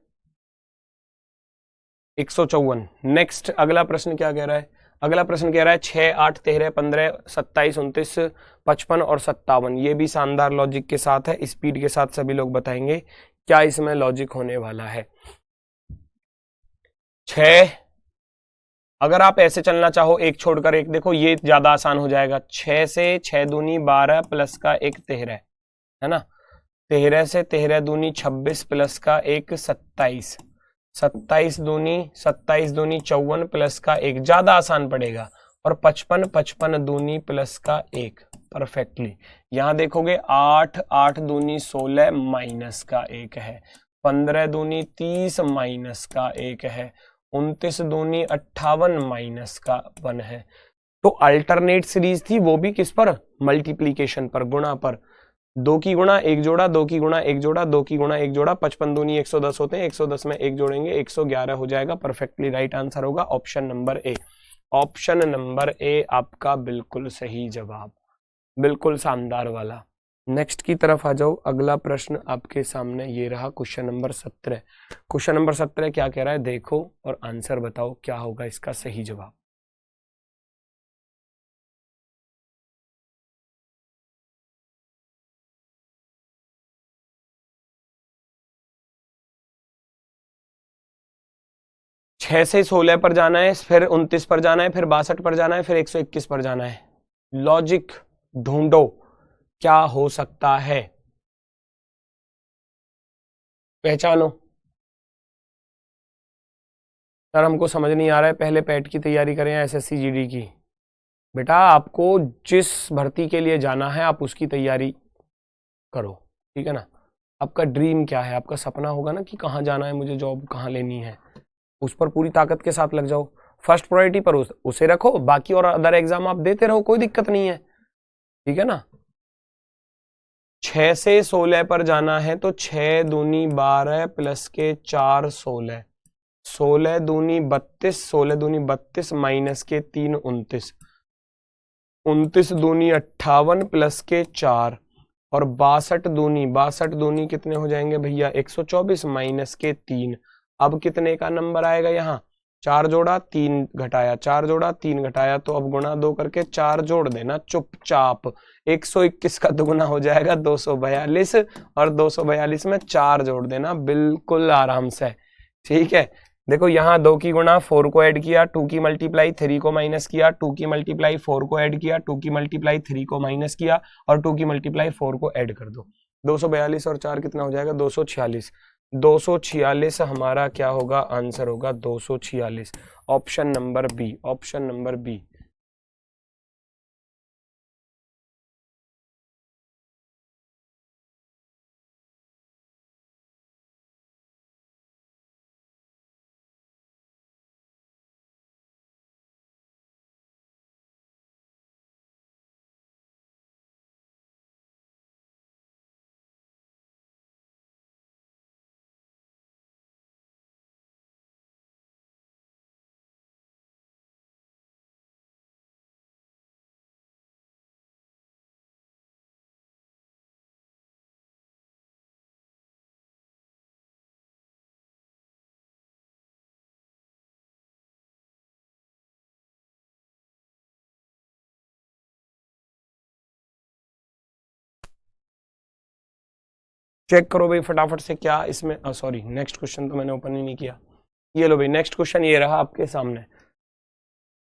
154। नेक्स्ट अगला प्रश्न क्या कह रहा है? अगला प्रश्न कह रहा है 6 8 13 15 27 29 55 और 57। ये भी शानदार लॉजिक के साथ है, स्पीड के साथ सभी लोग बताएंगे क्या इसमें लॉजिक होने वाला है। 6, अगर आप ऐसे चलना चाहो एक छोड़कर एक, देखो ये ज्यादा आसान हो जाएगा। 6 से 6 दूनी 12 प्लस का 1 13 है ना। 13 से 13 दूनी 26 प्लस का 1 27, 27 दूनी 54 प्लस का 1, ज्यादा आसान पड़ेगा। और 55 55 दूनी प्लस का 1, परफेक्टली। यहां देखोगे 8 8 दूनी 16 माइनस का 1 है, 15 दूनी 30 माइनस का 1 है, 29 दूनी 58 माइनस का 1 है। तो अल्टरनेट सीरीज थी, वो भी किस पर? मल्टीप्लीकेशन पर, गुणा पर। 2 की गुणा 1 जोड़ा, 2 की गुणा 1 जोड़ा, 2 की गुणा 1 जोड़ा, 55 दूनी 110 होते हैं, 110 में 1 जोड़ेंगे 111 हो जाएगा। परफेक्टली राइट आंसर होगा option number A. Option number A आपका बिल्कुल सही जवाब, बिल्कुल शानदार वाला। नेक्स्ट की तरफ आ जाओ। अगला प्रश्न आपके सामने ये रहा, क्वेश्चन नंबर 17। क्वेश्चन नंबर 17 क्या कह रहा है देखो और आंसर बताओ क्या होगा इसका सही जवाब। छह से 16 पर जाना है, फिर 29 पर जाना है, फिर 62 पर जाना है, फिर 121 पर जाना है। लॉजिक ढूंढो क्या हो सकता है, पहचानो। सर हमको समझ नहीं आ रहा है, पहले पैट की तैयारी करें या एसएससी जीडी की। बेटा आपको जिस भर्ती के लिए जाना है आप उसकी तैयारी करो, ठीक है ना। आपका ड्रीम क्या है, आपका सपना होगा ना कि कहाँ जाना है, मुझे जॉब कहाँ लेनी है, उस पर पूरी ताकत के साथ लग जाओ। फर्स्ट प्रायोरिटी पर उसे रखो, बाकी और अदर एग्जाम आप देते रहो, कोई दिक्कत नहीं है, ठीक है ना। 6 से 16 पर जाना है तो 6 दूनी 12 प्लस के 4 16, 16 दूनी 32, 16 दूनी 32 माइनस के 3 29, 29 दूनी 58 प्लस के 4 और 62 दूनी कितने हो जाएंगे भैया 124 माइनस के 3। अब कितने का नंबर आएगा यहाँ, 4 जोड़ा 3 घटाया, 4 जोड़ा 3 घटाया, तो अब गुणा 2 करके 4 जोड़ देना चुपचाप। 121 का दुगुना हो जाएगा 242 और 242 में 4 जोड़ देना बिल्कुल आराम से, ठीक है। देखो यहाँ 2 की गुणा 4 को ऐड किया, 2 की मल्टीप्लाई 3 को माइनस किया, 2 की मल्टीप्लाई 4 को ऐड किया, 2 की मल्टीप्लाई 3 को माइनस किया और 2 की मल्टीप्लाई 4 को ऐड कर दो। 242 और 4 कितना हो जाएगा 246। 246 हमारा क्या होगा आंसर होगा 246। Option number B, option number B. Check करो भाई फटाफट से क्या इसमें, सॉरी नेक्स्ट क्वेश्चन तो मैंने ओपन ही नहीं किया। ये लो भाई नेक्स्ट क्वेश्चन ये रहा आपके सामने।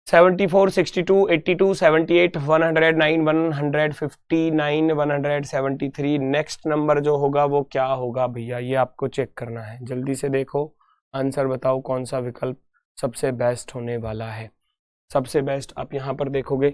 74, 62, 82, 78, 109, 159, 173। नेक्स्ट नंबर जो होगा वो क्या होगा भैया, ये आपको चेक करना है। जल्दी से देखो आंसर बताओ कौन सा विकल्प सबसे बेस्ट होने वाला है। सबसे बेस्ट आप यहाँ पर देखोगे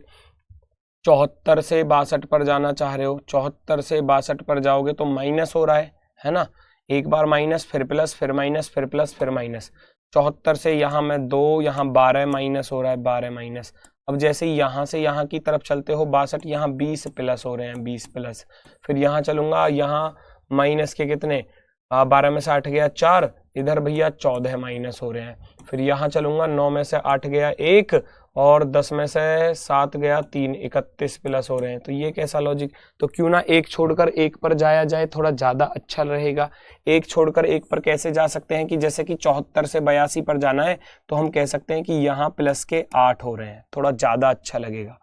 74 से 62 पर जाना चाह रहे हो, 74 से 62 पर जाओगे तो माइनस हो रहा है ना। एक बार माइनस फिर प्लस फिर माइनस फिर प्लस फिर माइनस। 74 से यहाँ में 2, यहाँ 12 माइनस हो रहा है, 12 माइनस। अब जैसे यहाँ से यहाँ की तरफ चलते हो 62, यहाँ 20 प्लस हो रहे हैं, 20 प्लस। फिर यहाँ चलूंगा, यहाँ माइनस के कितने 12 में से 8 गया 4, इधर भैया 14 माइनस हो रहे हैं। फिर यहाँ चलूंगा 9 में से 8 गया 1 और 10 में से 7 गया 3, 31 प्लस हो रहे हैं। तो ये कैसा लॉजिक, तो क्यों ना एक छोड़कर एक पर जाया जाए, थोड़ा ज्यादा अच्छा रहेगा। एक छोड़कर एक पर कैसे जा सकते हैं कि जैसे कि 74 से 82 पर जाना है तो हम कह सकते हैं कि यहाँ प्लस के 8 हो रहे हैं, थोड़ा ज्यादा अच्छा लगेगा।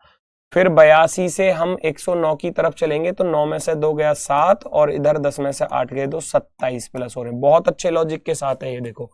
फिर 82 से हम 109 की तरफ चलेंगे तो 9 में से 2 गया 7 और इधर 10 में से 8 गए तो 27 प्लस हो रहे हैं। बहुत अच्छे लॉजिक के साथ है ये देखो।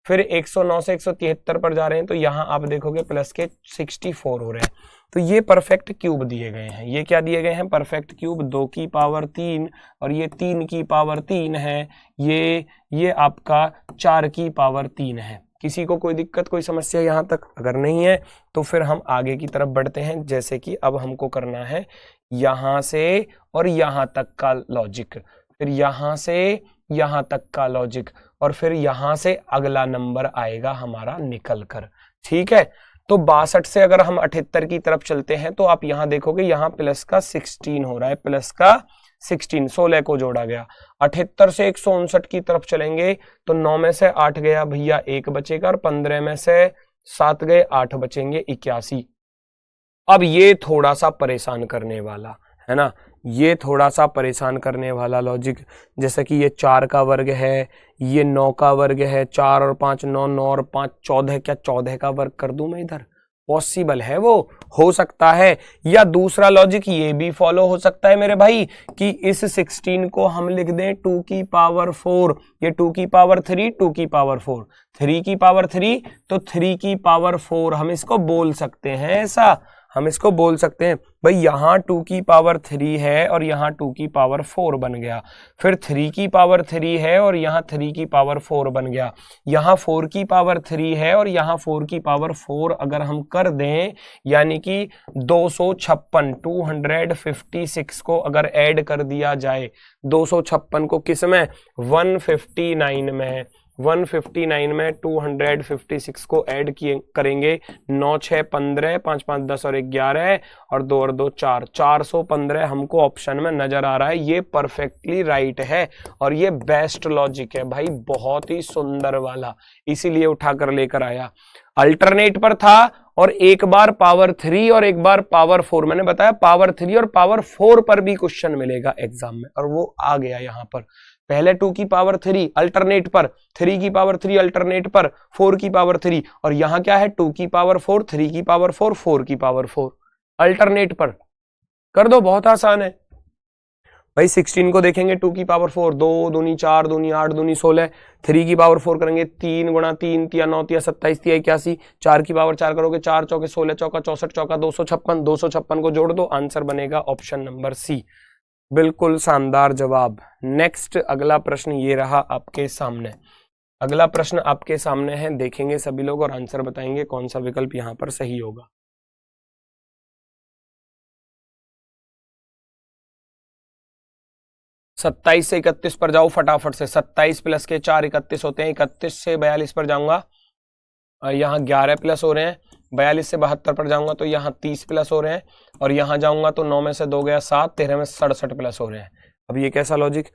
फिर 109 से 173 पर जा रहे हैं तो यहाँ आप देखोगे प्लस के 64 हो रहे हैं। तो ये परफेक्ट क्यूब दिए गए हैं। ये क्या दिए गए हैं, परफेक्ट क्यूब 2 की पावर 3 और ये 3 की पावर 3 है, ये आपका 4 की पावर 3 है। किसी को कोई दिक्कत कोई समस्या यहाँ तक अगर नहीं है तो फिर हम आगे की तरफ बढ़ते हैं। जैसे कि अब हमको करना है यहाँ से और यहाँ तक का लॉजिक, फिर यहाँ से यहाँ तक का लॉजिक और फिर यहाँ से अगला नंबर आएगा हमारा निकल कर, ठीक है। तो 62 से अगर हम 78 की तरफ चलते हैं तो आप यहाँ देखोगे यहाँ प्लस का 16 हो रहा है, प्लस का 16, 16 को जोड़ा गया। 78 से 159 की तरफ चलेंगे तो 9 में से 8 गया भैया 1 बचेगा, और 15 में से 7 गए 8 बचेंगे 81। अब ये थोड़ा सा परेशान करने वाला है ना, ये थोड़ा सा परेशान करने वाला लॉजिक, जैसे कि ये 4 का वर्ग है, ये 9 का वर्ग है, 4 और 5 9, 9 और 5 14, क्या 14 का वर्ग कर दूं मैं इधर? पॉसिबल है वो, हो सकता है। या दूसरा लॉजिक ये भी फॉलो हो सकता है मेरे भाई कि इस 16 को हम लिख दें 2 की पावर 4, ये 2 की पावर 3, 2 की पावर 4, 3 की पावर 3 तो 3 की पावर 4 हम इसको बोल सकते हैं। ऐसा हम इसको बोल सकते हैं भाई, यहाँ 2 की पावर 3 है और यहाँ 2 की पावर 4 बन गया, फिर 3 की पावर 3 है और यहाँ 3 की पावर 4 बन गया, यहाँ 4 की पावर 3 है और यहाँ 4 की पावर 4 अगर हम कर दें, यानी कि 256, 256 को अगर ऐड कर दिया जाए, 256 को किस में? 159 में, 159 में 256 को ऐड किए करेंगे, 9 6 15, 5 5 10 और 11 और 2 और 2 4, 415 हमको ऑप्शन में नजर आ रहा है। ये परफेक्टली राइट है और ये बेस्ट लॉजिक है भाई, बहुत ही सुंदर वाला, इसीलिए उठाकर लेकर आया। अल्टरनेट पर था और एक बार पावर 3 और एक बार पावर 4, मैंने बताया पावर 3 और पावर 4 पर भी क्वेश्चन मिलेगा एग्जाम में, और वो आ गया यहां पर। पहले 2 की पावर 3 अल्टरनेट पर, 3 की पावर 3 अल्टरनेट पर, 4 की पावर 3, और यहां क्या है 2 की पावर 4, 3 की पावर 4, 4 की पावर 4 अल्टरनेट पर कर दो, बहुत आसान है भाई। 16 को देखेंगे 2 की पावर 4, 2 दूनी 4, दूनी 8, दूनी 16, 3 की पावर 4 करेंगे 3 गुणा 3 तिया 9 तिया 27 तिया 81, 4 की पावर 4 करोगे 4 चौके 16, चौका 64, चौका 256, 256 को जोड़ दो, आंसर बनेगा ऑप्शन नंबर सी। बिल्कुल शानदार जवाब। नेक्स्ट अगला प्रश्न ये रहा आपके सामने, अगला प्रश्न आपके सामने है, देखेंगे सभी लोग और आंसर बताएंगे कौन सा विकल्प यहां पर सही होगा। सत्ताईस से 31 पर जाओ फटाफट से, 27 प्लस के 4 31 होते हैं, 31 से 42 पर जाऊंगा, यहाँ 11 प्लस हो रहे हैं, 42 से 72 पर जाऊंगा तो यहाँ 30 प्लस हो रहे हैं, और यहाँ जाऊंगा तो 9 में से 2 गया 7, 13 में 67 प्लस हो रहे हैं। अब ये कैसा लॉजिक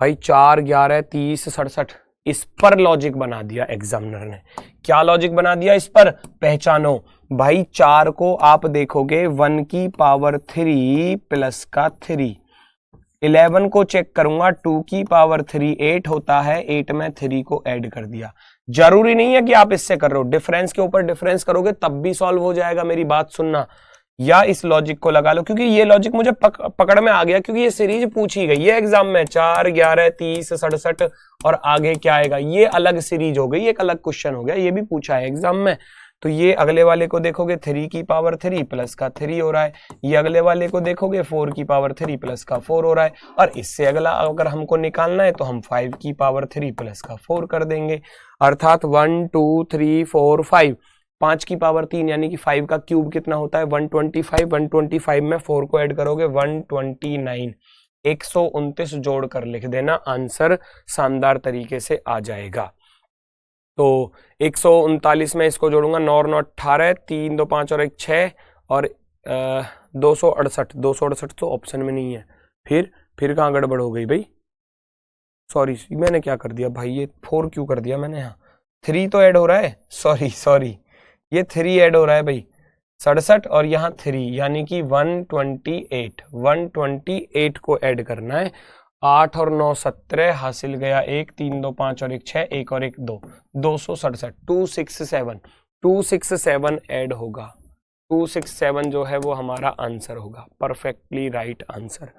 भाई, 4 11 30 67, इस पर लॉजिक बना दिया एग्जामिनर ने। क्या लॉजिक बना दिया इस पर? पहचानो भाई, 4 को आप देखोगे 1 की पावर 3 प्लस का 3, 11 को चेक करूंगा 2 की पावर 3 8 होता है, 8 में 3 को ऐड कर दिया। जरूरी नहीं है कि आप इससे कर रहे हो, डिफरेंस के ऊपर डिफरेंस करोगे तब भी सॉल्व हो जाएगा, मेरी बात सुनना, या इस लॉजिक को लगा लो, क्योंकि ये लॉजिक मुझे पकड़ में आ गया, क्योंकि ये सीरीज पूछी गई है एग्जाम में, 4 11 30 67 और आगे क्या आएगा, ये अलग सीरीज हो गई, एक अलग क्वेश्चन हो गया, ये भी पूछा है एग्जाम में। तो ये अगले वाले को देखोगे 3 की पावर 3 प्लस का 3 हो रहा है, ये अगले वाले को देखोगे 4 की पावर 3 प्लस का 4 हो रहा है, और इससे अगला अगर हमको निकालना है तो हम 5 की पावर 3 प्लस का 4 कर देंगे, अर्थात 1 2 3 4 5, 5 की पावर 3 यानी कि 5 का क्यूब कितना होता है 125, 125 में 4 को ऐड करोगे 129, 129 जोड़कर लिख देना, आंसर शानदार तरीके से आ जाएगा। तो 139 में इसको जोड़ूंगा, 9 और 9 18, 3 2 5 और 1 6 और 268, 268 तो ऑप्शन में नहीं है, फिर कहाँ गड़बड़ हो गई भाई, सॉरी मैंने क्या कर दिया भाई, ये 4 क्यों कर दिया मैंने, यहाँ 3 तो ऐड हो रहा है, सॉरी ये 3 ऐड हो रहा है भाई, 67 और यहाँ 3 यानी कि 128 को ऐड करना है, 8 और 9 17 हासिल गया 1, 3 2 5 और 1 6, 1 और 1 2, 267, 267 ऐड होगा, 267 जो है वो हमारा आंसर होगा, perfectly right answer,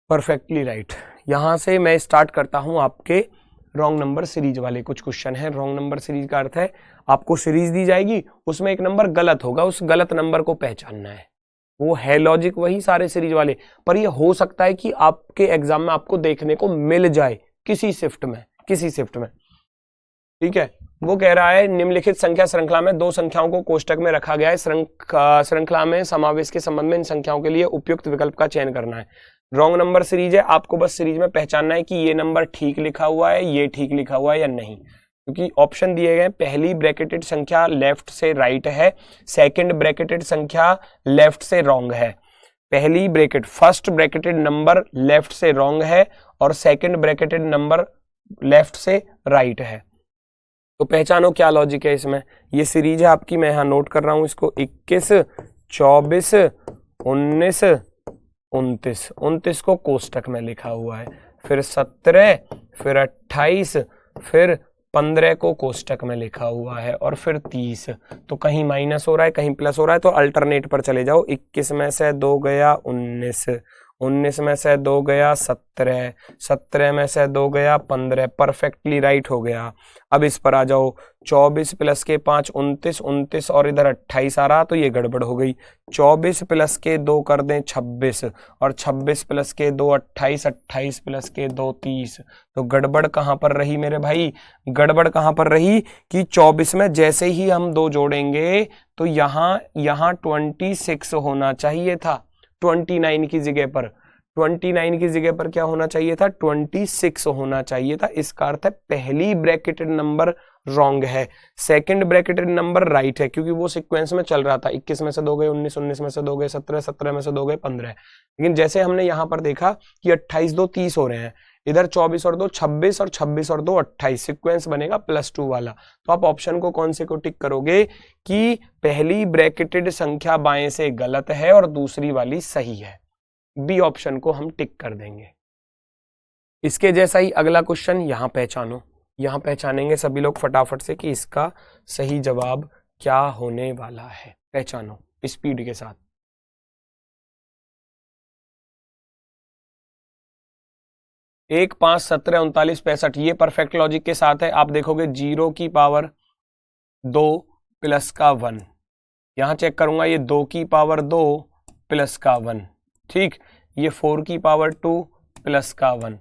perfectly right. यहां से मैं स्टार्ट करता हूं आपके रॉन्ग नंबर सीरीज वाले कुछ क्वेश्चन है। रॉन्ग नंबर सीरीज का अर्थ है आपको सीरीज दी जाएगी, उसमें एक नंबर गलत होगा, उस गलत नंबर को पहचानना है, वो है लॉजिक वही सारे सीरीज वाले, पर ये हो सकता है कि आपके एग्जाम में आपको देखने को मिल जाए किसी शिफ्ट में, ठीक है। वो कह रहा है निम्नलिखित संख्या श्रृंखला में 2 संख्याओं को कोष्टक में रखा गया है, श्रृंखला में समावेश के संबंध में इन संख्याओं के लिए उपयुक्त विकल्प का चयन करना है। रॉन्ग नंबर सीरीज है, आपको बस सीरीज में पहचानना है कि ये नंबर ठीक लिखा हुआ है, ये ठीक लिखा हुआ है या नहीं, क्योंकि ऑप्शन दिए गए, पहली ब्रैकेटेड संख्या लेफ्ट से राइट है, सेकंड ब्रैकेटेड संख्या लेफ्ट से रॉन्ग है, पहली bracket first bracketed number left से रॉन्ग है और सेकंड ब्रैकेटेड नंबर लेफ्ट से राइट है। तो पहचानो क्या लॉजिक है इसमें। ये सीरीज है आपकी, मैं यहां नोट कर रहा हूं इसको। 21, 24, 19, 29, 29 को कोष्टक में लिखा हुआ है, फिर 17, फिर 28, फिर 15 को कोष्टक में लिखा हुआ है और फिर 30। तो कहीं माइनस हो रहा है कहीं प्लस हो रहा है, तो अल्टरनेट पर चले जाओ। 21 में से 2 गया 19, 19 में से 2 गया 17, 17 में से 2 गया 15, परफेक्टली राइट हो गया। अब इस पर आ जाओ, 24 प्लस के 5 29, 29 और इधर 28 आ रहा, तो ये गड़बड़ हो गई। 24 प्लस के 2 कर दें 26 और 26 प्लस के 2 28, 28 प्लस के 2 30। तो गड़बड़ कहां पर रही मेरे भाई, गड़बड़ कहां पर रही कि 24 में जैसे ही हम 2 जोड़ेंगे तो यहां 26 होना चाहिए था 29 की जगह पर। 29 की जगह पर क्या होना चाहिए था, 26 होना चाहिए था। इसका अर्थ है पहली ब्रैकेटेड नंबर रॉन्ग है, सेकंड ब्रैकेटेड नंबर राइट है, क्योंकि वो सीक्वेंस में चल रहा था। 21 में से 2 गए 19, 19 में से 2 गए 17, 17 में से 2 गए 15। लेकिन जैसे हमने यहां पर देखा कि 28 2 30 हो रहे हैं, इधर 24 और 2 26 और 26 और 2 28, सीक्वेंस बनेगा +2 वाला। तो आप ऑप्शन को कौन से को टिक करोगे कि पहली ब्रैकेटेड संख्या बाएं से गलत है और दूसरी वाली सही है। बी ऑप्शन को हम टिक कर देंगे। इसके जैसा ही अगला क्वेश्चन यहां पहचानो, यहां पहचानेंगे सभी लोग फटाफट से कि इसका सही जवाब क्या होने वाला है। पहचानो स्पीड के साथ। 1 5 17 39 65, ये परफेक्ट लॉजिक के साथ है। आप देखोगे 0 की पावर 2 प्लस का 1, यहां चेक करूंगा ये 2 की पावर 2 प्लस का 1, ठीक। ये 4 की पावर 2 प्लस का 1,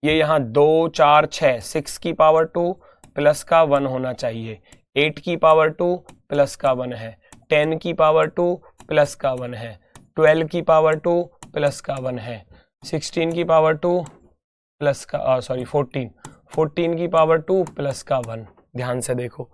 ये यहाँ 2 4 6 6 की पावर 2 प्लस का 1 होना चाहिए। 8 की पावर 2 प्लस का 1 है, 10 की पावर 2 प्लस का 1 है, 12 की पावर 2 प्लस का 1 है, 16 की पावर 2 प्लस का 14 की पावर 2 प्लस का 1। ध्यान से देखो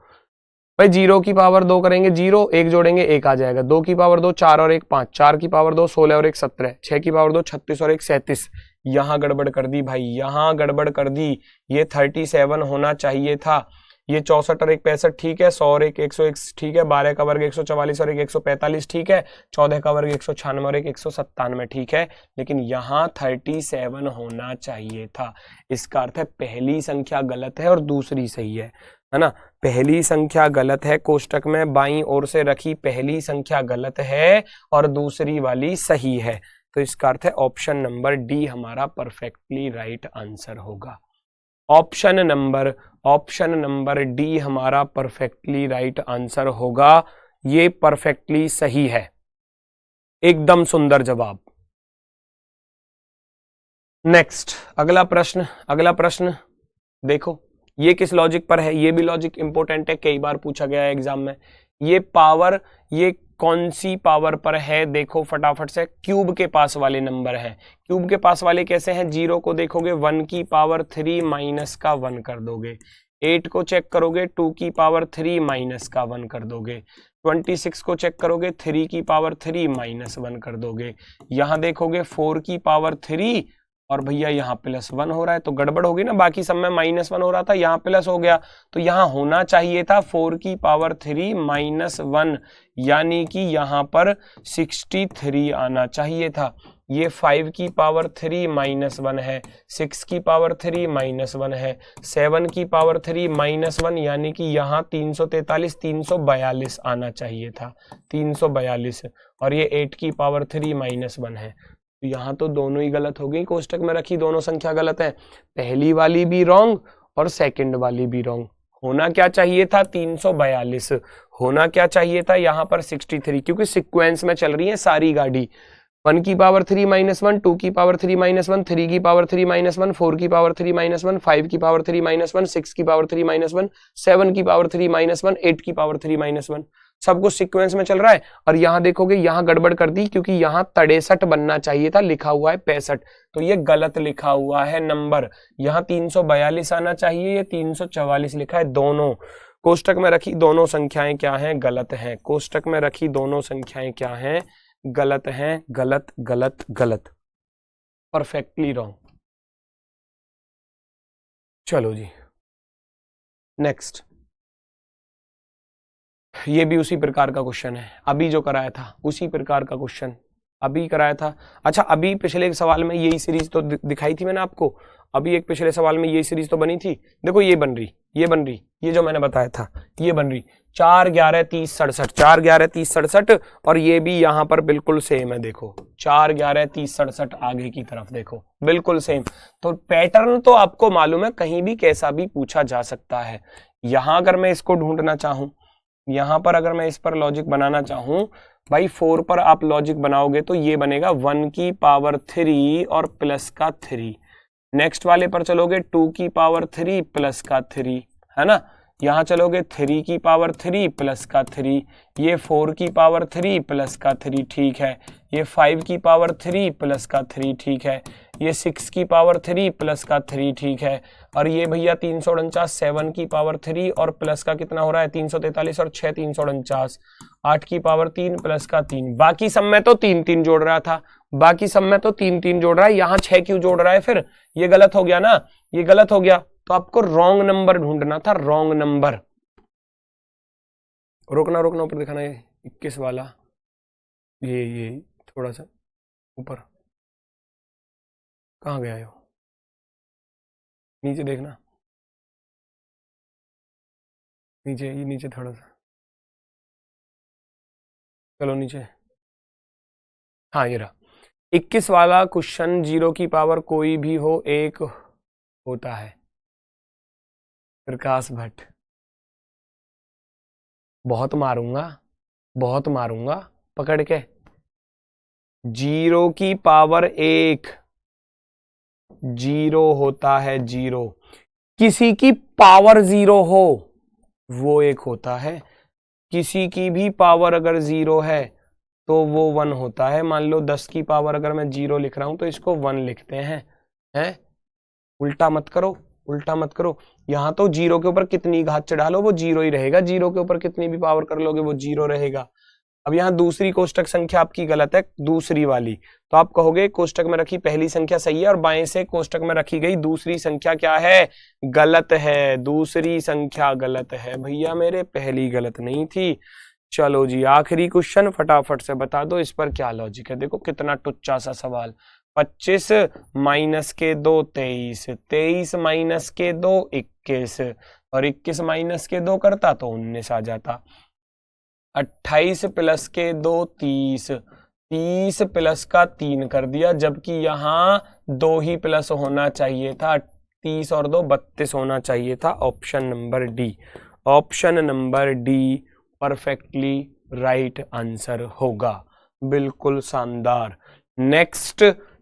भाई, 0 की पावर 2 करेंगे 0, 1 जोड़ेंगे 1 आ जाएगा। 2 की पावर 2 4 और 1 5, 4 की पावर 2 16 और 1 17, 6 की पावर 2 36 और 1 37। यहां गड़बड़ कर दी भाई, यहां गड़बड़ कर दी। ये 37 होना चाहिए था। ये 64 और 1 65 ठीक है, 100 और 1 101 ठीक है, 12 का वर्ग 144 और 1 145 ठीक है, 14 का वर्ग 196 और 1 197 ठीक है, लेकिन यहाँ 37 होना चाहिए था। इसका अर्थ है पहली संख्या गलत है और दूसरी सही है ना। पहली संख्या गलत है, कोष्टक में बाईं ओर से रखी पहली संख्या गलत है और दूसरी वाली सही है। तो इसका अर्थ है ऑप्शन नंबर डी हमारा परफेक्टली राइट आंसर होगा। ऑप्शन नंबर डी हमारा परफेक्टली राइट आंसर होगा। ये परफेक्टली सही है, एकदम सुंदर जवाब। नेक्स्ट अगला प्रश्न देखो, ये किस लॉजिक पर है, ये भी लॉजिक इंपॉर्टेंट है, कई बार पूछा गया है एग्जाम में। ये पावर, ये कौन सी पावर पर है, देखो फटाफट से। क्यूब के पास वाले नंबर हैं। क्यूब के पास वाले कैसे हैं, 0 को देखोगे 1 की पावर 3 माइनस का 1 कर दोगे, 8 को चेक करोगे 2 की पावर 3 माइनस का 1 कर दोगे, 26 को चेक करोगे 3 की पावर 3 माइनस 1 कर दोगे, यहां देखोगे 4 की पावर 3 और भैया यहाँ +1 हो रहा है, तो गड़बड़ होगी ना। बाकी सब में -1 हो रहा था, यहाँ प्लस हो गया, तो यहाँ होना चाहिए था 4 की पावर 3 -1, यानी कि यहाँ पर 63 आना चाहिए था। ये 5 की पावर 3 -1 है, 6 की पावर 3 -1 है, 7 की पावर 3 -1, यानी कि यहाँ 343 342 आना चाहिए था, 342। और ये 8 की पावर 3 -1 है, तो यहाँ तो दोनों ही गलत हो गई। कोष्टक में रखी दोनों संख्या गलत है, पहली वाली भी रॉन्ग और सेकंड वाली भी रॉन्ग। होना क्या चाहिए था 342, होना क्या चाहिए था यहाँ पर 63, क्योंकि सीक्वेंस में चल रही है सारी गाड़ी। 1 की पावर 3 -1, 2 की पावर 3 -1, 3 की पावर 3 -1, 4 की पावर 3 -1, 5 की पावर 3 -1, 6 की पावर 3 -1, 7 की पावर 3 -1, 8 की पावर 3 -1, सब कुछ सीक्वेंस में चल रहा है। और यहां देखोगे यहां गड़बड़ कर दी, क्योंकि यहां 63 बनना चाहिए था, लिखा हुआ है 65, तो ये गलत लिखा हुआ है नंबर। यहां 342 आना चाहिए, ये 344 लिखा है। दोनों कोष्टक में रखी दोनों संख्याएं क्या हैं, गलत हैं। कोष्टक में रखी दोनों संख्याएं क्या हैं, गलत हैं, गलत गलत गलत, परफेक्टली रॉन्ग। चलो जी नेक्स्ट, ये भी उसी प्रकार का क्वेश्चन है, अभी जो कराया था उसी प्रकार का क्वेश्चन अभी कराया था। अच्छा, अभी पिछले एक सवाल में यही सीरीज तो दिखाई थी मैंने आपको, अभी एक पिछले सवाल में यही सीरीज तो बनी थी, देखो ये बन रही, ये बन रही, ये जो मैंने बताया था ये बन रही 4 11 30 67, 4 11 30 67, और ये भी यहाँ पर बिल्कुल सेम है, देखो 4 11 30 67 आगे की तरफ देखो बिल्कुल सेम। तो पैटर्न तो आपको मालूम है, कहीं भी कैसा भी पूछा जा सकता है। यहां अगर मैं इसको ढूंढना चाहूं, यहां पर अगर मैं इस पर लॉजिक बनाना चाहूं, भाई 4 पर आप लॉजिक बनाओगे तो ये बनेगा 1 की पावर 3 और प्लस का 3। नेक्स्ट वाले पर चलोगे 2 की पावर 3 प्लस का 3, है ना। यहां चलोगे 3 की पावर 3 प्लस का 3, ये 4 की पावर 3 प्लस का 3, ठीक है। ये 5 की पावर 3 प्लस का 3, ठीक है। ये 6 की पावर 3 प्लस का 3, ठीक है। और ये भैया 349 7 की पावर 3 और प्लस का कितना हो रहा है 343 और 6 349, 8 की पावर 3 प्लस का 3। बाकी सब में तो 3 3 जोड़ रहा था, बाकी सब में तो 3 3 जोड़ रहा है, यहाँ 6 क्यों जोड़ रहा है फिर? ये गलत हो गया ना, ये गलत हो गया। तो आपको रॉन्ग नंबर ढूंढना था, रॉन्ग नंबर। रोकना रोकना, ऊपर दिखाना, ये 21 वाला, ये थोड़ा सा ऊपर, कहाँ गया यो? नीचे देखना, नीचे, ये नीचे थोड़ा सा, चलो नीचे, हाँ ये रहा 21 वाला क्वेश्चन। 0 की पावर कोई भी हो 1 होता है। प्रकाश भट्ट, बहुत मारूंगा, बहुत मारूंगा पकड़ के। 0 की पावर 1 0 होता है, 0। किसी की पावर 0 हो वो 1 होता है, किसी की भी पावर अगर 0 है तो वो 1 होता है। मान लो 10 की पावर अगर मैं 0 लिख रहा हूं तो इसको 1 लिखते हैं। उल्टा मत करो, उल्टा मत करो। यहां तो 0 के ऊपर कितनी घात चढ़ा लो वो 0 ही रहेगा, 0 के ऊपर कितनी भी पावर कर लोगे वो 0 रहेगा। अब यहाँ दूसरी कोष्टक संख्या आपकी गलत है, दूसरी वाली, तो आप कहोगे कोष्टक में रखी पहली संख्या सही है और बाएं से कोष्टक में रखी गई दूसरी संख्या क्या है? गलत है। दूसरी संख्या गलत है भैया मेरे, पहली गलत नहीं थी। चलो जी आखिरी क्वेश्चन, फटाफट से बता दो इस पर क्या लॉजिक है। देखो कितना टुच्चा सा सवाल। 25 माइनस के 2 23, 23 माइनस के 2 21, और 21 माइनस के 2 करता तो 19 आ जाता। 28 प्लस के 2 30, 30 प्लस का 3 कर दिया, जबकि यहाँ 2 ही प्लस होना चाहिए था, 30 और 2 32 होना चाहिए था। Option number D, option number D perfectly right answer होगा, बिल्कुल शानदार।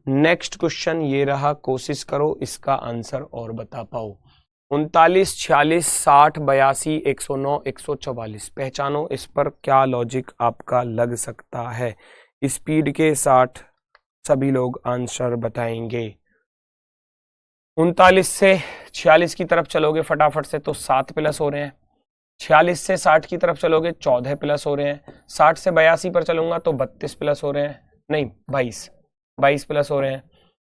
नेक्स्ट क्वेश्चन ये रहा, कोशिश करो इसका आंसर और बता पाओ। 39 46 60 82 109 144, पहचानो इस पर क्या लॉजिक आपका लग सकता है। स्पीड के साथ सभी लोग आंसर बताएंगे। 39 से 46 की तरफ चलोगे फटाफट से तो 7 प्लस हो रहे हैं, 46 से 60 की तरफ चलोगे 14 प्लस हो रहे हैं, 60 से 82 पर चलूंगा तो 32 प्लस हो रहे हैं, नहीं 22 प्लस हो रहे हैं।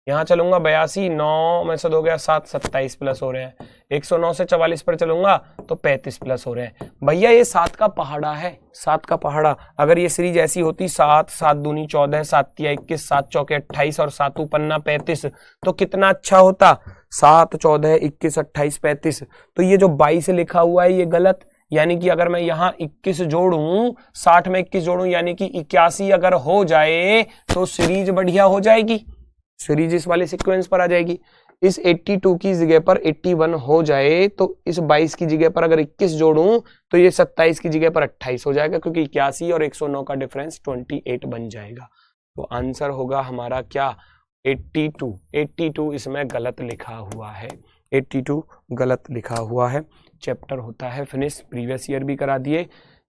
यहाँ चलूंगा 82, 9 में से 2 गया 7, 27 प्लस हो रहे हैं। 109 से 44 पर चलूंगा तो 35 प्लस हो रहे हैं। भैया ये 7 का पहाड़ा है, 7 का पहाड़ा। अगर ये सीरीज ऐसी होती 7 7 दूनी 14, 7 तिया 21, 7 चौके 28 और 7 पन्ना 35 तो कितना अच्छा होता। 7 14 21 28 35, तो ये जो 22 लिखा हुआ है ये गलत, यानी कि अगर मैं यहाँ 21 जोड़ूं, 60 में 21 जोड़ूं यानी कि 81 अगर हो जाए तो सीरीज बढ़िया हो जाएगी, सीरीज इस वाले सीक्वेंस पर आ जाएगी। इस 82 की जगह पर 81 हो जाए तो इस 22 की जगह पर अगर 21 जोड़ूं तो ये 27 की जगह पर 28 हो जाएगा, क्योंकि 81 और 109 का डिफरेंस 28 बन जाएगा। तो आंसर होगा हमारा क्या? 82। 82 इसमें गलत लिखा हुआ है, 82 गलत लिखा हुआ है। चैप्टर होता है फिनिश, प्रीवियस ईयर भी करा दिए,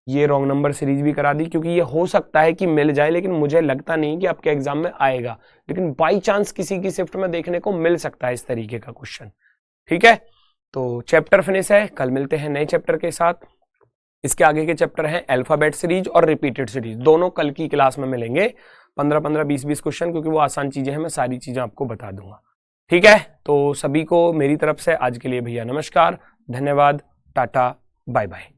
ये रॉन्ग नंबर सीरीज भी करा दी, क्योंकि ये हो सकता है कि मिल जाए, लेकिन मुझे लगता नहीं कि आपके एग्जाम में आएगा, लेकिन बाई चांस किसी की शिफ्ट में देखने को मिल सकता है इस तरीके का क्वेश्चन। ठीक है, तो चैप्टर फिनिश है, कल मिलते हैं नए चैप्टर के साथ। इसके आगे के चैप्टर हैं अल्फाबेट सीरीज और रिपीटेड सीरीज, दोनों कल की क्लास में मिलेंगे। 15-15, 20-20 क्वेश्चन, क्योंकि वो आसान चीजें हैं, मैं सारी चीजें आपको बता दूंगा। ठीक है, तो सभी को मेरी तरफ से आज के लिए भैया नमस्कार, धन्यवाद, टाटा, बाय बाय।